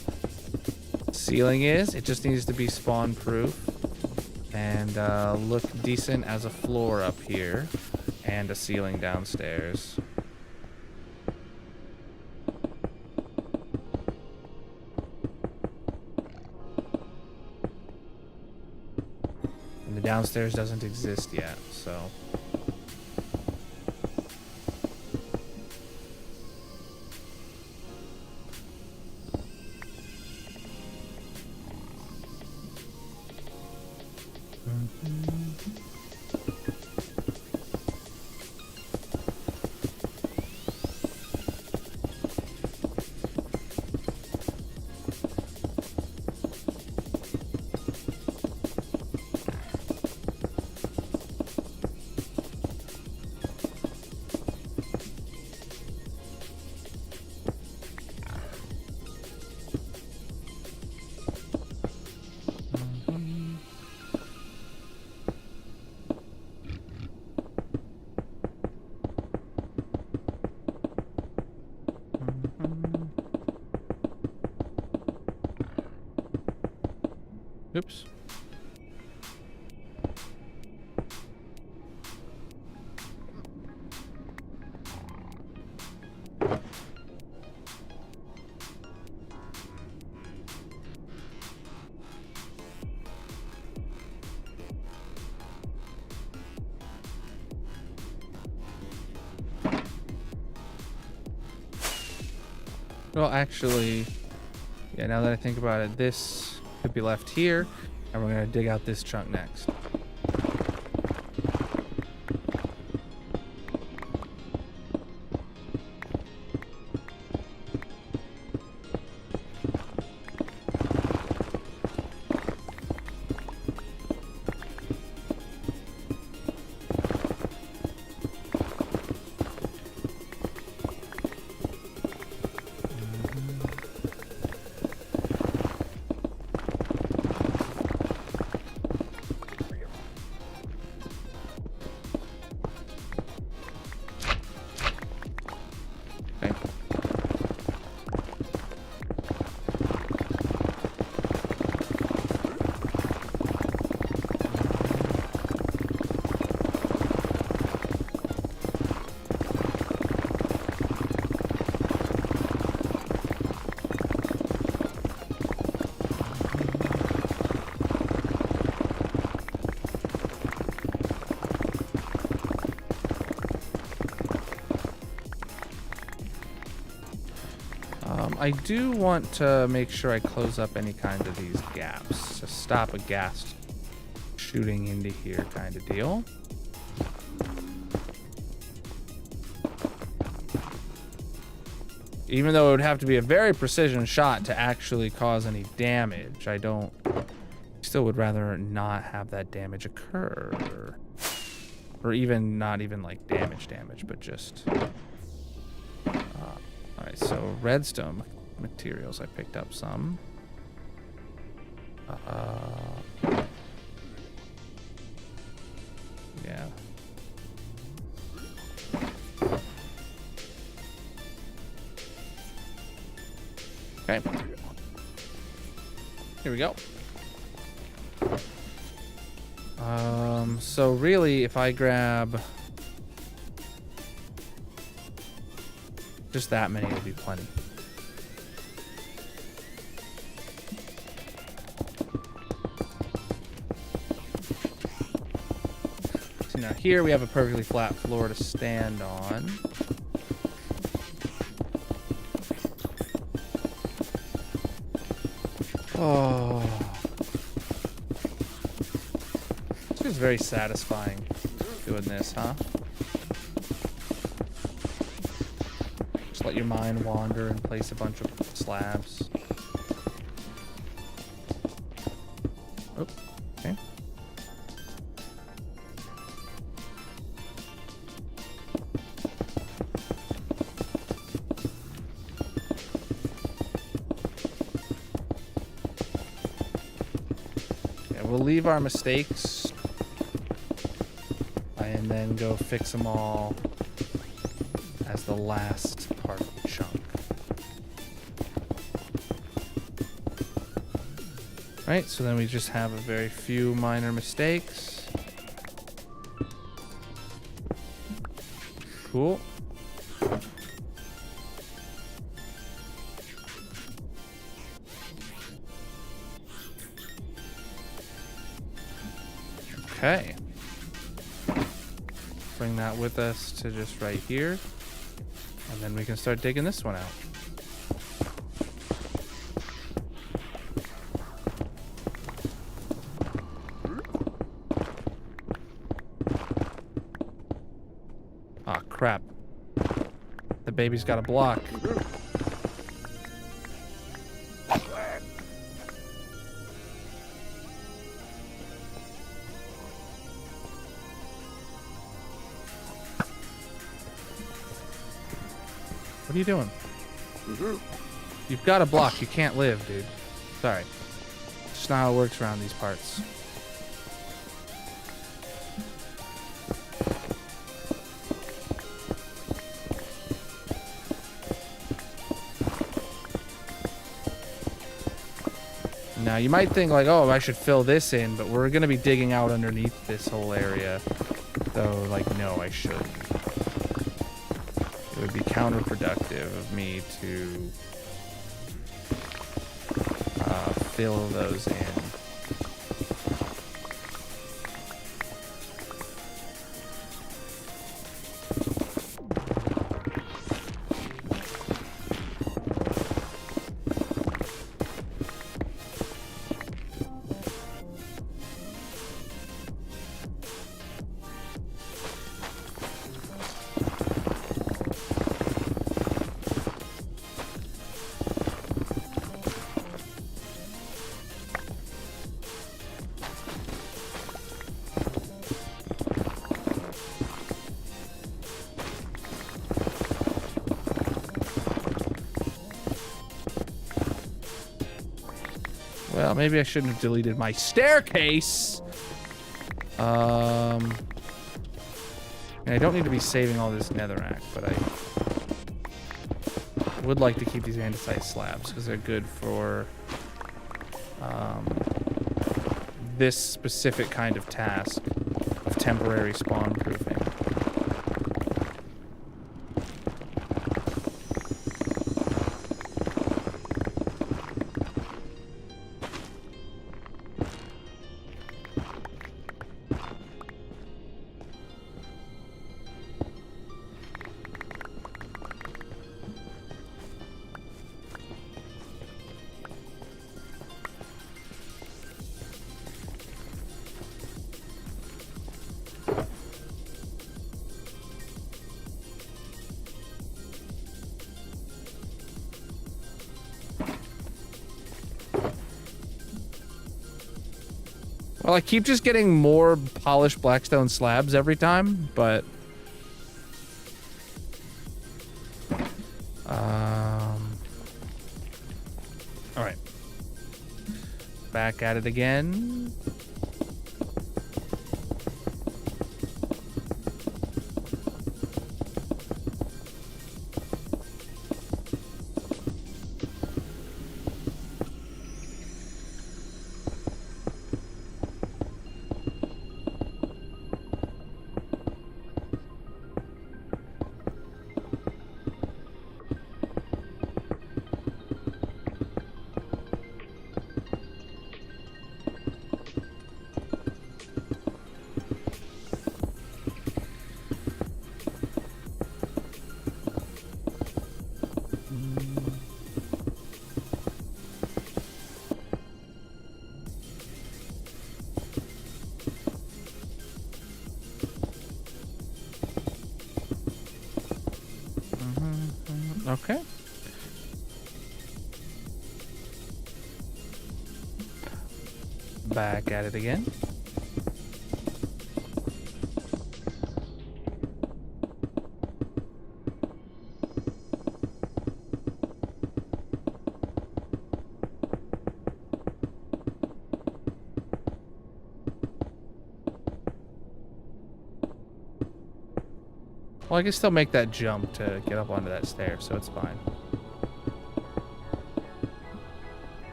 ceiling is. It just needs to be spawn proof and look decent as a floor up here and a ceiling downstairs. And the downstairs doesn't exist yet, so. Oops. Well, actually, yeah, now that I think about it, this could be left here, and we're gonna dig out this chunk next. Okay. I do want to make sure I close up any kind of these gaps to stop a gas shooting into here kind of deal. Even though it would have to be a very precision shot to actually cause any damage, I still would rather not have that damage occur. Or even not even like damage, but just... Alright, so redstone materials, I picked up some. Yeah. Okay. Here we go. So really, if I grab just that many, will be plenty. So now here we have a perfectly flat floor to stand on. Oh. This is very satisfying doing this, huh? Just let your mind wander and place a bunch of slabs. Oh, okay. We'll leave our mistakes and then go fix them all as the last part of the chunk. Right, so then we just have a very few minor mistakes. Cool. Okay. Bring that with us to just right here. And then we can start digging this one out. Ah, crap. The baby's got a block. What are you doing? You've got a block. You can't live, dude. Sorry. It's just not how it works around these parts. Now, you might think like, oh, I should fill this in, but we're going to be digging out underneath this whole area. So, like, no, I shouldn't. It would be counterproductive of me to fill those in. Well, maybe I shouldn't have deleted my staircase. And I don't need to be saving all this netherrack, but I would like to keep these andesite slabs because they're good for this specific kind of task of temporary spawn proofing. Well, I keep just getting more polished blackstone slabs every time, but all right, back at it again. Okay. Back at it again. Well, I can still make that jump to get up onto that stair, so it's fine.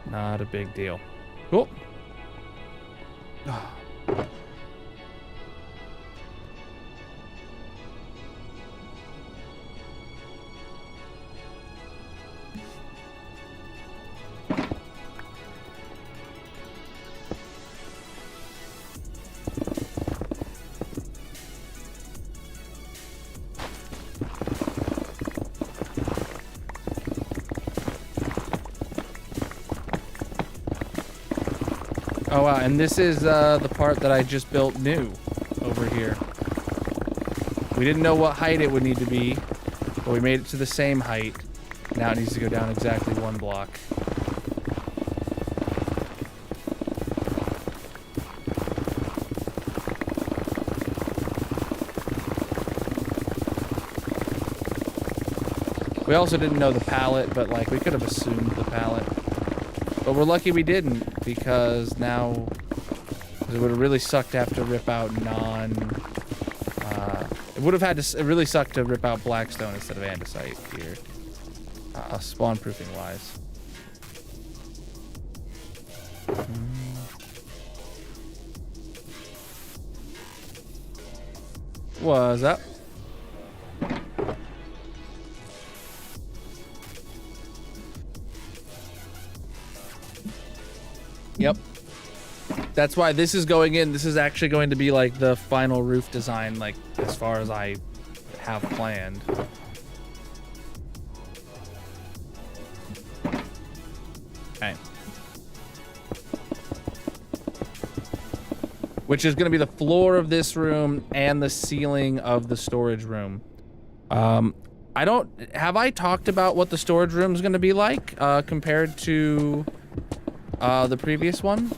Not a big deal. Cool. Oh wow, and this is the part that I just built new over here. We didn't know what height it would need to be, but we made it to the same height. Now it needs to go down exactly 1 block. We also didn't know the pallet, but like we could have assumed the pallet. But we're lucky we didn't, because now it would have really sucked to have to rip out it would have had to, it really sucked to rip out blackstone instead of andesite here, spawn proofing wise. What's up? Yep. That's why this is going in. This is actually going to be like the final roof design, like as far as I have planned. Okay. Which is going to be the floor of this room and the ceiling of the storage room. Have I talked about what the storage room is going to be like compared to the previous one?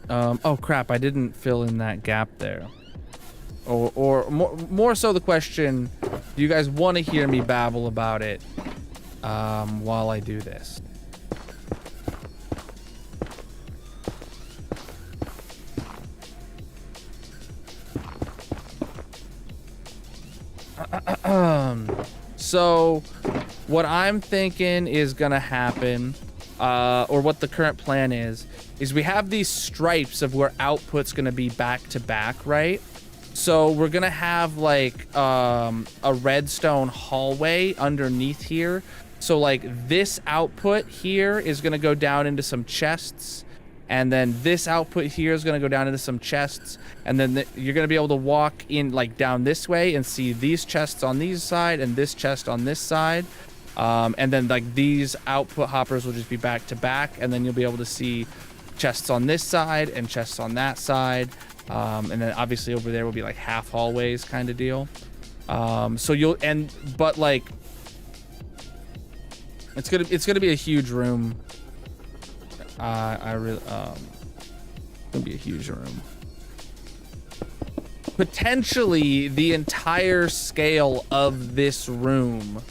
Oh crap, I didn't fill in that gap there. Or more so the question, do you guys want to hear me babble about it while I do this? So what I'm thinking is gonna happen, or what the current plan is we have these stripes of where output's gonna be back to back, right? So we're gonna have like a redstone hallway underneath here. So like this output here is gonna go down into some chests, and then this output here is gonna go down into some chests, and then you're gonna be able to walk in like down this way and see these chests on these side and this chest on this side. And then like these output hoppers will just be back to back, and then you'll be able to see chests on this side and chests on that side. And then obviously over there will be like half hallways kind of deal. So you'll, but like, it's gonna be a huge room. It's gonna be a huge room. Potentially the entire scale of this room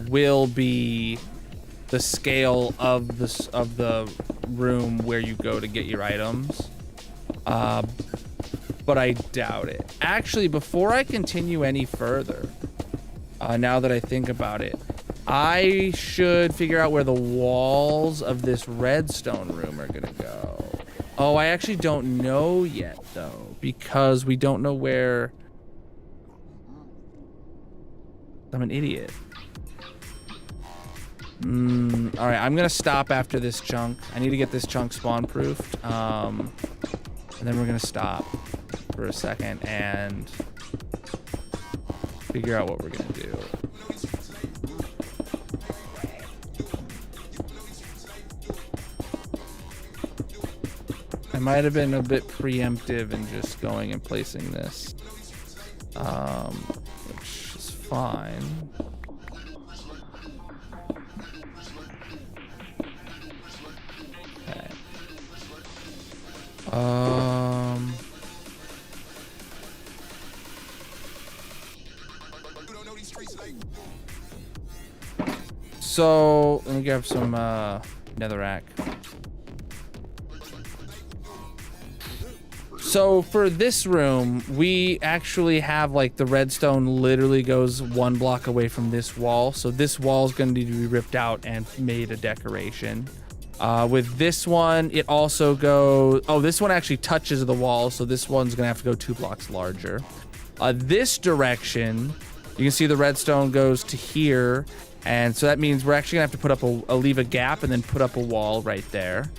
will be the scale of the room where you go to get your items. But I doubt it. Actually, before I continue any further, now that I think about it, I should figure out where the walls of this redstone room are gonna go. Oh, I actually don't know yet though, because we don't know where. I'm an idiot. All right, I'm gonna stop after this chunk. I need to get this chunk spawn proofed. And then we're gonna stop for a second and figure out what we're gonna do. I might have been a bit preemptive in just going and placing this, which is fine. Okay. So let me grab some netherrack. So for this room, we actually have like the redstone literally goes one block away from this wall. So this wall is going to need to be ripped out and made a decoration. With this one, it also goes, oh, this one actually touches the wall. So this one's going to have to go 2 blocks larger. This direction, you can see the redstone goes to here. And so that means we're actually gonna have to put up leave a gap and then put up a wall right there.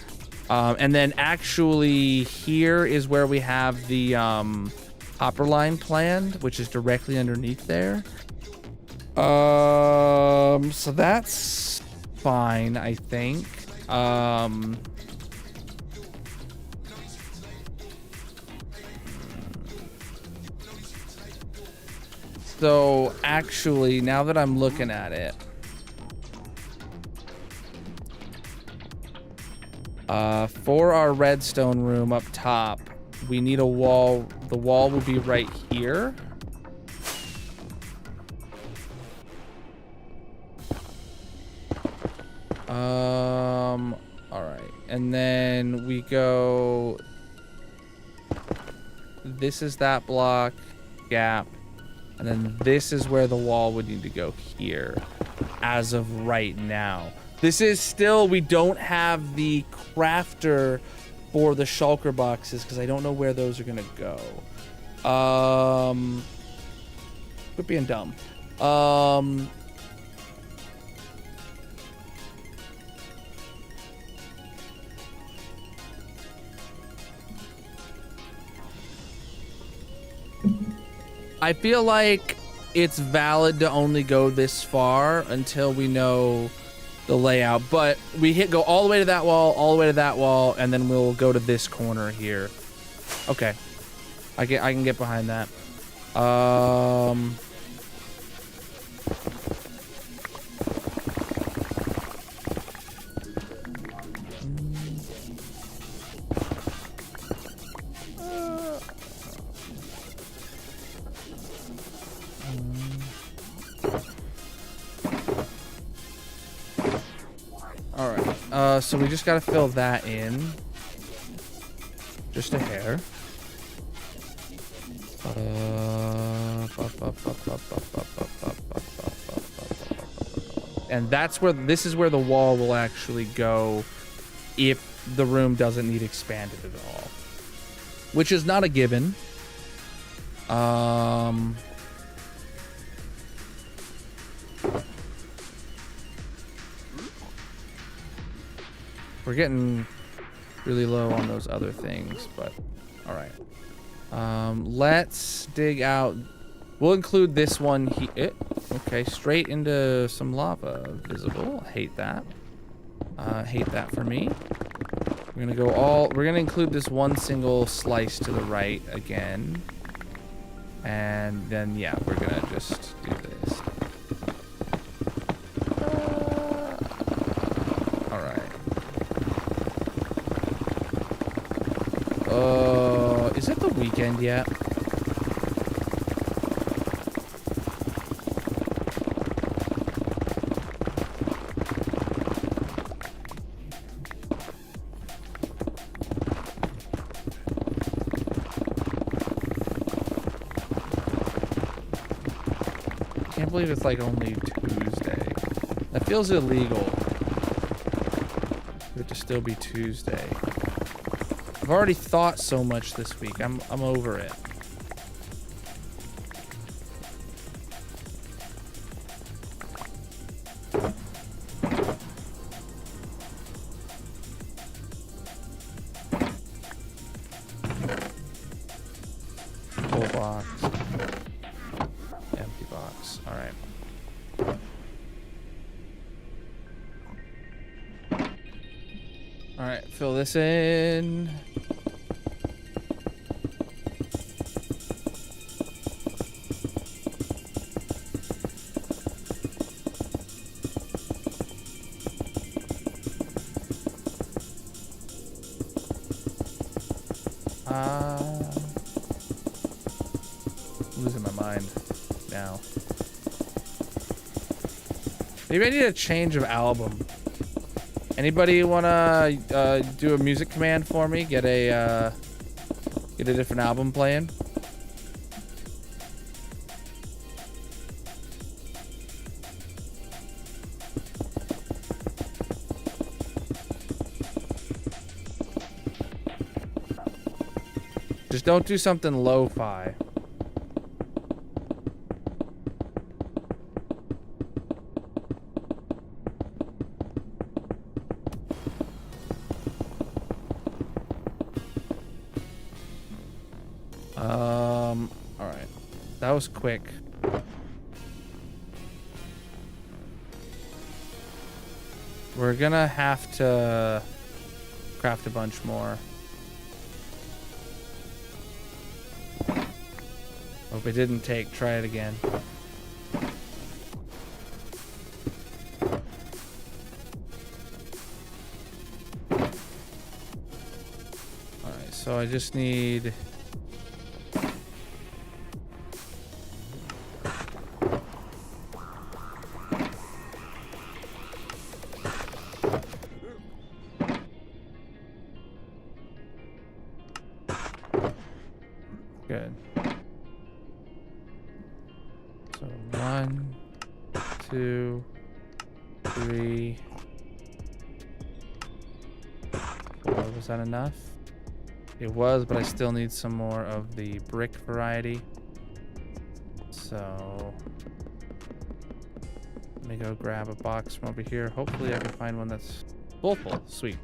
And then actually here is where we have the hopper line planned, which is directly underneath there. So that's fine, I think. So actually, now that I'm looking at it, for our redstone room up top, we need a wall. The wall will be right here. All right, and then we go. This is that block gap, and then this is where the wall would need to go here, as of right now. This is still, we don't have the crafter for the shulker boxes because I don't know where those are gonna go. Quit being dumb. I feel like it's valid to only go this far until we know the layout, but we go all the way to that wall, all the way to that wall, and then we'll go to this corner here. Okay, I can get behind that. So we just gotta fill that in. Just a hair. And that's where, this is where the wall will actually go if the room doesn't need expanded at all. Which is not a given. We're getting really low on those other things, but all right. Let's dig out. We'll include this one here. Okay, straight into some lava. Visible. Hate that. Hate that for me. We're gonna go all. We're gonna include this one single slice to the right again, and then yeah, we're gonna just do this. All right. Is it the weekend yet? I can't believe it's like only Tuesday. That feels illegal. For it to still be Tuesday. I've already thought so much this week. I'm over it. Full box. Empty box. All right. All right, fill this in. Losing my mind now. Maybe I need a change of album. Anybody wanna do a music command for me? Get a different album playing. Just don't do something lo-fi. All right. That was quick. We're gonna have to craft a bunch more. Hope it didn't take. Try it again. Alright, so I just need... Good. So 1, 2, 3, 4. Was that enough? It was, but I still need some more of the brick variety. So let me go grab a box from over here. Hopefully I can find one that's full. Sweet.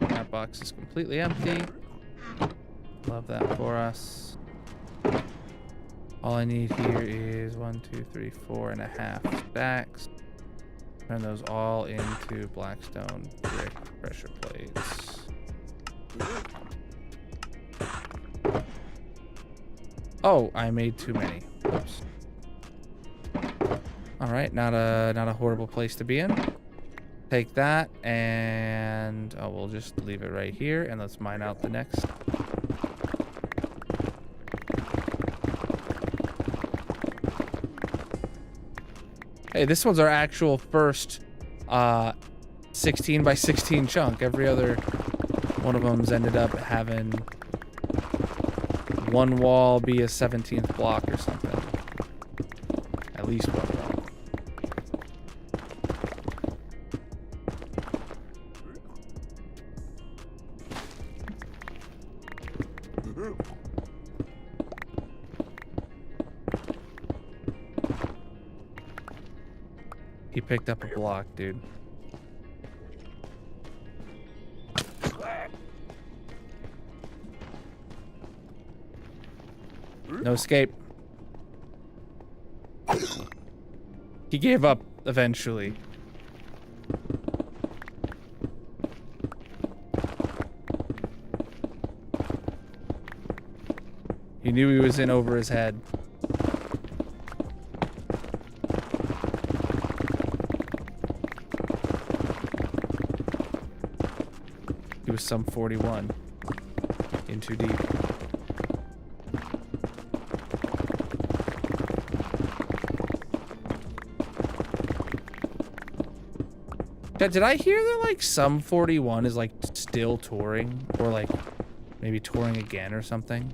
That box is completely empty. Love that for us. All I need here is 1, 2, 3, 4.5 stacks. Turn those all into blackstone brick pressure plates. Oh, I made too many. Oops. All right, not a horrible place to be in. Take that and we'll just leave it right here and let's mine out the next. Hey, this one's our actual first 16 by 16 chunk. Every other one of them's ended up having one wall be a 17th block or something. At least one wall. He picked up a block, dude. No escape. He gave up eventually. He knew he was in over his head. He was some 41. In too deep. Did I hear that like some 41 is like still touring or like maybe touring again or something?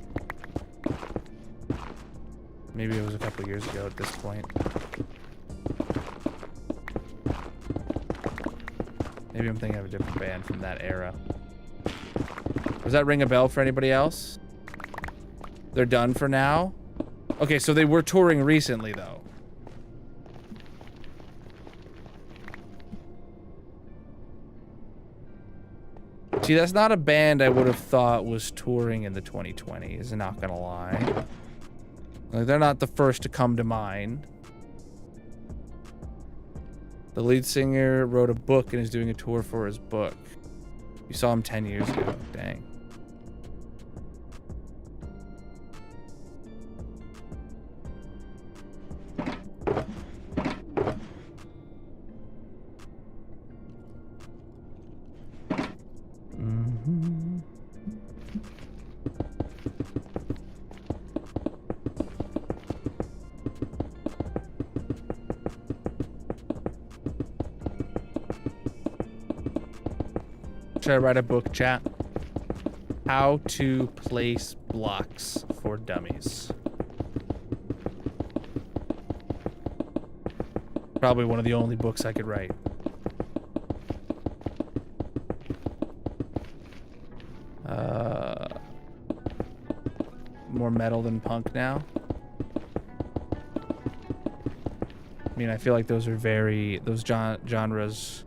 Maybe it was a couple years ago at this point. Maybe I'm thinking of a different band from that era. Does that ring a bell for anybody else? They're done for now? Okay, so they were touring recently though. See, that's not a band I would have thought was touring in the 2020s, I'm not gonna lie. Like, they're not the first to come to mind. The lead singer wrote a book and is doing a tour for his book. You saw him 10 years ago, dang. Should I write a book, chat? How to place blocks for dummies. Probably one of the only books I could write. More metal than punk now. I mean, I feel like those are those genres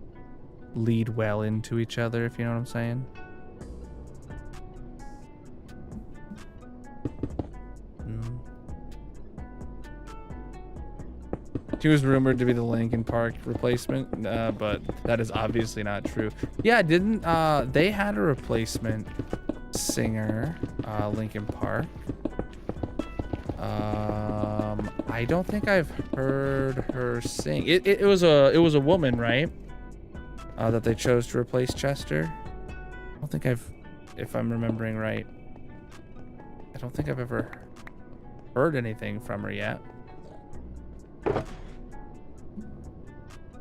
lead well into each other, if you know what I'm saying. He was rumored to be the Linkin Park replacement, but that is obviously not true. Yeah, didn't they had a replacement singer, Linkin Park. I don't think I've heard her sing. It was a woman, right? That they chose to replace Chester. I don't think if I'm remembering right, I don't think I've ever heard anything from her yet.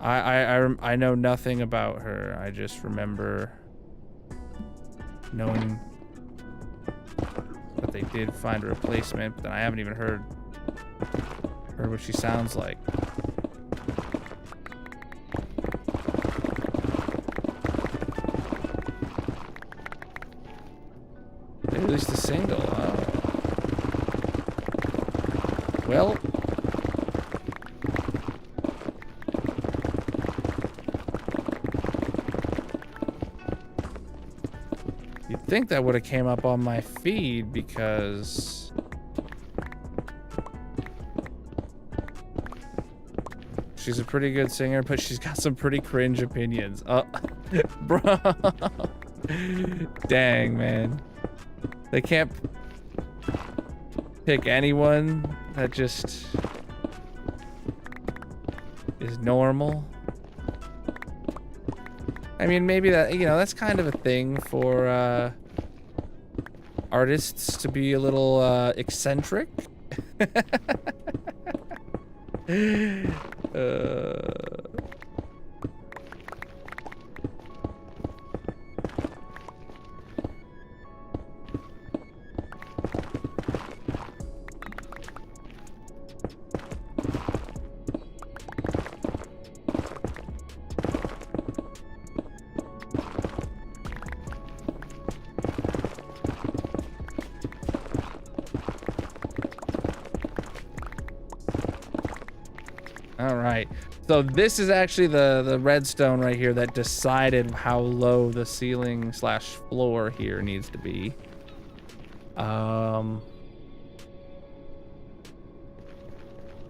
I know nothing about her. I just remember knowing that they did find a replacement, but then I haven't even heard what she sounds like. They released a single. Well, you'd think that would have came up on my feed because she's a pretty good singer, but she's got some pretty cringe opinions. Bro. Dang, man. They can't pick anyone that just is normal. I mean, maybe that, you know, that's kind of a thing for artists to be a little eccentric. All right. So this is actually the redstone right here that decided how low the ceiling slash floor here needs to be.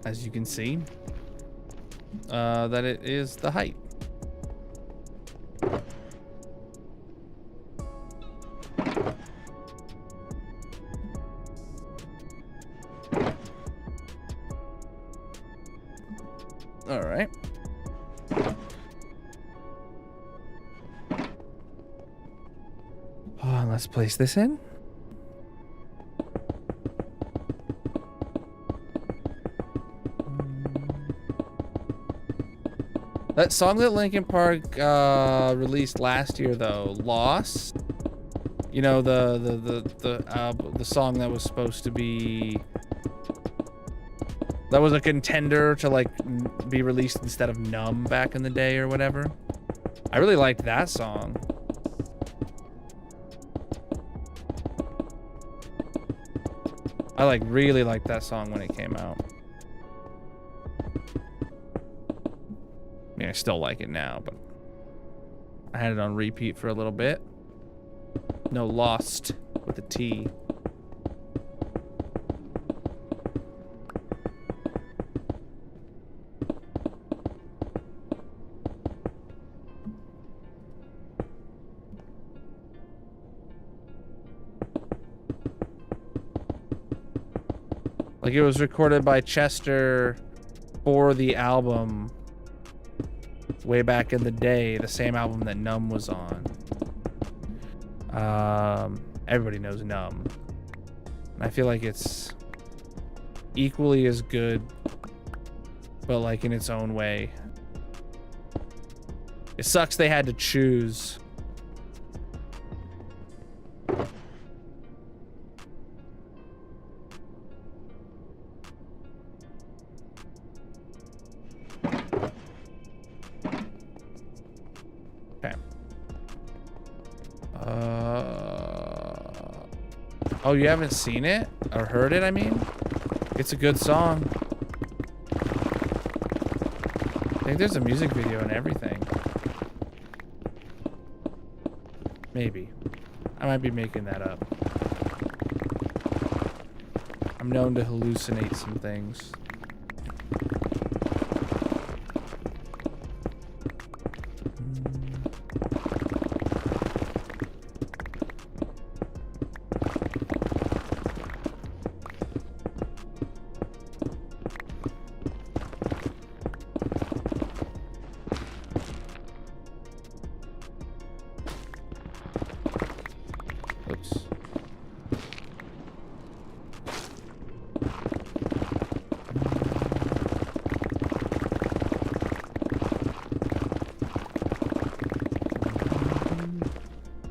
As you can see, that it is the height. All right. Oh, let's place this in. That song that Linkin Park released last year, though, "Lost." You know, the song that was supposed to be, that was a contender to like be released instead of "Numb" back in the day or whatever. I really liked that song. I really liked that song when it came out. I mean, I still like it now, but I had it on repeat for a little bit. No, Lost with a T. Like, it was recorded by Chester for the album way back in the day, the same album that Numb was on. Everybody knows Numb. I feel like it's equally as good, but like in its own way. It sucks they had to choose. Oh, you haven't seen it? Or heard it, I mean? It's a good song. I think there's a music video and everything. Maybe. I might be making that up. I'm known to hallucinate some things.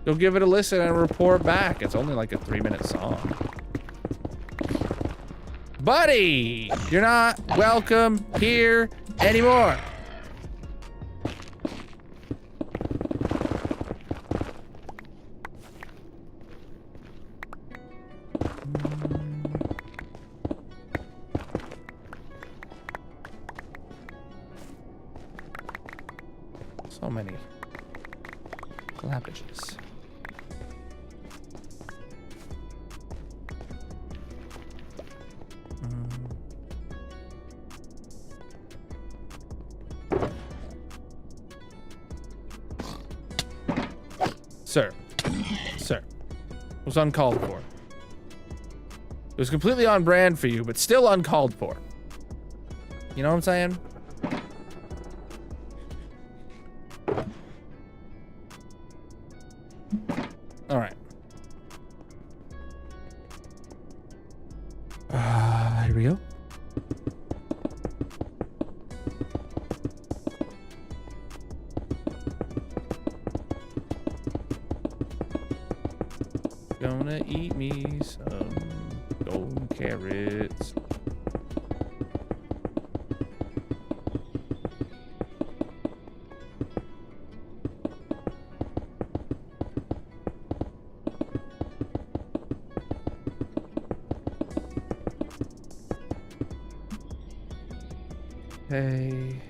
Go give it a listen and report back. It's only like a 3-minute song. Buddy, you're not welcome here anymore. So many labbages. Sir, it was uncalled for. It was completely on brand for you, but still uncalled for. You know what I'm saying? All right. Here we go. Gonna eat me some golden carrots. Okay.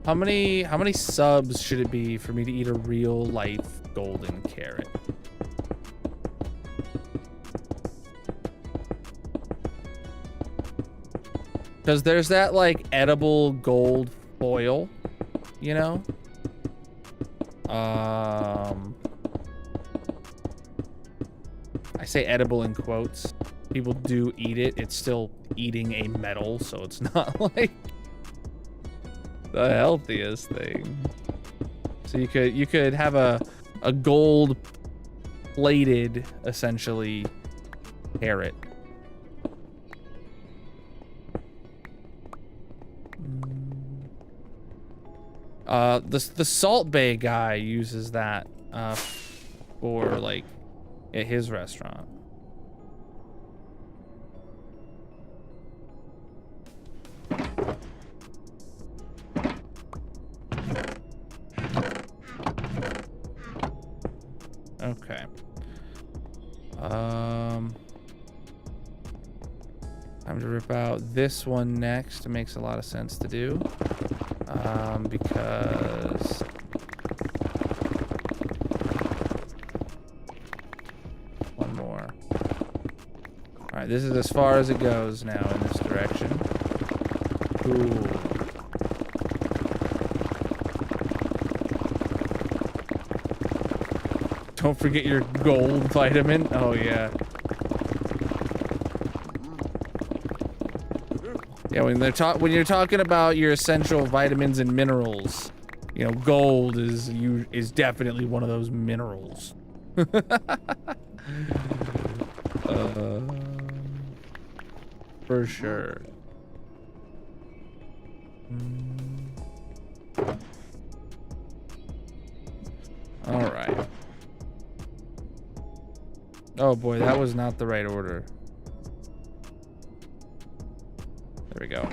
How many subs should it be for me to eat a real life golden carrot? Because there's that like edible gold foil, you know? I say edible in quotes. People do eat it. It's still eating a metal, so it's not like the healthiest thing. So you could have a gold plated essentially carrot. The Salt Bay guy uses that for like at his restaurant. Okay. Time to rip out this one next. It makes a lot of sense to do. Because one more. All right, this is as far as it goes now in this direction. Ooh. Don't forget your gold vitamin. Oh yeah. Yeah, when you're talking about your essential vitamins and minerals, you know, gold is definitely one of those minerals. For sure. All right. Oh boy, that was not the right order. There we go.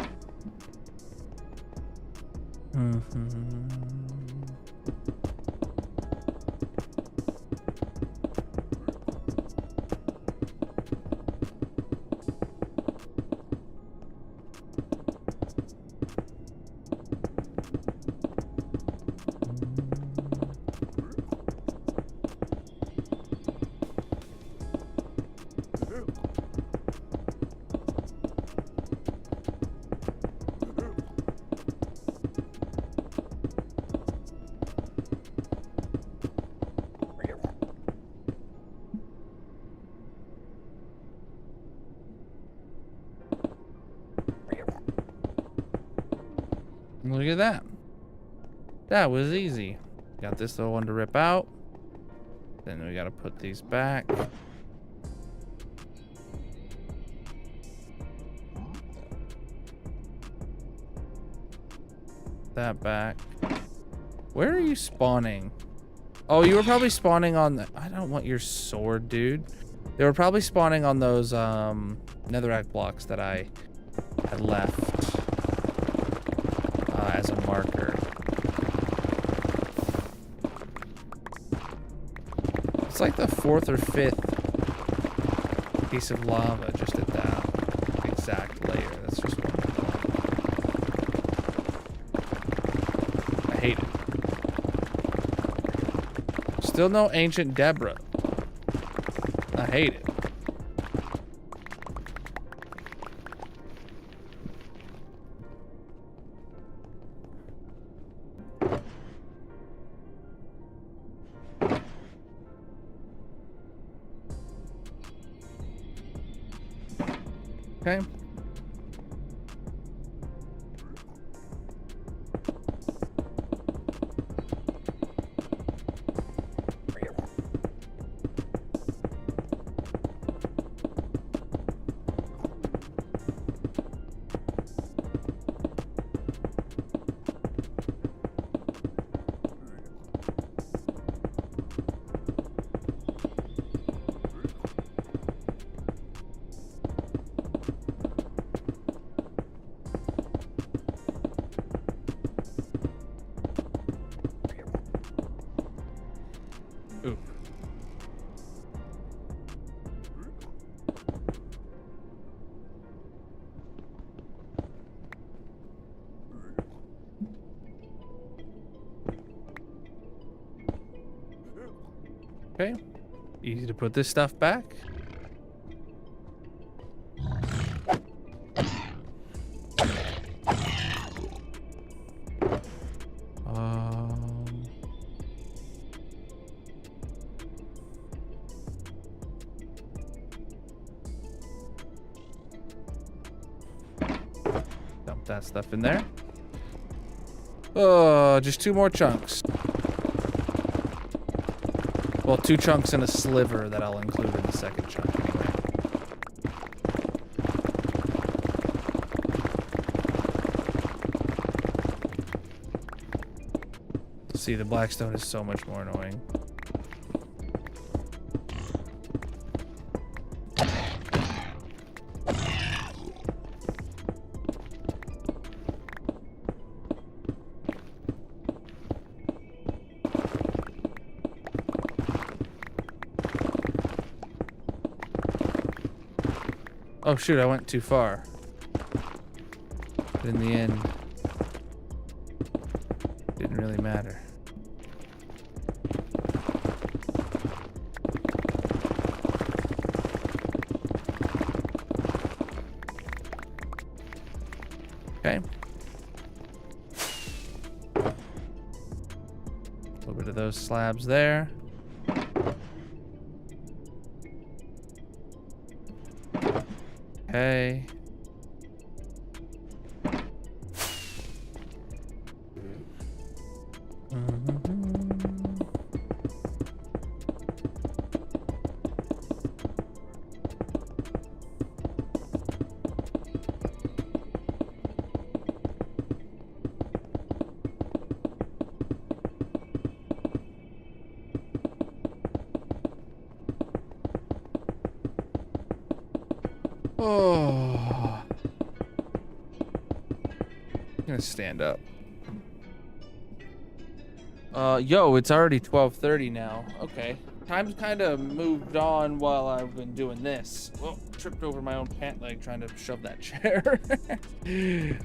Look at that. That was easy. Got this little one to rip out. Then we got to put these back. That back. Where are you spawning? Oh, you were probably spawning on the... I don't want your sword, dude. They were probably spawning on those netherrack blocks that I had left as a marker. It's like the 4th or 5th piece of lava just at that exact layer. That's just one. I hate it. Still no ancient Deborah. I hate it. Okay. Okay. Easy to put this stuff back. Dump that stuff in there. Oh, just 2 more chunks. Well, 2 chunks and a sliver that I'll include in the second chunk anyway. See, the blackstone is so much more annoying. Oh shoot, I went too far. But in the end, didn't really matter. Okay. A little bit of those slabs there. Okay. Oh. I'm gonna stand up. Yo, it's already 12:30 now. Okay. Time's kind of moved on while I've been doing this. Well, tripped over my own pant leg trying to shove that chair.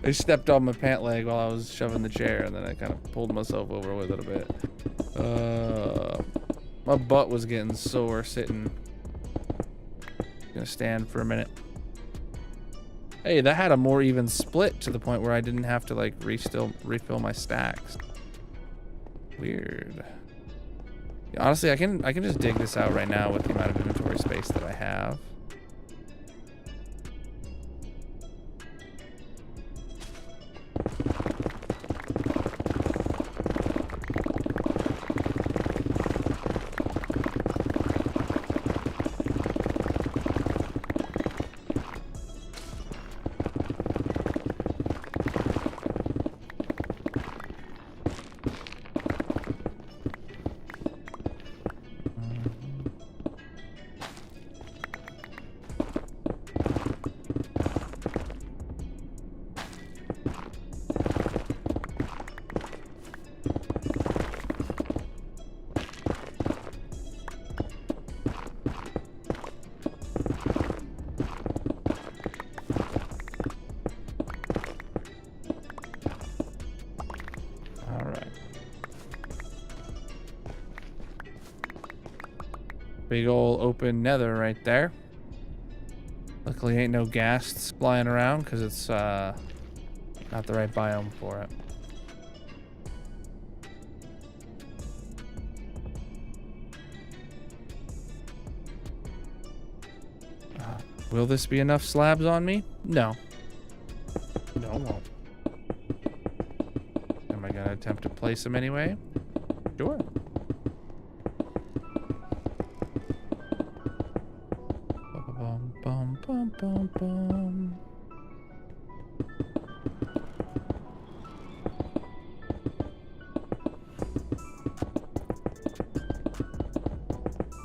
I stepped on my pant leg while I was shoving the chair, and then I kind of pulled myself over with it a bit. My butt was getting sore sitting. Gonna stand for a minute. Hey, that had a more even split to the point where I didn't have to like refill my stacks. Weird. Yeah, honestly, I can just dig this out right now with the amount of inventory space that I have. Big ol' open nether right there. Luckily ain't no ghasts flying around because it's not the right biome for it. Will this be enough slabs on me? No. No, it won't. Am I gonna attempt to place them anyway? Sure. Bum, bum, bum, bum.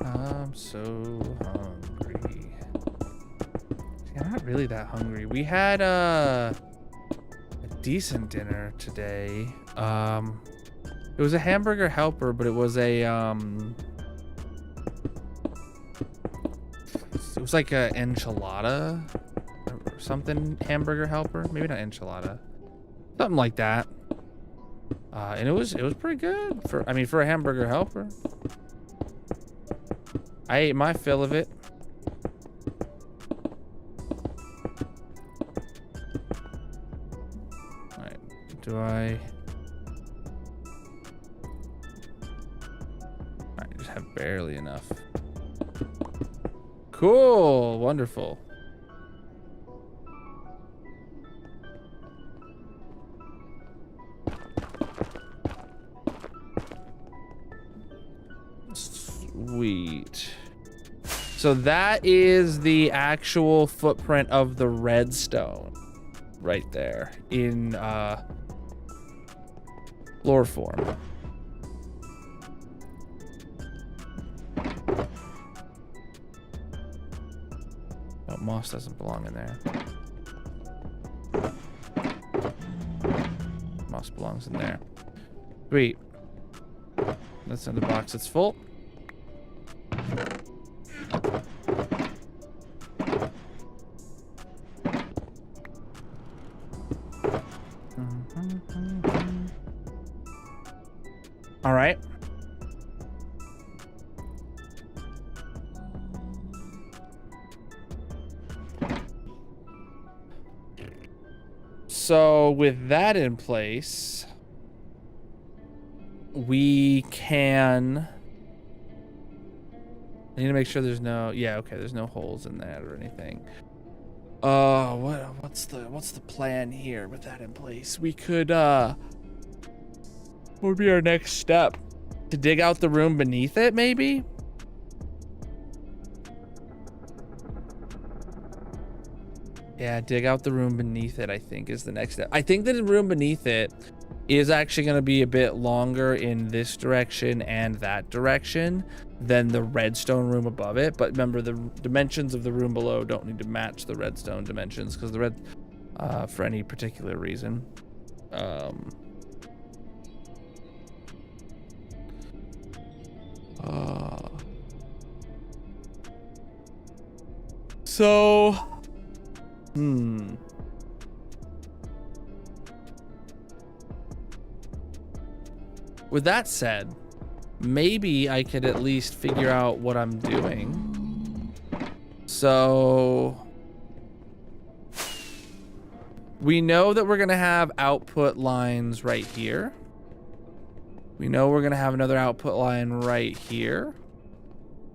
I'm so hungry. See, I'm not really that hungry. We had a decent dinner today. It was a hamburger helper, but it was a it was like a enchilada or something hamburger helper. Maybe not enchilada. Something like that. And it was pretty good for a hamburger helper. I ate my fill of it. All right, do I? I just have barely enough. Cool, wonderful. Sweet. So that is the actual footprint of the redstone right there in lore form. Oh, moss doesn't belong in there. Moss belongs in there. Sweet. That's in the box that's full. All right. So with that in place, we can... I need to make sure there's no... Yeah, okay, there's no holes in that or anything. What's the plan here with that in place? We could, what would be our next step? To dig out the room beneath it, maybe? Yeah, dig out the room beneath it, I think, is the next step. I think that the room beneath it is actually going to be a bit longer in this direction and that direction than the redstone room above it. But remember, the dimensions of the room below don't need to match the redstone dimensions because the red, for any particular reason. So... With that said, maybe I could at least figure out what I'm doing. So we know that we're gonna have output lines right here. We know we're gonna have another output line right here.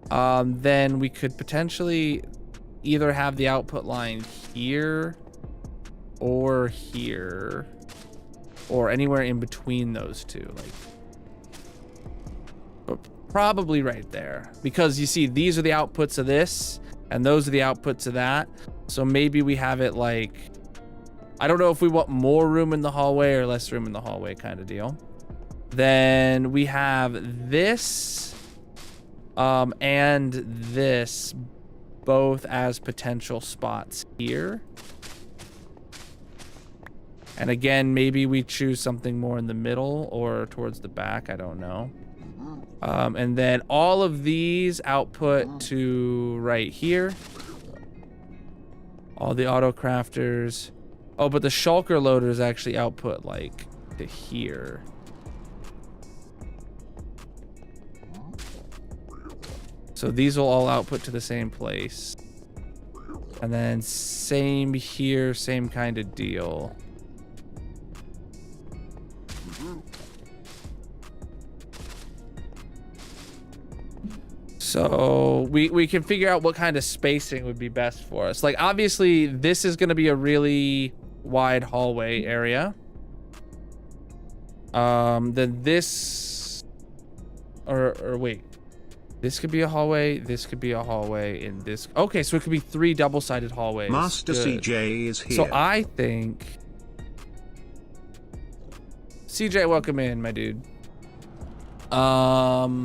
Then we could potentially either have the output line here or here or anywhere in between those two, like, but probably right there, because you see these are the outputs of this and those are the outputs of that. So maybe we have it like, I don't know if we want more room in the hallway or less room in the hallway kind of deal. Then we have this and this both as potential spots here. And again, maybe we choose something more in the middle or towards the back, I don't know. And then all of these output to right here. All the auto crafters. Oh, but the shulker loaders actually output like to here. So these will all output to the same place. And then same here, same kind of deal. So we can figure out what kind of spacing would be best for us. Like obviously this is going to be a really wide hallway area. Then this, or wait. This could be a hallway, this could be a hallway, and this... Okay, so it could be 3 double-sided hallways. Master Good. CJ is here. So I think... CJ, welcome in, my dude. Oh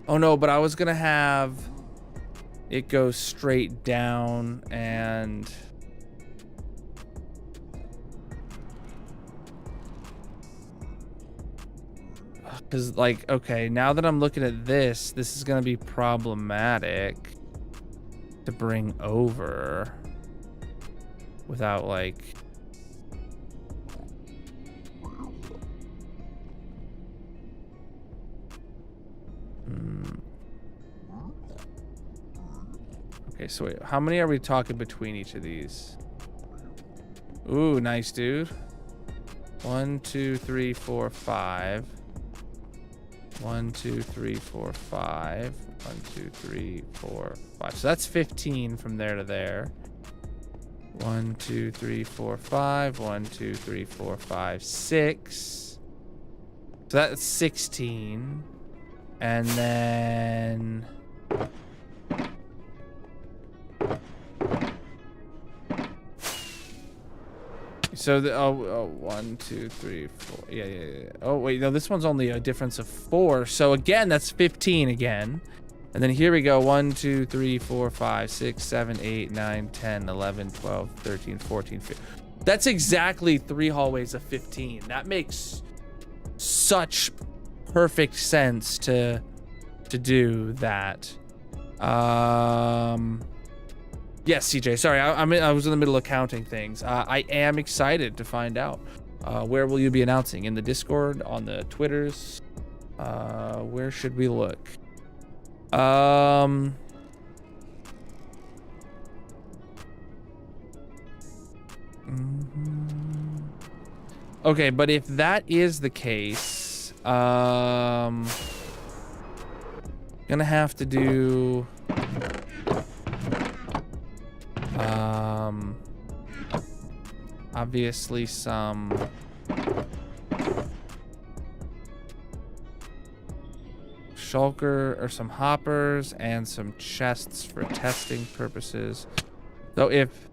no, but I was gonna have... It go straight down and... Because, like, okay, now that I'm looking at this, this is going to be problematic to bring over. without like. Okay, so wait, how many are we talking between each of these? Ooh, nice, dude. 1, 2, 3, 4, 5. 1, 2, 3, 4, 5. 1, 2, 3, 4, 5. So that's 15 from there to there. 1, 2, 3, 4, 5. 1, 2, 3, 4, 5, 6. So that's 16. And then so the 1, 2, 3, 4. Yeah. Oh wait, no, this one's only a difference of 4. So again, that's 15 again. And then here we go. 1, 2, 3, 4, 5, 6, 7, 8, 9, 10, 11, 12, 13, 14, 15. That's exactly 3 hallways of 15. That makes such perfect sense to do that. Yes, CJ. Sorry, I was in the middle of counting things. I am excited to find out. Where will you be announcing? In the Discord, on the Twitters? Where should we look? Okay, but if that is the case, gonna have to do obviously some shulker or some hoppers and some chests for testing purposes. So if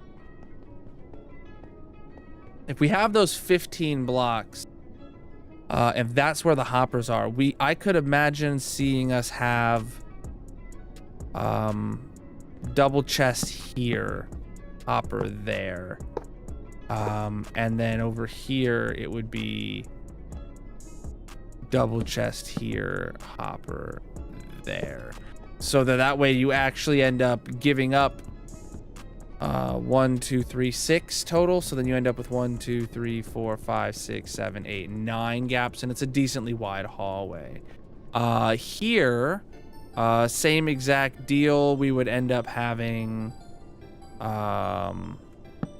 we have those 15 blocks, if that's where the hoppers are, I could imagine seeing us have double chest here, hopper there, and then over here it would be double chest here, hopper there, so that way you actually end up giving up 1, 2, 3, 6 total. So then you end up with 1, 2, 3, 4, 5, 6, 7, 8, 9 gaps, and it's a decently wide hallway. Here, same exact deal. We would end up having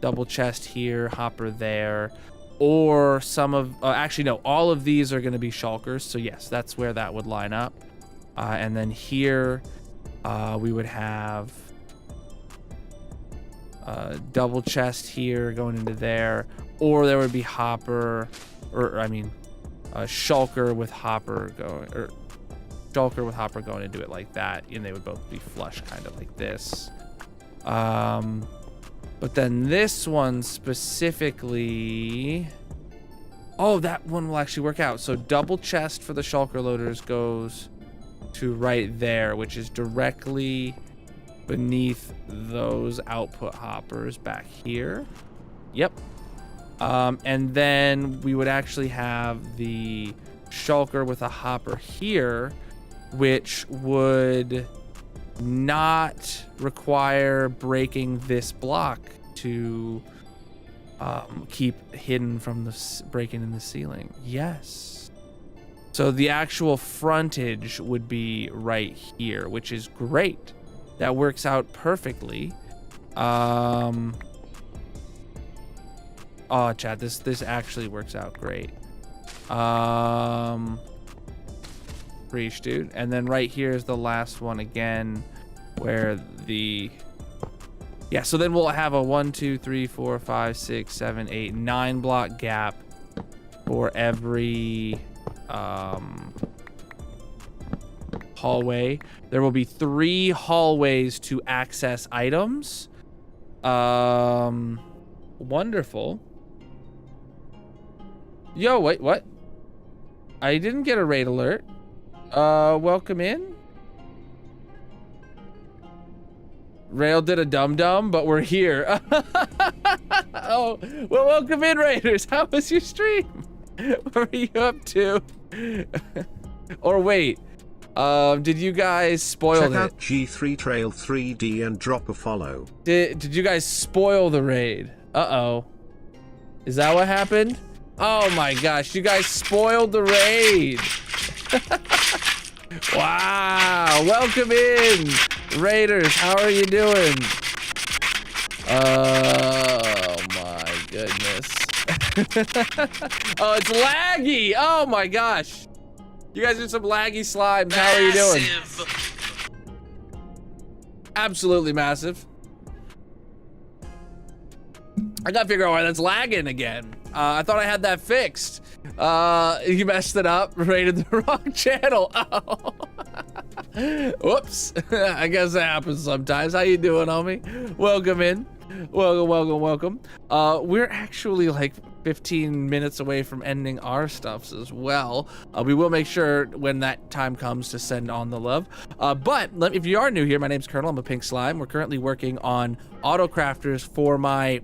double chest here, hopper there, or some of actually no, all of these are going to be shulkers. So yes, that's where that would line up. And then here, we would have double chest here going into there, or there would be hopper, or I mean shulker with hopper going, or shulker with hopper going into it like that, and they would both be flush kind of like this. But then this one specifically, oh, that one will actually work out. So double chest for the shulker loaders goes to right there, which is directly beneath those output hoppers back here. Yep. And then we would actually have the shulker with a hopper here, which would not require breaking this block to keep hidden from the breaking in the ceiling. Yes. So the actual frontage would be right here, which is great. That works out perfectly. Oh, chat, this actually works out great. Breach, dude. And then right here is the last one again, where the yeah. So then we'll have a 1, 2, 3, 4, 5, 6, 7, 8, 9 block gap for every hallway. There will be 3 hallways to access items. Wonderful. Yo, wait, what? I didn't get a raid alert. Welcome in. Rail did a dum-dum, but we're here. Oh, well, welcome in, Raiders. How was your stream? What were you up to? Or wait, did you guys spoil it? Check out G3 Trail 3D and drop a follow. Did you guys spoil the raid? Uh-oh. Is that what happened? Oh my gosh, you guys spoiled the raid. Wow, welcome in, Raiders. How are you doing? Oh my goodness. Oh, it's laggy. Oh my gosh. You guys are some laggy slimes. How are you doing? Absolutely massive. I gotta figure out why that's lagging again. I thought I had that fixed. You messed it up, rated the wrong channel. Oh. Whoops. I guess that happens sometimes. How you doing, homie? Welcome in. Welcome. We're actually like 15 minutes away from ending our stuffs as well. We will make sure when that time comes to send on the love. But if you are new here, my name's Colonel. I'm a pink slime. We're currently working on auto crafters for my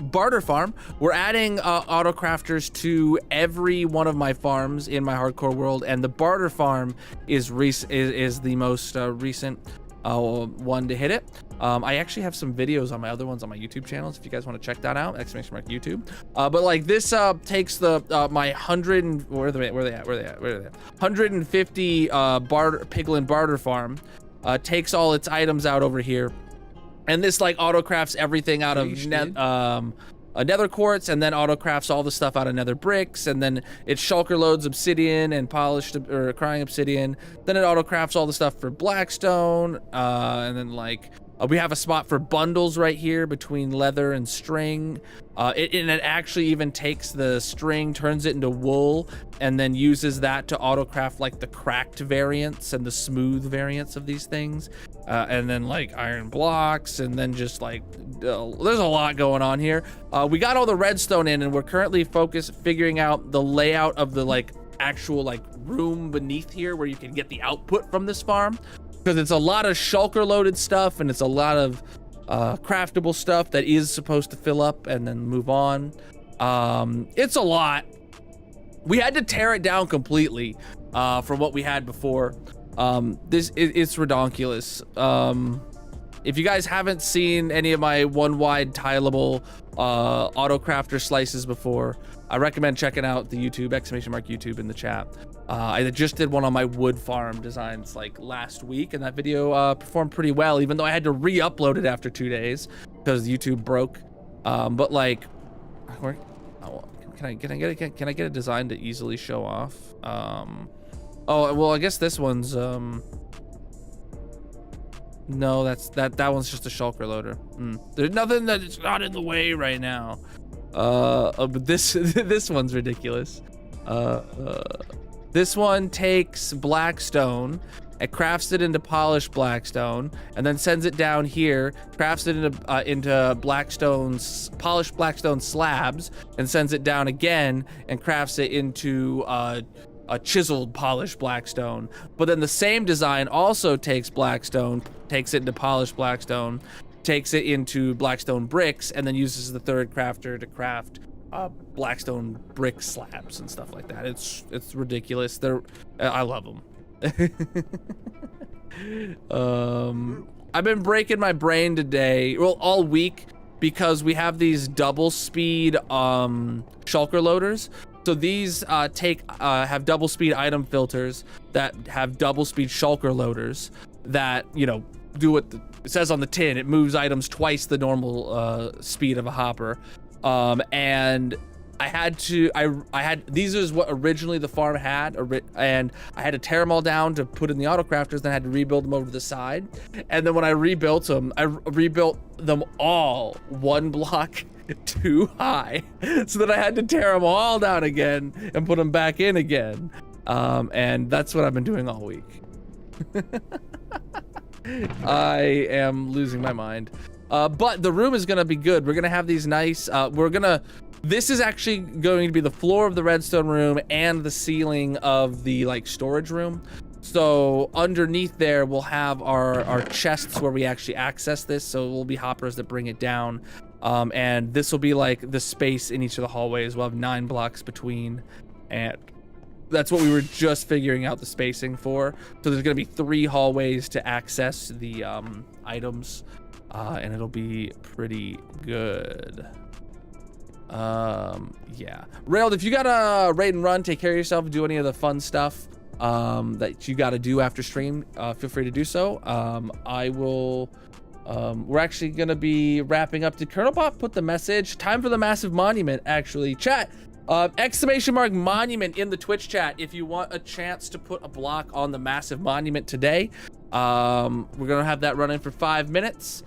Barter farm. We're adding auto crafters to every one of my farms in my hardcore world, and the Barter farm is the most recent one to hit it. I actually have some videos on my other ones on my YouTube channels if you guys want to check that out. !YouTube. But like this takes the my 100 where are they at 150 piglin barter farm, takes all its items out over here. And this like auto crafts everything out of nether quartz, and then auto crafts all the stuff out of nether bricks, and then it shulker loads obsidian and polished or crying obsidian. Then it auto crafts all the stuff for blackstone, and then like we have a spot for bundles right here between leather and string. It actually even takes the string, turns it into wool, and then uses that to auto craft like the cracked variants and the smooth variants of these things. And then like iron blocks, and then just like there's a lot going on here. We got all the redstone in, and we're currently figuring out the layout of the like actual like room beneath here where you can get the output from this farm, because it's a lot of shulker loaded stuff, and it's a lot of craftable stuff that is supposed to fill up and then move on. It's a lot. We had to tear it down completely from what we had before. It's redonkulous. If you guys haven't seen any of my one wide tileable auto crafter slices before, I recommend checking out the YouTube !YouTube in the chat. I just did one on my wood farm designs like last week, and that video performed pretty well, even though I had to re-upload it after 2 days because YouTube broke. But like, can I get a design to easily show off? Oh well, I guess this one's no, that one's just a shulker loader. There's nothing that's not in the way right now. But this this one's ridiculous. This one takes blackstone and crafts it into polished blackstone, and then sends it down here, crafts it into polished blackstone slabs, and sends it down again and crafts it into a chiseled polished blackstone. But then the same design also takes blackstone, takes it into polished blackstone, takes it into blackstone bricks, and then uses the third crafter to craft blackstone brick slabs and stuff like that. It's ridiculous. I love them. I've been breaking my brain today, well, all week, because we have these double speed shulker loaders. So these have double speed item filters that have double speed shulker loaders that, you know, do what it says on the tin. It moves items twice the normal speed of a hopper. And I had these is what originally the farm had, and I had to tear them all down to put in the auto crafters, then I had to rebuild them over to the side. And then when I rebuilt them all one block too high, so that I had to tear them all down again and put them back in again. And that's what I've been doing all week. I am losing my mind. But the room is gonna be good. We're gonna have these nice, this is actually going to be the floor of the redstone room and the ceiling of the like storage room. So underneath there, we'll have our chests where we actually access this. So we'll be hoppers that bring it down. And this will be like the space in each of the hallways. We'll have 9 blocks between, and that's what we were just figuring out the spacing for. So there's gonna be 3 hallways to access the items. and it'll be pretty good. Yeah. Railed, if you got a raid and run, take care of yourself, do any of the fun stuff that you got to do after stream, feel free to do so. I will. We're actually gonna be wrapping up. Did Colonel Bot put the message? Time for the massive monument. Actually, chat. Exclamation mark monument in the Twitch chat if you want a chance to put a block on the massive monument today. We're gonna have that running for 5 minutes.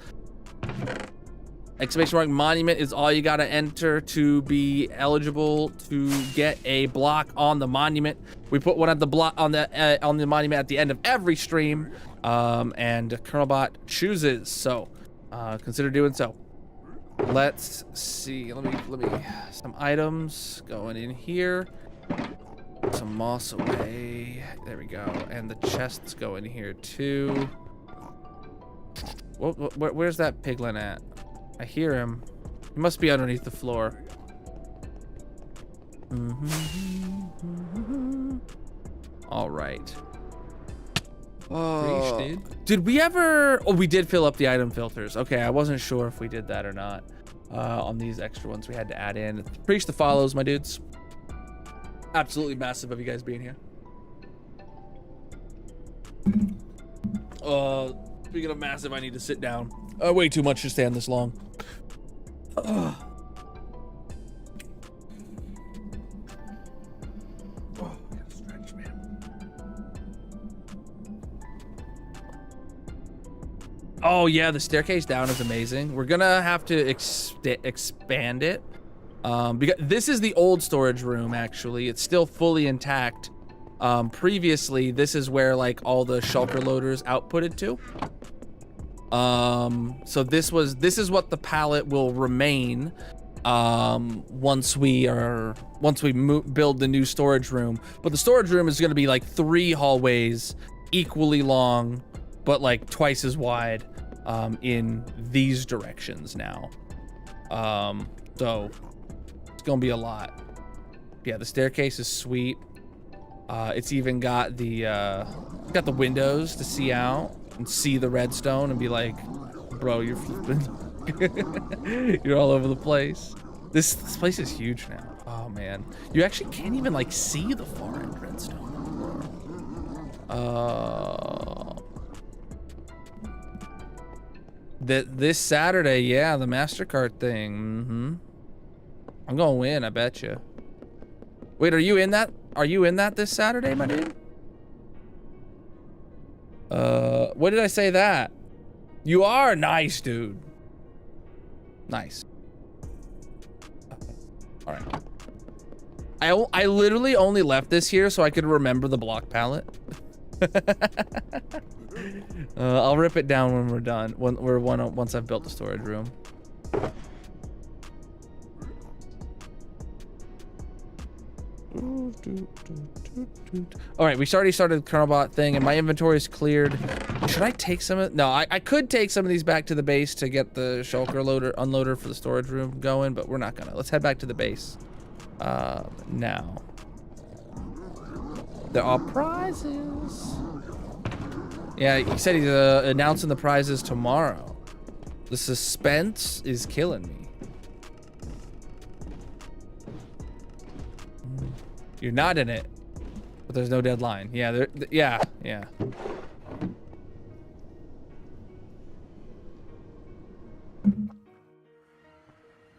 Exclamation mark monument is all you gotta enter to be eligible to get a block on the monument. We put one at the block on the monument at the end of every stream, and Colonel Bot chooses. So consider doing so. Let's see. Let me. Some items going in here. Some moss away. There we go. And the chests go in here too. Where's that piglin at? I hear him. He must be underneath the floor. All right. Oh, did we ever? Oh, we did fill up the item filters. Okay, I wasn't sure if we did that or not. On these extra ones we had to add in. Preach the follows, my dudes. Absolutely massive of you guys being here. Speaking of massive, I need to sit down. Way too much to stand this long. Oh, I gotta stretch, man. Oh yeah, the staircase down is amazing. We're gonna have to expand it. Because this is the old storage room, actually. It's still fully intact. Previously, this is where like all the shulker loaders outputted to. So this is what the pallet will remain once we build the new storage room. But the storage room is going to be like 3 hallways, equally long, but like twice as wide in these directions now. So it's gonna be a lot. Yeah, the staircase is sweet. It's even got the windows to see out and see the redstone and be like, bro, you're flipping. You're all over the place. This place is huge now. Oh man, you actually can't even like see the far end redstone anymore. This Saturday, yeah, the MasterCard thing. I'm gonna win, I bet you. Wait, are you in that? Are you in that this Saturday, my dude? What did I say that? You are nice, dude. Nice. All right. I literally only left this here so I could remember the block palette. I'll rip it down when we're done. Once I've built the storage room. All right, we already started the Colonel Bot thing, and my inventory is cleared. Should I take some of? No, I could take some of these back to the base to get the shulker unloader for the storage room going, but we're not gonna. Let's head back to the base now. There are prizes. Yeah, he said he's announcing the prizes tomorrow. The suspense is killing me. You're not in it, but there's no deadline. Yeah, yeah.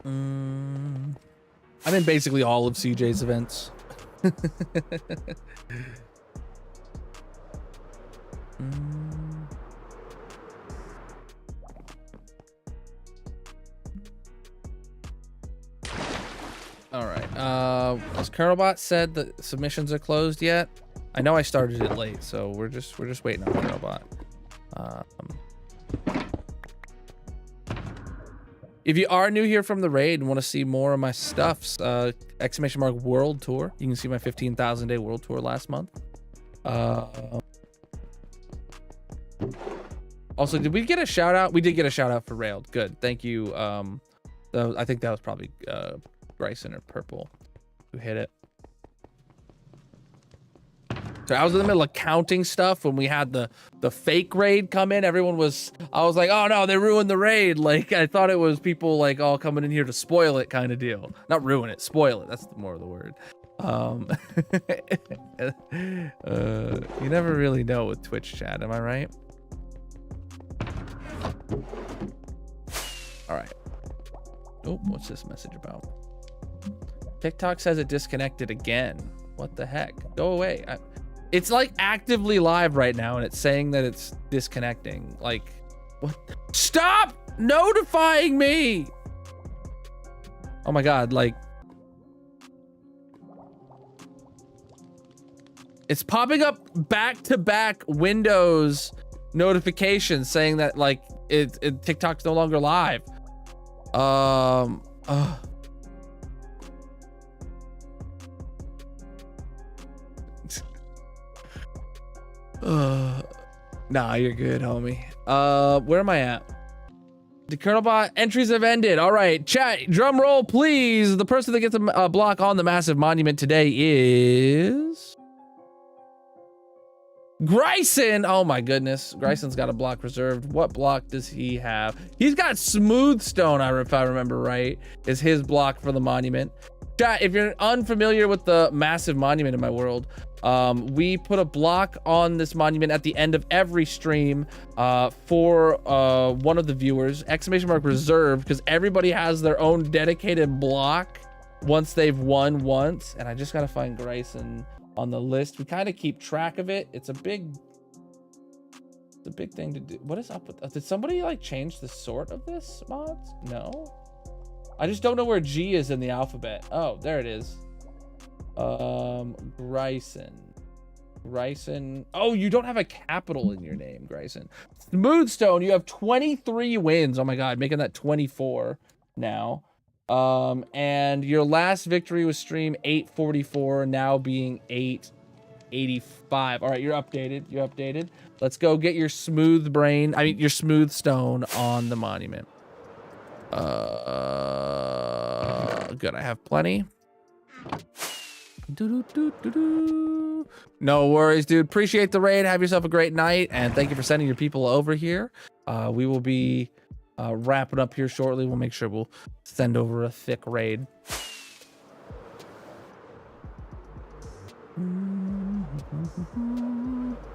I'm in basically all of CJ's events. All right. Has Colonelbot said that submissions are closed yet? I know I started it late, so we're just waiting on Colonelbot. If you are new here from the raid and want to see more of my stuffs, exclamation mark world tour. You can see my 15,000 day world tour last month. Also, did we get a shout out? We did get a shout out for Railed. Good. Thank you. I think that was probably Bryson or Purple who hit it. So I was in the middle of counting stuff when we had the fake raid come in. I was like, oh no, they ruined the raid. Like I thought it was people like all coming in here to spoil it kind of deal. Not ruin it, spoil it. That's more of the word. You never really know with Twitch chat, am I right? All right. Oh, what's this message about? TikTok says it disconnected again. What the heck? Go away. It's like actively live right now and it's saying that it's disconnecting. Like, what? Stop notifying me. Oh my God, like. It's popping up back-to-back Windows notifications saying that like TikTok's no longer live. Nah, you're good, homie. Where am I at? The Colonel bot entries have ended. All right, chat, drum roll, please. The person that gets a block on the massive monument today is Grayson. Oh my goodness, Grayson's got a block reserved. What block does he have? He's got Smooth Stone, if I remember right, is his block for the monument. Chat, if you're unfamiliar with the massive monument in my world, we put a block on this monument at the end of every stream for one of the viewers, exclamation mark reserved, because everybody has their own dedicated block once they've won once. And I just gotta find Grayson on the list. We kind of keep track of it. It's a big thing to do. What is up with did somebody like change the sort of this mods? No, I just don't know where G is in the alphabet. Oh, there it is. Grayson. Oh, you don't have a capital in your name, Grayson. Smoothstone, you have 23 wins. Oh my God, making that 24 now. And your last victory was stream 844, now being 885. All right, you're updated. Let's go get your your smooth stone on the monument. Good, I have plenty. No worries, dude. Appreciate the raid. Have yourself a great night, and thank you for sending your people over here. We will be wrapping up here shortly. We'll make sure we'll send over a thick raid.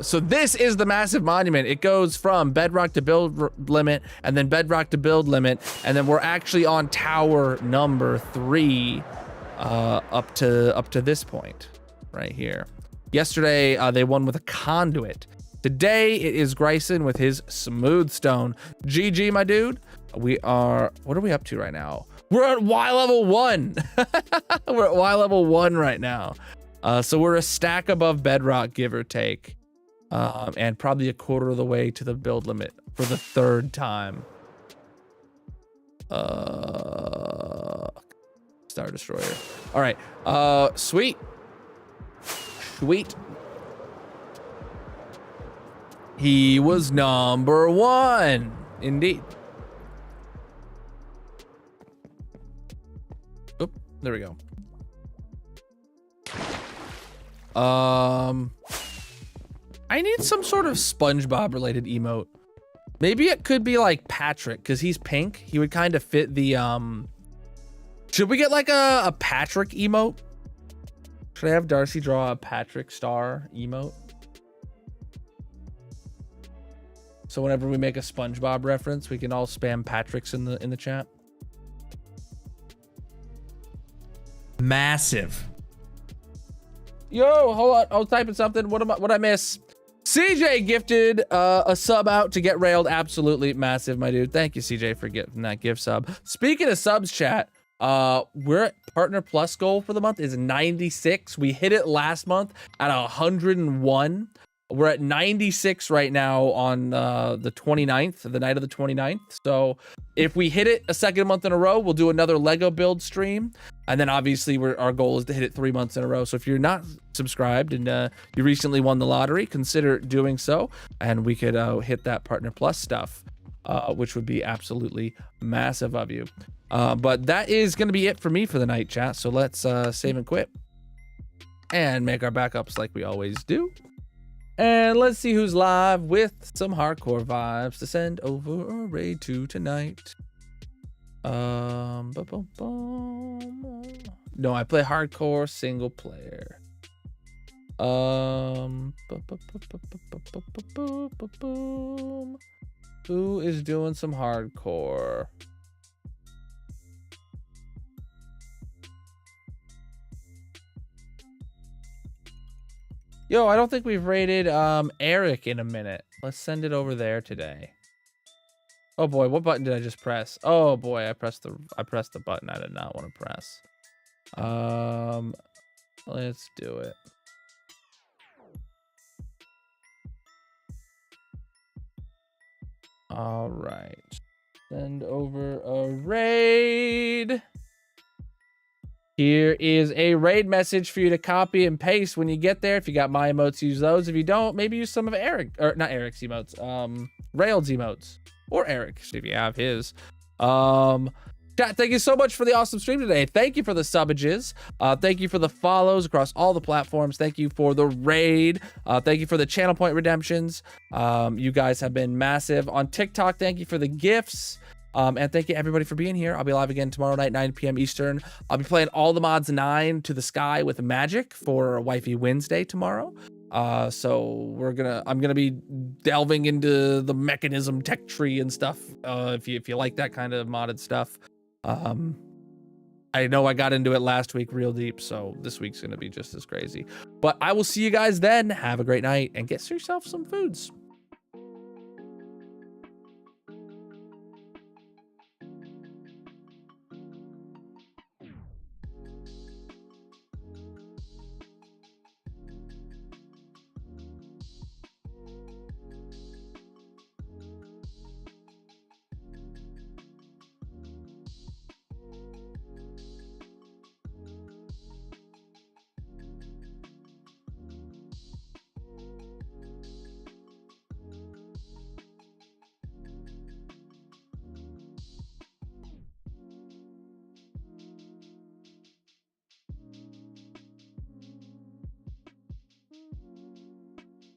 So this is the massive monument. It goes from bedrock to build limit, and then bedrock to build limit, and then we're actually on tower number 3 up to this point right here. Yesterday they won with a conduit. Today it is Grayson with his smooth stone. GG, my dude. What are we up to right now? We're at Y level 1. We're at Y level 1 right now. So we're a stack above bedrock, give or take. And probably a quarter of the way to the build limit for the 3rd time. Star Destroyer. All right. Sweet. He was number 1. Indeed. Oop, there we go. I need some sort of SpongeBob related emote. Maybe it could be like Patrick, because he's pink. He would kind of fit the should we get like a Patrick emote? Should I have Darcy draw a Patrick star emote? So whenever we make a SpongeBob reference, we can all spam Patrick's in the chat. Massive. Yo, hold on. I was typing something. What I miss? CJ gifted a sub out to get railed. Absolutely massive, my dude. Thank you, CJ, for getting that gift sub. Speaking of subs, chat, we're at Partner Plus goal for the month is 96. We hit it last month at 101. We're at 96 right now on the 29th, the night of the 29th. So if we hit it a second month in a row, we'll do another Lego build stream. And then obviously our goal is to hit it 3 months in a row. So if you're not subscribed and you recently won the lottery, consider doing so. And we could hit that Partner Plus stuff, which would be absolutely massive of you. But that is going to be it for me for the night, chat. So let's save and quit. and make our backups like we always do. And let's see who's live with some hardcore vibes to send over a raid to tonight. No, I play hardcore single player. Who is doing some hardcore? Yo, I don't think we've rated Eric in a minute. Let's send it over there today. Oh boy, what button did I just press? Oh boy, I pressed the button I did not want to press. Let's do it. All right. Send over a raid. Here is a raid message for you to copy and paste when you get there. If you got my emotes, use those. If you don't, maybe use some of Eric, or not Eric's emotes, Rail's emotes, or Eric, if you have his. Chat, thank you so much for the awesome stream today. Thank you for the subages. Thank you for the follows across all the platforms. Thank you for the raid. Thank you for the channel point redemptions. You guys have been massive. On TikTok, thank you for the gifts. And thank you everybody for being here. I'll be live again tomorrow night, 9 p.m. Eastern. I'll be playing all the mods 9 to the sky with Magic for Wifey Wednesday tomorrow. So I'm gonna be delving into the mechanism tech tree and stuff. If you like that kind of modded stuff. I know I got into it last week real deep, so this week's gonna be just as crazy. But I will see you guys then. Have a great night and get yourself some foods.